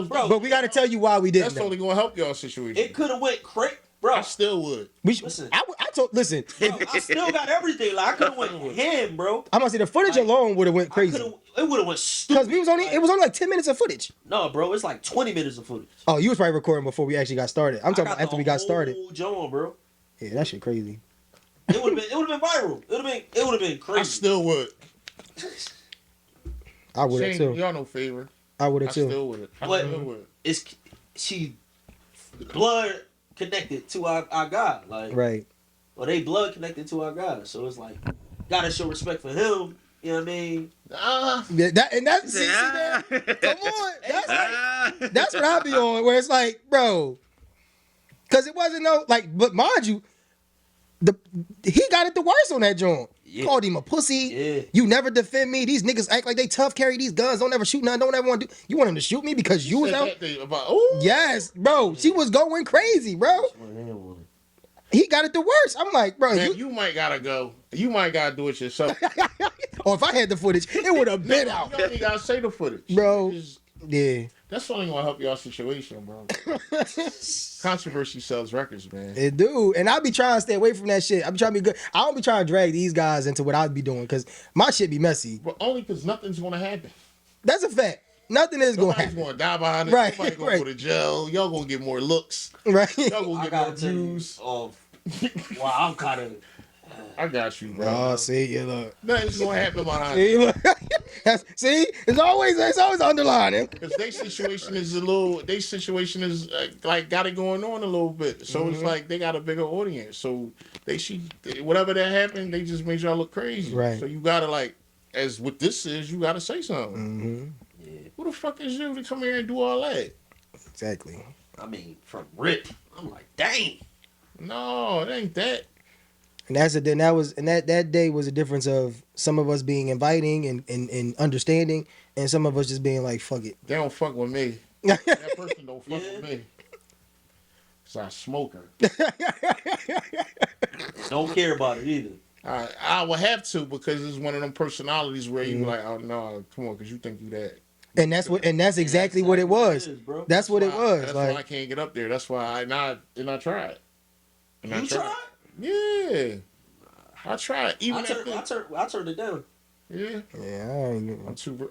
C: But we got to tell you why we didn't.
E: That's only gonna help y'all situation.
H: It could have went crazy, bro.
E: I still would.
H: Listen.
C: Listen.
H: Bro, I still got everything. Like I could have went ham, bro.
C: I'm gonna say the footage alone would have went crazy.
H: It would have went stupid.
C: Because it was only like 10 minutes of footage.
H: No, bro, it's like 20 minutes of footage.
C: Oh, you was probably recording before we actually got started. I'm talking about after we got started.
H: John, bro.
C: Yeah, that shit crazy.
H: It would have been viral. It would have been crazy.
E: I still would.
C: I would have too.
E: Y'all no favor.
C: I would have
E: I
C: too.
E: still would.
H: But she blood connected to our God, like
C: Right.
H: Well, they blood connected to our God, so it's like gotta show respect for him. You know what I mean?
C: Yeah, that's see,
F: Yeah.
C: come on. That's what I be on. Where it's like, bro, because it wasn't no like, but mind you, he got it the worst on that joint.
H: Yeah.
C: Called him a pussy.
H: Yeah.
C: You never defend me. These niggas act like they tough, carry these guns, don't ever shoot none, don't ever want to do. You want him to shoot me because you was out? Yes, bro. She was going crazy, bro. He got it the worst. I'm like, bro,
E: Man, you might gotta go. You might gotta do it yourself.
C: or if I had the footage, it would have been out.
E: You don't even gotta say the footage,
C: Bro.
E: Just-
C: Yeah,
E: that's only gonna help y'all situation, bro. Controversy sells records, man.
C: it do. And I be trying to stay away from that shit. I be trying to be good. I don't be trying to drag these guys into what I'd be doing because my shit be messy.
E: But only because nothing's gonna happen.
C: That's a fact. Nothing is going to
E: Nobody's
C: happen.
E: gonna die behind it.
C: Right,
E: Nobody gonna
C: right.
E: go to jail. Y'all gonna get more looks.
C: Right?
E: Y'all gonna
H: I
E: get more
H: gotta tell you,
E: views.
H: well, I'm kind of.
E: I got you, bro.
C: Oh, see, you look.
E: Nothing's gonna happen behind it.
C: See, look. See, it's always underlining.
E: Because their situation is like got it going on a little bit. So it's like they got a bigger audience. So whatever that happened, they just made y'all look crazy.
C: Right.
E: So you gotta like, as what this is, you gotta say something.
C: Mm-hmm.
H: Yeah.
E: Who the fuck is you to come here and do all that?
C: Exactly.
H: I mean, from rip, I'm like, dang.
E: No, it ain't that.
C: And that day was a difference of some of us being inviting and understanding, and some of us just being like, fuck it.
E: They don't fuck with me. That person don't fuck with me. Cause I smoke her.
H: Don't care about it either.
E: I would have to because it's one of them personalities where you like, oh no, come on, cause you think you that.
C: And that's exactly what it was.
H: Bro.
C: That's what it was.
E: That's
C: Like,
E: why I can't get up there. That's why I tried. And
H: You tried?
E: Yeah. I tried. Even
H: I turned it down.
E: yeah.
C: yeah,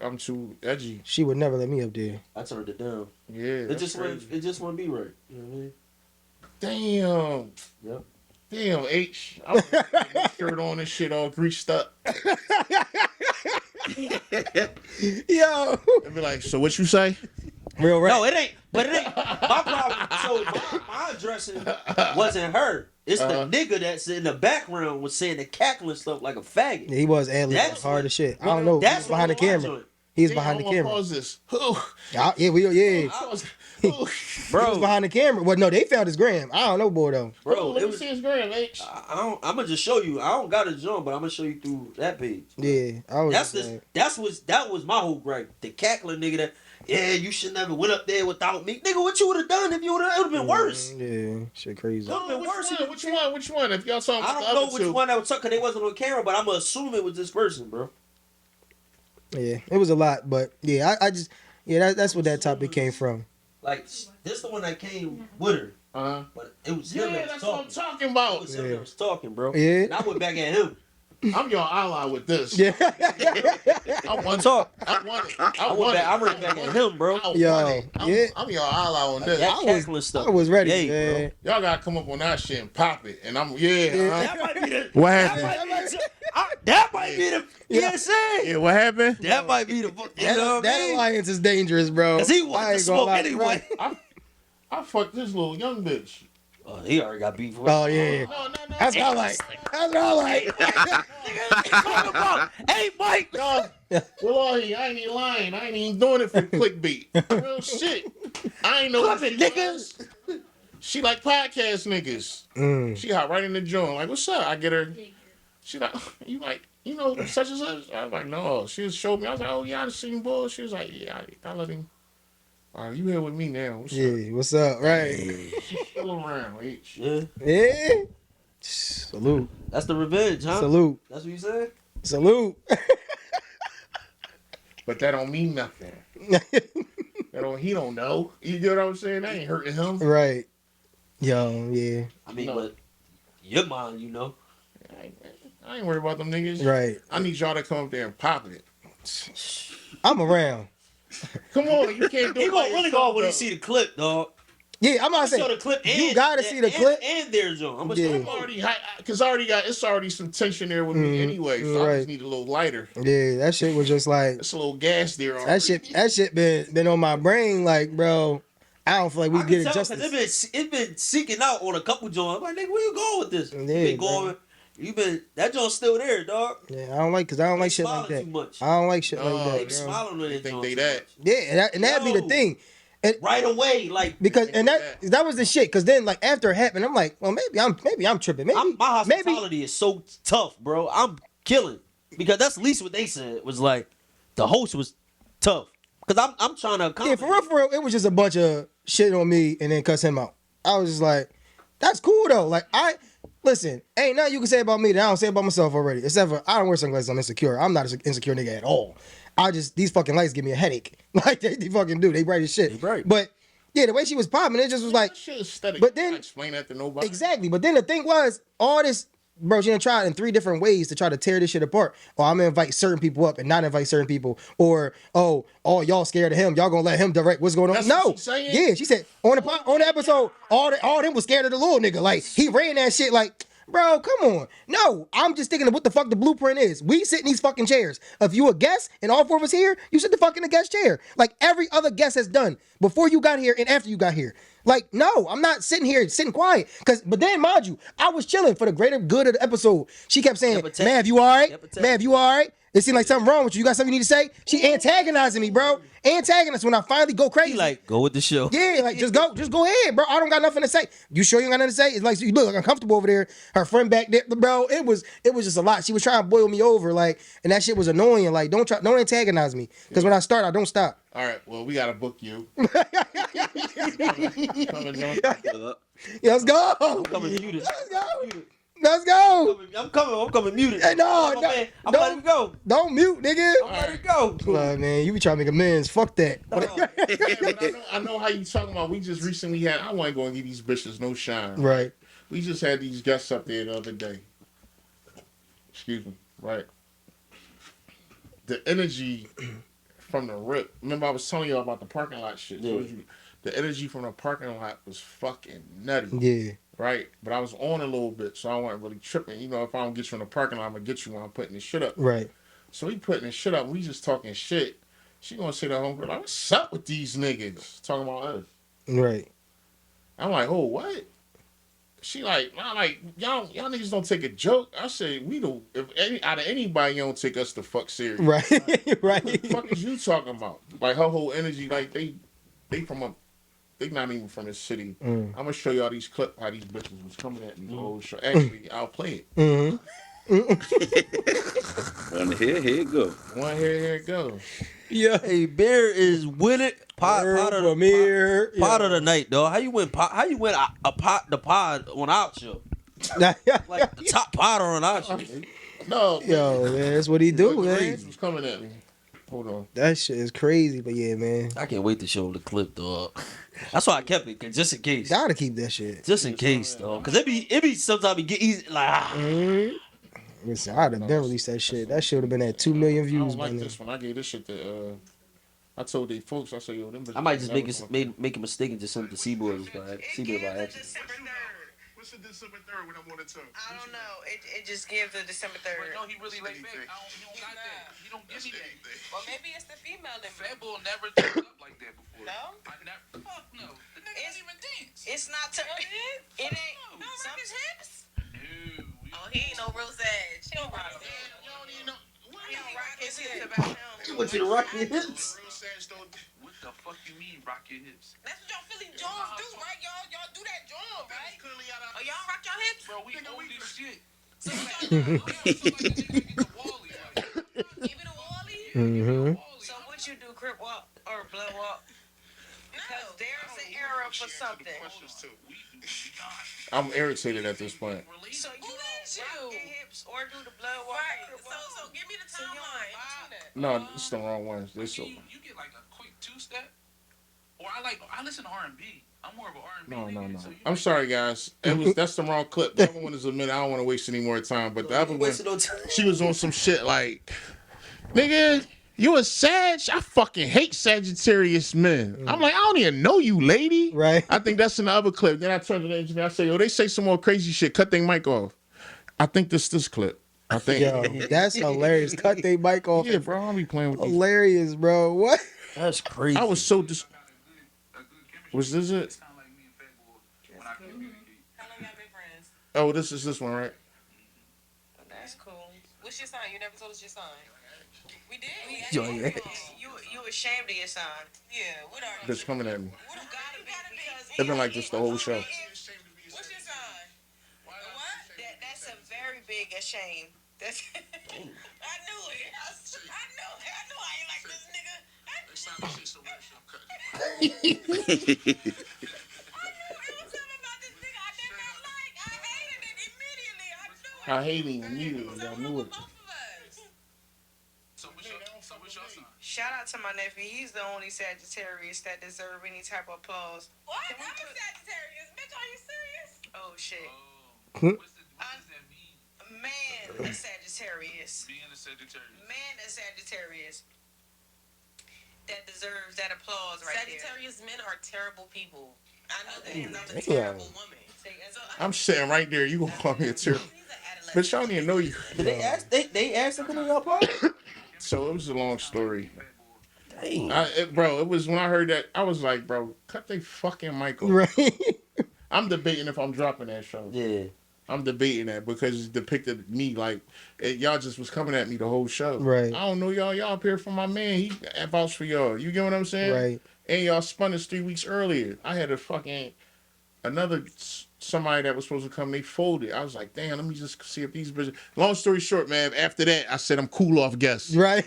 E: I'm too edgy.
C: she would never let me up there.
H: I turned it down.
E: Yeah.
H: It
E: that's
H: just
E: crazy.
H: wouldn't be right. You know what I mean?
E: Damn.
H: Yep.
E: Damn, H. I was with my shirt on and shit all greased up.
C: Yo,
E: I'd be like, so what you say?
C: real rap.
H: No, it ain't. But it ain't. My problem. So my addressing wasn't her. It's the nigga that's in the background was saying the cackling stuff like a faggot.
C: He was ad
H: That's
C: hard
H: what-
C: as shit. I don't know. He was
H: That's
C: behind the
H: what I
C: camera.
H: joined.
C: He was
E: Damn,
C: behind the
E: I'm gonna
C: camera.
E: pause this.
C: Yeah, he was
E: Bro,
C: behind the camera. Well, no, they found his gram. I don't know, boy, though.
H: Bro,
E: let
H: it
E: me
H: was.
E: see his gram, H.
H: I'm gonna just show you. I don't got his joint, but I'm gonna show you through that page.
C: Yeah, I was.
H: That was my whole gripe. The cackling nigga that you should never went up there without me. Nigga, what you would have done if you would have? It would have been worse.
C: Yeah, shit crazy.
H: It would have been worse.
E: Which one? If y'all talking
H: I
E: about
H: don't
E: the
H: know
E: other
H: which
E: two.
H: one that was tucked because they wasn't on camera, but I'm gonna assume it was this person, bro.
C: Yeah, it was a lot, but yeah, I just that's what that topic came from.
H: Like this the one that came with her, but it was him
E: Yeah,
H: that was
E: that's what I'm
H: talking.
E: talking
H: It
E: about.
H: was him that was talking, bro.
C: Yeah.
H: And I went back at him.
E: I'm your ally with this.
C: Yeah,
E: I want
H: Talk.
E: I want it.
H: I went back at him, bro.
C: Yo, yeah.
E: I'm your ally on this.
H: That cackling stuff.
C: I was ready.
H: Yay,
C: Yeah.
E: Y'all gotta come up on that shit and pop it. And I'm
H: That might be the.
E: What
H: That
E: happened?
H: might be the. That might be the. You know what I'm saying?
E: Yeah, what happened?
H: That might be the. You know what I
C: That
H: mean?
C: alliance is dangerous, bro.
H: Cause he
C: I
H: wanted to
C: ain't gonna
H: smoke
C: lie,
H: anyway.
C: right?
E: I fucked this little young bitch.
H: Oh, he already got beef.
C: Oh yeah,
E: No.
C: that's what I like. That's what I like.
H: Talking about, hey, Mike.
E: No, Wallahi, I ain't even lying. I ain't even doing it for clickbait. Real shit. I ain't know
H: Club
E: what
H: it,
E: she
H: niggas.
E: was. She like podcast niggas. She hop right in the joint. Like, what's up? I get her. She like, you know, such and such. I was like, no. She just showed me. I was like, oh yeah, I seen bull. She was like, yeah, I let him. All right, you here with me now? What's up?
C: Yeah, what's up? Right?
E: She's still around, H.
H: Yeah,
C: Yeah. Salute.
H: that's the revenge, huh?
C: Salute.
H: That's what you said.
C: Salute.
E: But that don't mean nothing. He don't know. You get what I'm saying? That ain't hurting him.
C: Right. Yo, yeah.
H: I mean,
E: No.
H: but your mind, you know.
E: I ain't worried about them niggas.
C: Right.
E: I need y'all to come up there and pop it.
C: I'm around.
E: Come on, you can't do
H: He
E: it.
H: gonna
E: by
H: really
E: yourself,
H: go when he
E: though.
H: see the clip, dog.
C: Yeah, I'm not
H: Show
C: saying
H: the clip. And,
C: you gotta see the clip.
H: and their joint. I'm gonna
C: Yeah.
H: show
E: I'm
H: you.
E: already because it's already some tension there with me anyway, so I
C: right.
E: just need a little lighter.
C: Yeah, that shit was just like
E: It's a little gas there. Already.
C: that shit been on my brain. Like, bro, I don't feel like we
H: I can
C: get it
H: tell
C: justice.
H: because it been seeking out on a couple joints. I'm like, nigga, where you going with this? You
C: Yeah,
H: been
C: bro.
H: going. That joint's still there, dog.
C: Yeah, I don't like
H: They
C: shit like
H: smiling
C: that.
H: too much.
C: I don't like shit like
E: No,
C: that.
H: They be
C: Bro.
H: smiling on
E: They
H: that
E: think
H: joint
E: they
H: too
E: that.
H: much.
C: Yeah, and that'd be the
H: Yo.
C: thing. And,
H: Right away, like
C: because that was the shit. Cause then like after it happened, I'm like, well maybe I'm tripping. Maybe
H: my
C: maybe
H: hospitality is so tough, bro. I'm killing because that's at least what they said was like the host was tough. Cause I'm trying to
C: yeah,
H: accommodate.
C: for real, it was just a bunch of shit on me and then cuss him out. I was just like, that's cool though. Like listen, ain't nothing you can say about me that I don't say about myself already. Except for I don't wear sunglasses. I'm insecure. I'm not an insecure nigga at all. These fucking lights give me a headache. Like they fucking do. They bright as shit.
H: They bright.
C: But yeah, the way she was popping, it just was like,
E: That shit is aesthetic.
C: but
E: You
C: then-
E: can't explain that to nobody.
C: exactly. But then the thing was, all this, bro, she done tried in 3 different ways to try to tear this shit apart. Oh, I'm gonna invite certain people up and not invite certain people. Or, oh, y'all scared of him. Y'all gonna let him direct what's going on.
E: That's
C: No.
E: what she's saying?
C: Yeah, she said on the episode, all them was scared of the little nigga. Like, he ran that shit like, bro, come on. No, I'm just thinking of what the fuck the blueprint is. We sit in these fucking chairs. If you a guest and all 4 of us here, you sit the fuck in the guest chair. Like every other guest has done before you got here and after you got here. Like, no, I'm not sitting here sitting quiet. But then, mind you, I was chilling for the greater good of the episode. She kept saying, Mav, you all right? Mav, you all right? It seemed like something wrong with you. You got something you need to say? She antagonizing me, bro. Antagonizing when I finally go crazy.
H: He like go with the show.
C: Yeah, like just go ahead, bro. I don't got nothing to say. You sure you ain't got nothing to say? It's like you look like uncomfortable over there. Her friend back there, bro. It was just a lot. She was trying to boil me over, like, and that shit was annoying. Like, don't antagonize me, because when I start, I don't stop.
E: All right, well, we gotta book you. Coming, John.
C: Yeah, let's go.
H: I'm coming muted.
C: Let's go. Let's go.
H: I'm coming muted.
C: Hey, no,
H: I'm
C: no,
H: letting
C: don't-
H: it go.
C: Don't mute, nigga.
H: I'm letting it go.
C: Look, man, you be trying to make amends. Fuck that.
E: Yeah, but I know how you talking about. We just recently had. I wasn't going to give these bitches no shine.
C: Right.
E: We just had these guests up there the other day. Excuse me. Right. The energy from the rip. Remember, I was telling you about the parking lot shit.
H: Yeah.
E: The energy from the parking lot was fucking nutty.
C: Yeah.
E: Right. But I was on a little bit, so I wasn't really tripping. You know, if I don't get you in the parking lot, I'm gonna get you when I'm putting this shit up.
C: Right.
E: So he putting this shit up. We just talking shit. She gonna say to the homegirl, like, what's up with these niggas? Talking about us.
C: Right.
E: I'm like, oh, what? She like, nah, like, y'all niggas don't take a joke. I say, out of anybody, you don't take us the fuck serious.
C: Right. Right.
E: What the fuck is you talking about? Like, her whole energy, like, they not even from this city. I'm gonna show y'all these clips, how these bitches was coming at me the whole show. Actually, I'll play it.
C: Mm-hmm.
F: One here it go.
E: One here it goes.
C: Yeah.
H: Hey, Bear is winning pot of the night, dog. How you win the pod on our show? Like the top potter on our show.
E: No,
C: Yo, man, that's what he do,
E: Look,
C: man.
E: Reeves was coming at me. Hold on.
C: That shit is crazy, but yeah, man.
H: I can't wait to show the clip, dog. That's why I kept it, just in case.
C: Gotta keep that shit.
H: Just in case, dog. Cause it be sometimes it get easy like
C: Listen, I'd have been released that shit. That shit would have been at 2 million
E: I
C: views
E: don't
C: by
E: like
C: now.
E: this one. I gave this shit to. I told they folks. I said, yo, them.
H: I might just
E: bitches
H: make a mistake and just send it to Seaboard by accident.
E: What's the December 3rd when I'm on the tongue?
I: I don't know. It just gives the December 3rd.
D: No, he really laid back. He don't got that. He don't give me that.
I: Well, maybe it's the female in me.
D: Fat Bull never turned up like that before.
I: No?
D: I never. Fuck no. The nigga don't even dance.
I: It's not to. It ain't.
D: No.
I: Some hips.
D: No.
I: Oh, he ain't no real Sag. He don't rock his hips.
E: You don't even know.
I: He don't rock his hips about him.
H: What you rock your hips?
E: Real Sags don't.
D: What the fuck you mean, rock your hips?
I: That's what y'all Philly Jones do, right? Y'all do that drum, right?
E: Clearly out of.
I: Oh, y'all rock your hips?
D: Bro, we old as shit.
I: So y'all give it a Wally?
C: Mm-hmm.
I: So what you do, crip walk or blood walk? Because there's an era for something.
E: I'm irritated at this point.
I: So you don't rock your hips or do the blood walk. Right. So give me the timeline.
E: No, it's the wrong ones. This.
D: You get like a quick two-step. Or I listen to R&B. I'm more of an R&B
E: No.
D: nigga, so you
E: I'm
D: like-
E: sorry, guys. That's the wrong clip. The other one is a minute. I don't want to waste any more time. But the other one, she was on some shit like, nigga, you a Sag? I fucking hate Sagittarius men. I'm like, I don't even know you, lady.
C: Right.
E: I think that's in the other clip. Then I turned to the engineer. I say, yo, they say some more crazy shit. Cut their mic off. I think this clip. I think.
C: Yo, that's hilarious. Cut they mic off.
E: Yeah, bro. I'll be playing with these.
C: Hilarious, bro. What?
H: That's crazy.
E: I was so dis.
D: A good chemistry.
E: Was this it?
D: Sound like me and Fat Boy when I communicate.
I: How long y'all been friends?
E: Oh, this is this one, right?
I: That's cool. What's your sign? You never told us your sign. We did.
H: Joy X.
I: You ashamed of your sign? Yeah. What are you?
E: Bitch coming at me.
I: What gotta be? Because
E: It's been like this the whole show.
I: what's your sign? What? That's a very big shame. That's. I knew it. I knew it. I knew I ain't like this nigga.
D: Next time you see somebody, she'll cut.
I: I knew it was something about this nigga I did not like. I hated it immediately. I knew it.
E: I hate him immediately. I knew it.
I: Both of us.
D: So what's your sign?
I: Shout out to my nephew. He's the only Sagittarius that deserve any type of applause. What? I'm a Sagittarius. Bitch, are you serious? Oh, shit.
D: What does that mean?
I: Man, a Sagittarius.
D: Being a Sagittarius.
I: Man, a Sagittarius. That deserves that applause right Sagittarius men are terrible people. I know that. And I'm a terrible woman. So
E: I'm sitting right there. You gonna call me a terrible? Bitch, I don't even know you.
H: Did they ask? They asked something on your part?
E: So it was a long story.
H: Dang.
E: Bro, it was when I heard that, I was like, bro, cut they fucking mic off.
C: Right.
E: I'm debating if I'm dropping that show.
H: Yeah.
E: I'm debating that because it depicted me like y'all just was coming at me the whole show.
C: Right.
E: I don't know y'all. Y'all up here for my man. He vouched for y'all. You get what I'm saying?
C: Right.
E: And y'all spun us 3 weeks earlier. I had another somebody that was supposed to come. They folded. I was like, damn. Let me just see if these bitches. Long story short, man. After that, I said I'm cool off guests.
C: Right.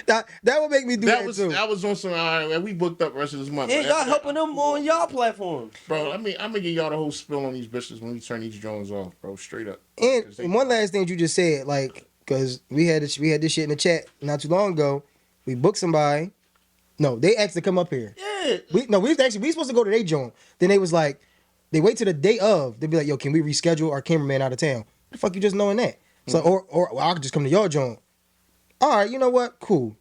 C: that would make me do that too.
E: That was on some. All right, man, we booked up the rest of this month.
H: And y'all helping them on y'all platform.
E: Bro, I'm gonna give y'all the whole spill on these bitches when we turn these drones off, bro. Straight up.
C: And one last thing you just said, like, because we had this shit in the chat not too long ago. We booked somebody. No, they asked to come up here.
H: Yeah.
C: We supposed to go to their joint. Then they was like, they wait till the day of. They be like, yo, can we reschedule our cameraman out of town? The fuck you just knowing that? So or I could just come to your joint. All right, you know what? Cool.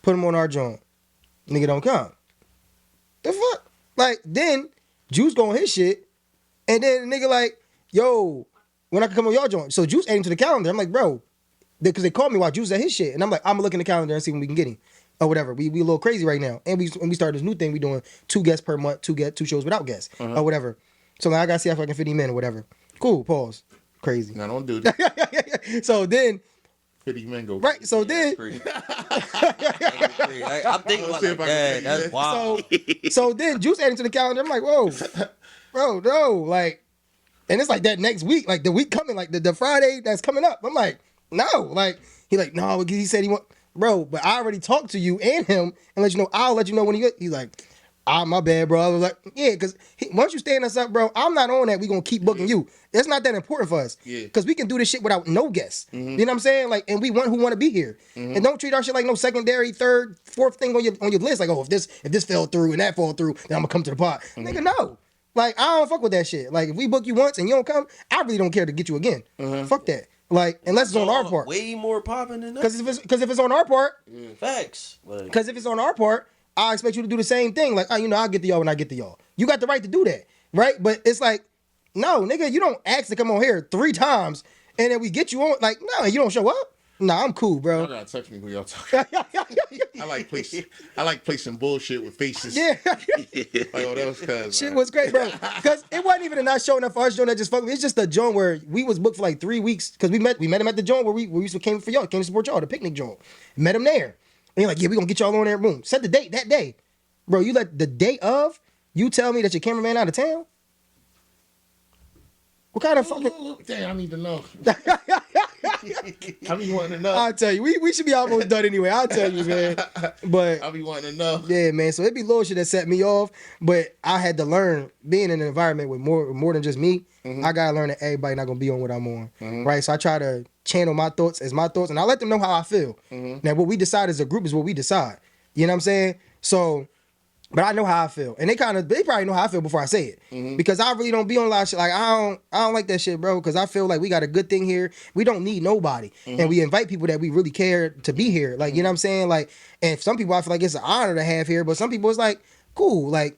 C: Put him on our joint. Nigga don't come. The fuck? Like, then Juice go on his shit, and then the nigga like, yo, when I can come on your joint. So Juice adding to the calendar. I'm like, bro, because they called me while Juice at his shit, and I'm like, I'm gonna look in the calendar and see when we can get him or whatever. We a little crazy right now, and we started this new thing. We doing 2 guests per month, 2 shows without guests or whatever. So like, I gotta see if I can fit him in or whatever. Cool. Pause. Crazy.
E: No, don't do that.
C: So then.
E: 50 men go.
C: Right. So then.
H: I'm thinking about like that. That's wild.
C: So then Juice adding to the calendar. I'm like, whoa, bro, no, like, and it's like that next week, like the week coming, like the Friday that's coming up. I'm like, no, like he like no, he said he want, bro, but I already talked to you and him and let you know. I'll let you know when he's like. My bad, bro. I was like, yeah, because once you stand us up, bro, I'm not on that. We gonna keep booking you. It's not that important for us.
E: Yeah.
C: Because we can do this shit without no guests. You know what I'm saying? Like, and we want who want to be here. And don't treat our shit like no secondary, third, fourth thing on your list. Like, oh, if this fell through and that fell through, then I'm gonna come to the pot. Nigga, no. Like, I don't fuck with that shit. Like, if we book you once and you don't come, I really don't care to get you again. Fuck that. Like, unless it's on our part.
H: Way more popping than that.
C: Because if it's on our part.
H: Facts.
C: Because if it's on our part. I expect you to do the same thing. Like, I'll get to y'all when I get to y'all. You got the right to do that, right? But it's like, no, nigga, you don't ask to come on here 3 times, and then we get you on. Like, no, you don't show up. Nah, I'm cool, bro.
E: Y'all gotta text me when y'all talking. I like placing bullshit with faces.
C: Yeah.
E: Like, oh, that was cuz.
C: Shit was great, bro. Because it wasn't even a not showing up for us joint that just fucked me. It's just a joint where we was booked for like 3 weeks. Because we met him at the joint where we came for y'all, came to support y'all, the picnic joint. Met him there. And you're like, yeah, we gonna get y'all on that room. Set the date that day. Bro, you let the day of, you tell me that your cameraman out of town? What kind of fucking...
E: Damn, I need to know. I be wanting to know.
C: I'll tell you. We should be almost done anyway. I'll tell you, man. But
E: I be wanting to know.
C: Yeah, man. So it'd be little shit that set me off. But I had to learn, being in an environment with more than just me, I gotta learn that everybody not gonna be on what I'm on. Right? So I try to channel my thoughts as my thoughts, and I let them know how I feel. Now, what we decide as a group is what we decide. You know what I'm saying? So... But I know how I feel, and they probably know how I feel before I say it, because I really don't be on a lot of shit. Like I don't like that shit, bro. Because I feel like we got a good thing here. We don't need nobody, and we invite people that we really care to be here. Like you know what I'm saying? Like, and some people I feel like it's an honor to have here, but some people it's like cool, like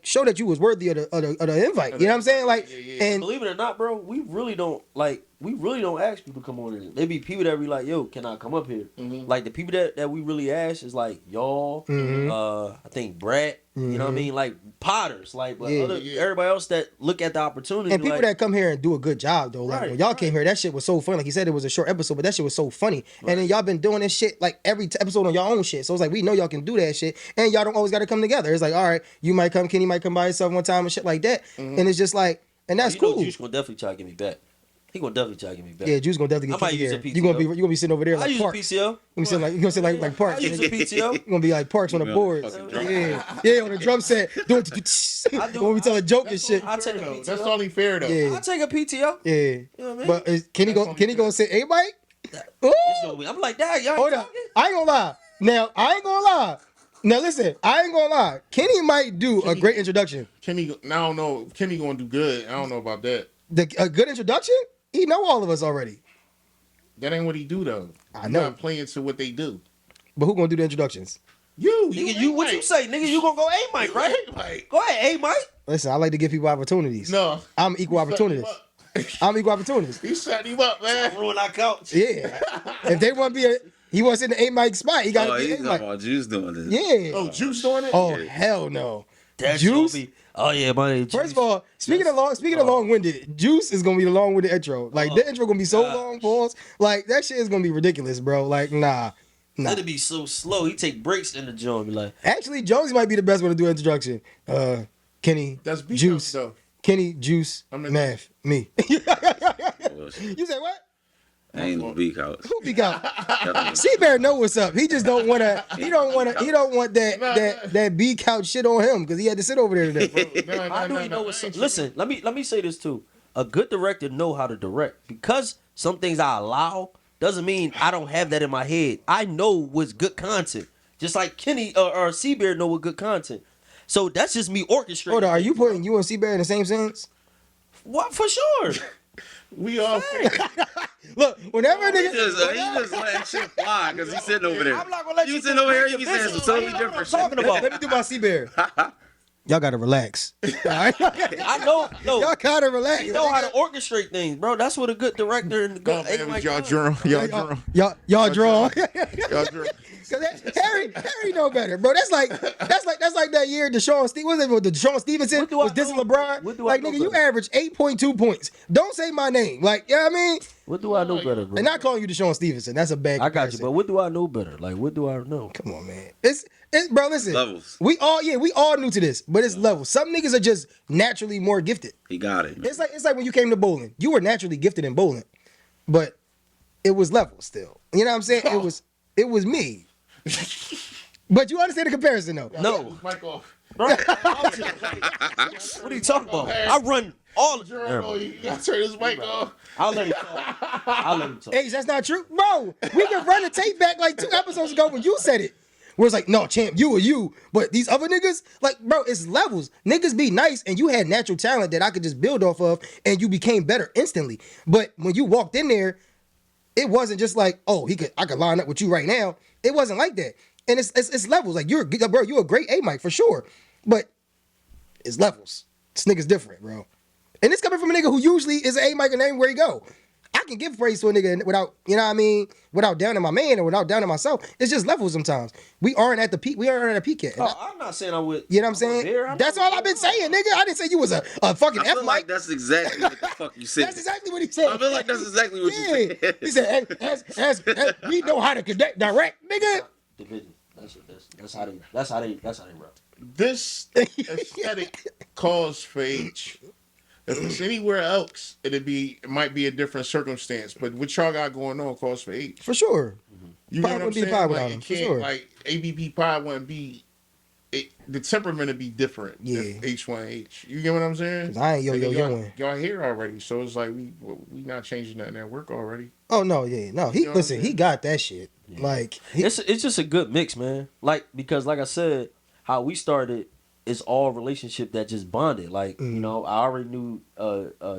C: show that you was worthy of the invite. You know what I'm saying? Like, and
H: believe it or not, bro, we really don't like we really don't ask people to come on in. They be people that be like, yo, can I come up here? Like the people that we really ask is like y'all, I think Brett, you know what I mean? Like Potters, like but everybody else that look at the opportunity.
C: And people
H: like,
C: that come here and do a good job though. Like when y'all came here, that shit was so funny. Like he said, it was a short episode, but that shit was so funny. And then y'all been doing this shit like every episode on y'all own shit. So it's like we know y'all can do that shit, and y'all don't always got to come together. It's like, all right, you might come, Kenny might come by himself one time and shit like that, and it's just like, and that's cool.
H: Juice gonna definitely try to get me back. He gonna definitely try to get me back.
C: Yeah, Juice gonna definitely get
H: I might
C: you
H: use
C: here.
H: a PTO.
C: You gonna be sitting over there like
H: I use
C: Parks.
H: a PTO.
C: You gonna sit like Parks.
H: I use a PTO.
C: You gonna be like Parks on the board. Yeah, on the drum set. Doing when we tell a joke and shit.
H: I take a PTO.
E: That's only fair though.
C: Yeah.
H: I take a PTO.
C: Yeah.
H: You know what I mean?
C: But is Kenny gonna say, hey Mike? Ooh.
H: I'm like, that y'all
C: Hold
H: ain't
C: up.
H: talking?
C: I ain't gonna lie. Now, I ain't gonna lie. Now listen, I ain't gonna lie. Kenny might do a great introduction.
E: Kenny, I don't know. Kenny gonna do good. I don't know about that.
C: A good introduction? He know all of us already.
E: That ain't what he do though.
C: I know.
E: Not playing to what they do.
C: But who gonna do the introductions?
H: Nigga, what you say? Nigga, you gonna go A Mike, right? Go ahead, A Mike.
C: Listen, I like to give people opportunities.
E: No.
C: I'm equal opportunist. I'm equal opportunist.
E: He set him up, man.
H: Ruin our couch.
C: Yeah. If they want to be he wants in the A Mike spot, he gotta be
F: he's
C: A
F: talking
C: Mike.
F: about Juice doing this.
C: Yeah.
E: Oh, Juice doing it?
C: Oh hell no.
H: That
C: Juice?
H: Be, oh yeah, my name.
C: First of all, speaking of long-winded, Juice is gonna be the long-winded intro. Like the intro gonna be so long, pause. Like that shit is gonna be ridiculous, bro. Like nah.
H: It'll be so slow. He take breaks in the joint. Be like,
C: Actually, Jonesy might be the best one to do an introduction. Kenny,
E: That's beat
C: Juice,
E: though.
C: Kenny, Juice, Math, me. You said what?
F: I ain't no beak out.
C: Who be out? C-Bear know what's up. He just don't want to. He don't want that B couch shit on him because he had to sit over there today.
H: how do you know what's up? Listen, let me say this too. A good director know how to direct because some things I allow doesn't mean I don't have that in my head. I know what's good content, just like Kenny or C-Bear know what good content. So that's just me orchestrating.
C: Hold on, are you putting you and C-Bear in the same sentence?
H: What for sure?
E: We all
C: Look, whenever a
F: He
C: nigga,
F: just letting shit fly because he's sitting over there.
H: I'm not gonna let
F: You sitting over here, you be saying some totally different shit.
H: talking about.
C: let me do my C-Bear. Y'all gotta relax.
H: I know. No,
C: Y'all gotta relax.
H: you know how to orchestrate things, bro. That's what a good director and good.
E: y'all drunk.
C: Y'all draw.
E: Y'all drunk.
C: Cause Harry know better, bro. That's like that year Deshaun Deshaun Stevenson
H: What do I
C: was dissing
H: know?
C: LeBron.
H: What do I
C: Like
H: know
C: nigga, you
H: better?
C: average 8.2 points. Don't say my name. Like, you know what I mean?
H: What do I know better, bro?
C: And not calling you Deshaun Stevenson. That's a bad
H: I got you,
C: comparison.
H: but what do I know better? Like, what do I know?
C: Come on, man. It's bro, listen.
F: Levels.
C: We all new to this, but it's levels. Some niggas are just naturally more gifted.
F: He got it. Man.
C: It's like when you came to bowling. You were naturally gifted in bowling, but it was levels still. You know what I'm saying? It was me. But you understand the comparison though.
H: No,
E: Mic off.
H: bro. What are you talking about? I run all.
E: You gotta turn his mic off.
H: I'll let him talk.
C: Hey, that's not true, bro. We can run the tape back like 2 episodes ago when you said it. Where it's like, no, champ, you or you. But these other niggas, like, bro, it's levels. Niggas be nice, and you had natural talent that I could just build off of, and you became better instantly. But when you walked in there, it wasn't just like, oh, I could line up with you right now. It wasn't like that. And it's levels. Like, you're a great A Mike for sure. But it's levels. This nigga's different, bro. And it's coming from a nigga who usually is an A Mike and everywhere he go. I can give praise to a nigga without, you know what I mean, without downing my man or without downing myself. It's just levels sometimes. We aren't at the peak. We aren't at a peak yet.
H: I'm not saying I would.
C: You know what I'm saying? That's all I've been saying, nigga. I didn't say you was a fucking
F: I feel
C: F
F: like
C: Mike.
F: that's exactly what the fuck you said.
C: That's exactly what he said.
F: I feel like that's exactly what you said.
C: He said, as we know how to connect direct, nigga.
H: Division. That's how they run.
E: This aesthetic calls for H. If it's anywhere else, it might be a different circumstance. But what y'all got going on calls for H.
C: For sure.
E: You
C: Pie
E: know what I'm
C: wouldn't be
E: saying?
C: pie
E: Like,
C: without him,
E: it
C: for
E: can't,
C: sure.
E: like ABP pie wouldn't be. The temperament would be different.
C: Yeah.
E: If H1H. You get what I'm saying?
C: 'Cause I ain't yo-yoing.
E: Y'all here already, so it's like we not changing nothing at work already.
C: Oh no, yeah, no. He
E: You know what I'm
C: listen. He
E: saying?
C: got that shit.
H: Yeah.
C: Like
H: It's just a good mix, man. Like because like I said, how we started is all relationship that just bonded. Like you know, I already knew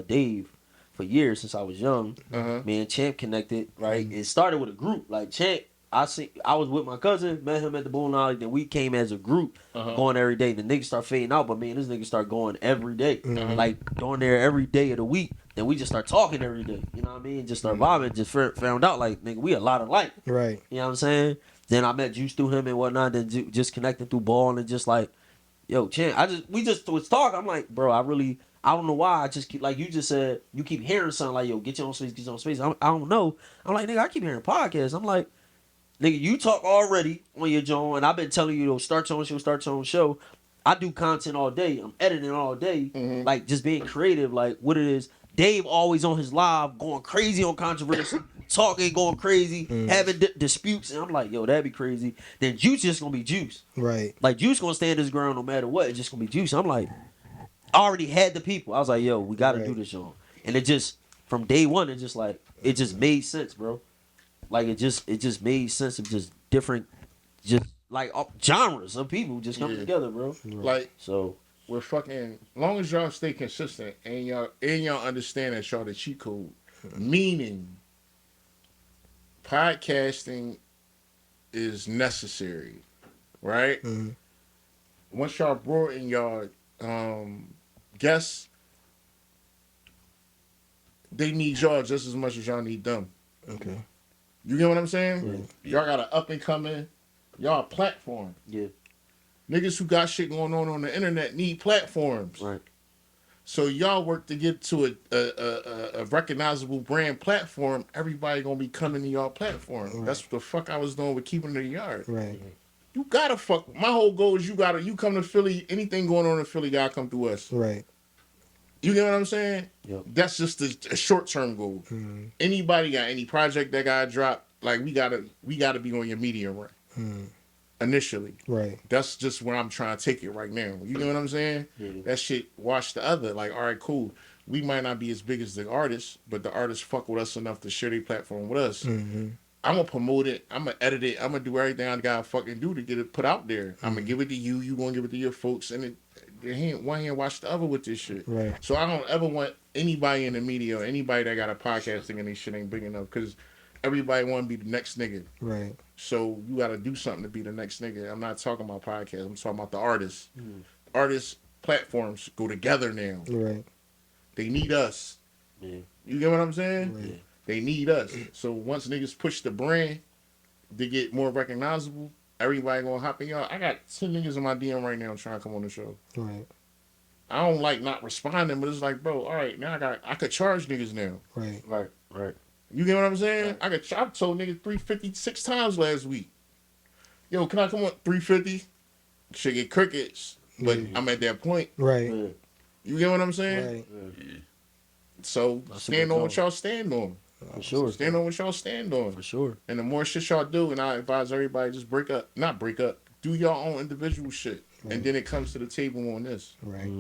H: Dave for years since I was young. Me and Champ connected. Right, it started with a group. Like Champ, I was with my cousin, met him at the bowling alley. Then we came as a group, going every day. The niggas start fading out, but man, this nigga start going every day. Like going there every day of the week. Then we just start talking every day. You know what I mean? Just start vibing. Just found out like nigga, we a lot alike.
C: Right.
H: You know what I'm saying? Then I met Juice through him and whatnot. Then just connecting through ball and just like, yo, Chan. We just was talking. I'm like, bro, I don't know why. I just keep like you just said. You keep hearing something like, yo, get your own space, get your own space. I don't know. I'm like, nigga, I keep hearing podcasts. I'm like, nigga, you talk already on your joint, and I've been telling you, start your own show. I do content all day. I'm editing all day. Like just being creative. Like what it is. Dave always on his live, going crazy on controversy, talking, going crazy, having disputes, and I'm like, yo, that'd be crazy. Then Juice just gonna be Juice.
C: Right.
H: Like Juice gonna stand his ground no matter what. It's just gonna be Juice. I'm like, I already had the people. I was like, yo, we gotta do this, y'all. And it just from day one, it just made sense, bro. Like it just made sense of just different, just like genres of people just coming together, bro.
E: Like
H: so.
E: We're fucking. Long as y'all stay consistent and y'all understand that y'all the cheat code, meaning podcasting is necessary, right? Once y'all brought in y'all guests, they need y'all just as much as y'all need them.
C: Okay.
E: You get what I'm saying? Y'all got an up and coming, y'all a platform.
H: Yeah.
E: Niggas who got shit going on the internet need platforms.
H: Right.
E: So y'all work to get to a recognizable brand platform. Everybody gonna be coming to y'all platform. Right. That's what the fuck I was doing with keeping it in the yard.
C: Right.
E: You gotta fuck. My whole goal is you come to Philly. Anything going on in Philly gotta come through us.
C: Right.
E: You get what I'm saying?
H: Yep.
E: That's just a short term goal. Anybody got any project that got dropped? Like we gotta be on your media run. Initially.
C: Right.
E: That's just where I'm trying to take it right now. You know what I'm saying?
H: Yeah.
E: That shit wash the other. Like, all right, cool. We might not be as big as the artists, but the artists fuck with us enough to share their platform with us. I'm gonna promote it. I'm gonna edit it. I'm gonna do everything I gotta fucking do to get it put out there. I'm gonna give it to you. You gonna give it to your folks, and one hand wash the other with this shit.
C: Right.
E: So I don't ever want anybody in the media or anybody that got a podcast thinking this shit ain't big enough because everybody want to be the next nigga.
C: Right.
E: So you got to do something to be the next nigga. I'm not talking about podcasts. I'm talking about the artists. Artists platforms go together now.
C: Right.
E: They need us.
H: Yeah.
E: You get what I'm saying?
H: Right.
E: They need us. So once niggas push the brand to get more recognizable, everybody gonna hop in y'all. I got 10 niggas in my DM right now trying to come on the show.
C: Right.
E: I don't like not responding, but it's like, bro, all right, now I could charge niggas now.
C: Right.
H: Right.
E: You get what I'm saying? I told niggas 350 6 times last week. Yo, can I come on 350? Should get crickets, but I'm at that point.
C: Right.
H: Yeah.
E: You get what I'm saying?
C: Right.
H: Yeah.
E: So
H: That's a
E: stand
H: good
E: on what
H: call.
E: y'all stand on.
H: For sure.
E: Stand on what y'all stand on.
H: For sure.
E: And the more shit y'all do, and I advise everybody just not break up, do your own individual shit.
C: Right.
E: And then it comes to the table on this.
C: Right.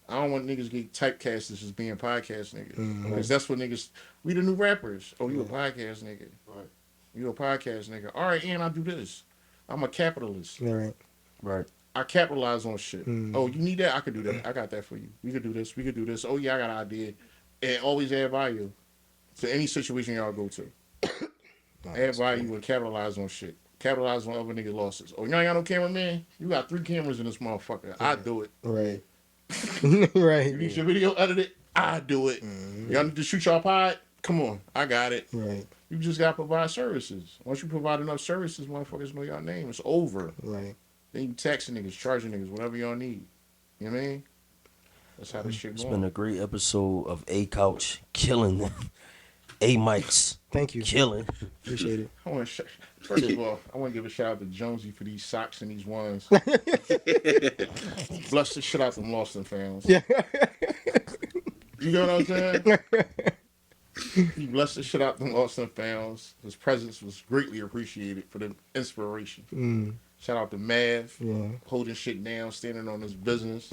E: I don't want niggas get typecast as just being podcast niggas. Because that's what niggas, we the new rappers. Oh, you a podcast nigga.
H: Right.
E: You a podcast nigga. All right, and I do this. I'm a capitalist.
C: Right.
H: Right.
E: I capitalize on shit. Oh, you need that? I could do that. I got that for you. We could do this. We could do this. Oh, yeah, I got an idea. And always add value to any situation y'all go to. Add value and capitalize on shit. Capitalize on other niggas' losses. Oh, you ain't got no cameraman? You got 3 cameras in this motherfucker. I do it.
C: Right. Right.
E: You need your video edited? I do it. Y'all need to shoot y'all pod? Come on. I got it.
C: Right.
E: You just got to provide services. Once you provide enough services, motherfuckers know y'all name. It's over.
C: Right.
E: Then you texting niggas, charging niggas, whatever y'all need. You know what I mean? That's how this shit
H: It's
E: going.
H: been a great episode of A Couch killing them. A Mics
C: Thank you.
H: killing.
C: Appreciate it.
E: First of all, I want to give a shout out to Jonesy for these socks and these ones. Bless the shit out them Lost and Founds.
C: Yeah.
E: You know what I'm saying? He blessed the shit out them Lost and Founds. His presence was greatly appreciated for the inspiration. Shout out to Mav, holding shit down, standing on his business.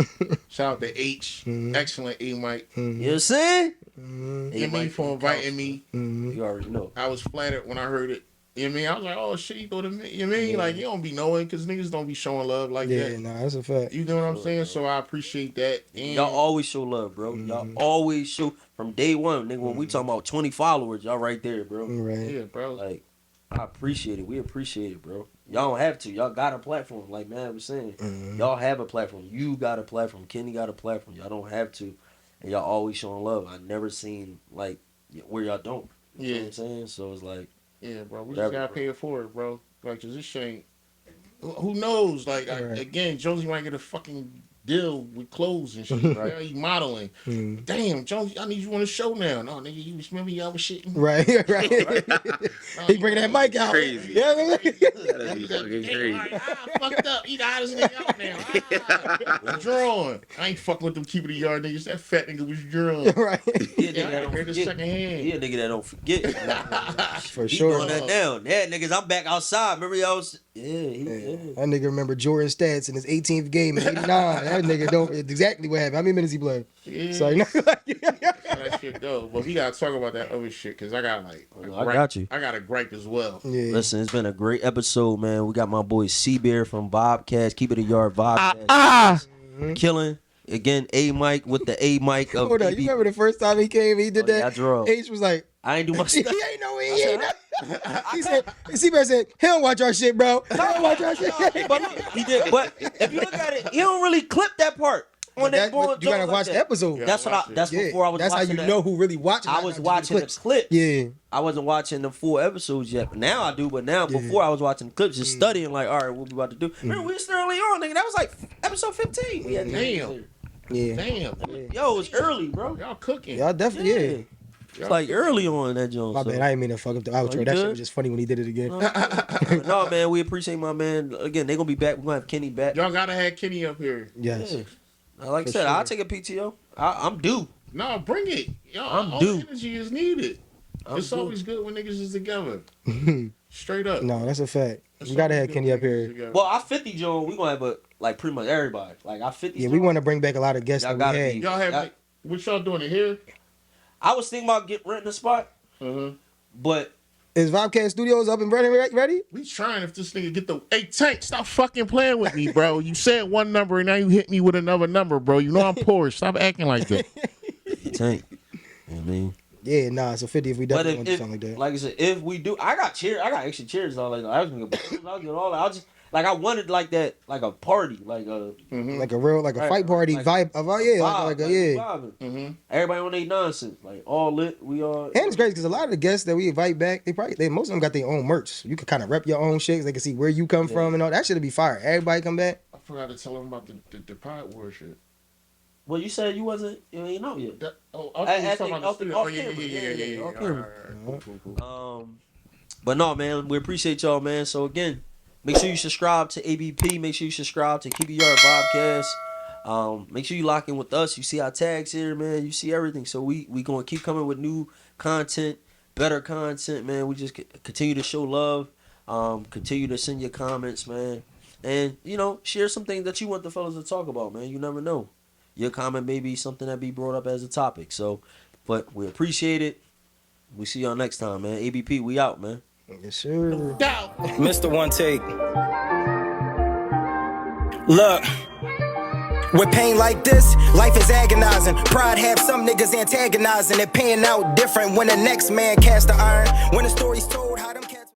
E: Shout out to H, excellent A Mike.
H: You know what I'm saying?
E: You mean for inviting me.
H: You already know.
E: I was flattered when I heard it. You know what I mean? I was like, oh shit, you go to me. You know what I mean? Like, you don't be knowing because niggas don't be showing love like
C: Yeah,
E: that.
C: nah, that's a fact.
E: You know what I'm saying? So I appreciate that. And
H: Y'all always show love, bro. Y'all always show from day one, nigga. When we talking about 20 followers, y'all right there, bro.
C: Right.
E: yeah, bro.
H: Like, I appreciate it. We appreciate it, bro. Y'all don't have to. Y'all got a platform, like man was saying. Y'all have a platform. You got a platform. Kenny got a platform. Y'all don't have to. and y'all always showing love. I never seen like where y'all don't. You know
E: Yeah.
H: what I'm saying? So it's like,
E: Yeah, bro. We
H: Whatever,
E: just gotta
H: bro.
E: pay it forward, bro. Like, 'cause this shit ain't. Who knows? Like,
C: Right.
E: again, Jonesy might get a fucking deal with clothes and shit. Right? He modeling. Damn, Jonesy, I need you on the show now. No, nigga, you remember y'all was shitting?
C: Right. He bringing that mic out.
F: Crazy.
C: Yeah.
F: That'd be
E: He's like,
F: fucking
E: damn,
F: crazy.
E: I fucked up. He the hottest nigga out now. Withdrawing. I ain't fucking with them keep it a yard niggas. That fat nigga was drawing.
C: Right.
H: he a nigga
E: Yeah, I
H: that don't
E: heard the
H: forget.
E: second hand.
H: He a nigga that don't forget.
C: For
H: He
C: sure.
H: doing that now. Yeah, niggas, I'm back outside. Remember y'all was,
C: That nigga remember Jordan stats in his 18th game in '89. That nigga don't exactly what happened. How many minutes he played?
E: Yeah.
C: So you know,
E: How that shit go. But we gotta talk about that other shit because I got like a
H: I
E: gripe.
H: got you.
E: I got a gripe as well.
C: yeah.
H: Listen, it's been a great episode, man. We got my boy C-Bear from Vibecast. Keep it a yard Vibecast. Killing. Again, A Mike with the A Mike of
C: Hold on, you remember the first time he came, he did
H: Oh, yeah, I
C: that.
H: drove.
C: H was like,
H: I ain't do my
C: he
H: stuff.
C: ain't know he ain't know. He said, C-Bear said, he don't watch our shit, bro. He don't watch our shit.
H: But look, he did. But if you look at it, he don't really clip that part. When they
C: But you gotta watch the episode.
H: That's what I. That's
C: Yeah,
H: before I was.
C: that's how
H: watching
C: you
H: the-
C: know who really watches.
H: I was watching the clip.
C: Yeah.
H: I wasn't watching the full episodes yet. Now I do, but now before I was watching the clips, just studying like, all right, what we about to do. Remember, we was still early on, nigga. That was like episode 15. We had
E: Damn.
C: Yeah.
E: Damn.
H: Yo, it's early, bro.
E: Y'all cooking.
C: Y'all definitely, yeah.
H: It's like early on that joint.
C: My
H: so.
C: bad, I didn't mean to fuck up the outro.
H: you
C: That shit
H: good?
C: was just funny when he did it again.
H: No, man, we appreciate my man. Again, they gonna be back. We're gonna have Kenny back.
E: Y'all gotta have Kenny up here.
C: Yes.
H: Yeah. Like I
C: For
H: said,
C: sure.
H: I'll take a PTO. I'm due.
E: No, bring it. Y'all,
H: I'm
E: all
H: due.
E: the energy is needed.
H: I'm
E: It's
H: due.
E: always good when niggas is together. Straight up.
C: No, that's a fact.
E: It's
C: You gotta
E: always
C: have
E: good
C: Kenny
E: when
C: up
E: niggas is
C: here.
E: together.
H: Well, I 50 John. We gonna have like pretty much everybody. Like I 50.
C: Yeah, we want to bring back a lot of guests
H: Y'all
C: that we
H: gotta
C: had.
H: be.
E: Y'all have
H: I-
E: what y'all doing it here?
H: I was thinking about renting a spot, but
C: Is Vibecast Studios up and ready?
E: We trying if this nigga get the hey Tank, stop fucking playing with me, bro. You said one number and now you hit me with another number, bro. You know I'm poor. Stop acting like that.
H: Tank. You know what I mean?
C: Yeah, nah. So 50 if we
H: But
C: definitely want to do
H: if
C: something like that.
H: like I said, if we do, I got chairs. I got extra chairs. And all like I was gonna get all that. I just like I wanted like that, like a party, like a
C: Like a real, like a
H: Right,
C: fight party
H: like-
C: vibe. Yeah,
H: vibe,
C: like a,
H: like
C: yeah.
H: vibing. Everybody on their nonsense, like all lit. We all.
C: And it's great because a lot of the guests that we invite back, most of them got their own merch. You can kind of rep your own shit. They can see where you come from and all that. Should be fire. Everybody come back.
E: I forgot to tell him about the Pod War shit.
H: Well, you said you ain't know yet.
E: I thought you was talking about the studio. Oh, yeah.
H: off
E: All
H: camera.
E: right. Cool.
H: But no, man, we appreciate y'all, man. So again, make sure you subscribe to ABP. Make sure you subscribe to Keep It Yard Podcast. Make sure you lock in with us. You see our tags here, man. You see everything. So we gonna keep coming with new content, better content, man. We just continue to show love. Continue to send your comments, man. And share some things that you want the fellas to talk about, man. You never know. Your comment may be something that be brought up as a topic. So, but we appreciate it. We see y'all next time, man. ABP, we out, man.
C: Yes, sir.
A: Mr. One Take. Look. With pain like this, life is agonizing. Pride have some niggas antagonizing. It paying out different when the next man cast the iron. When the story's told.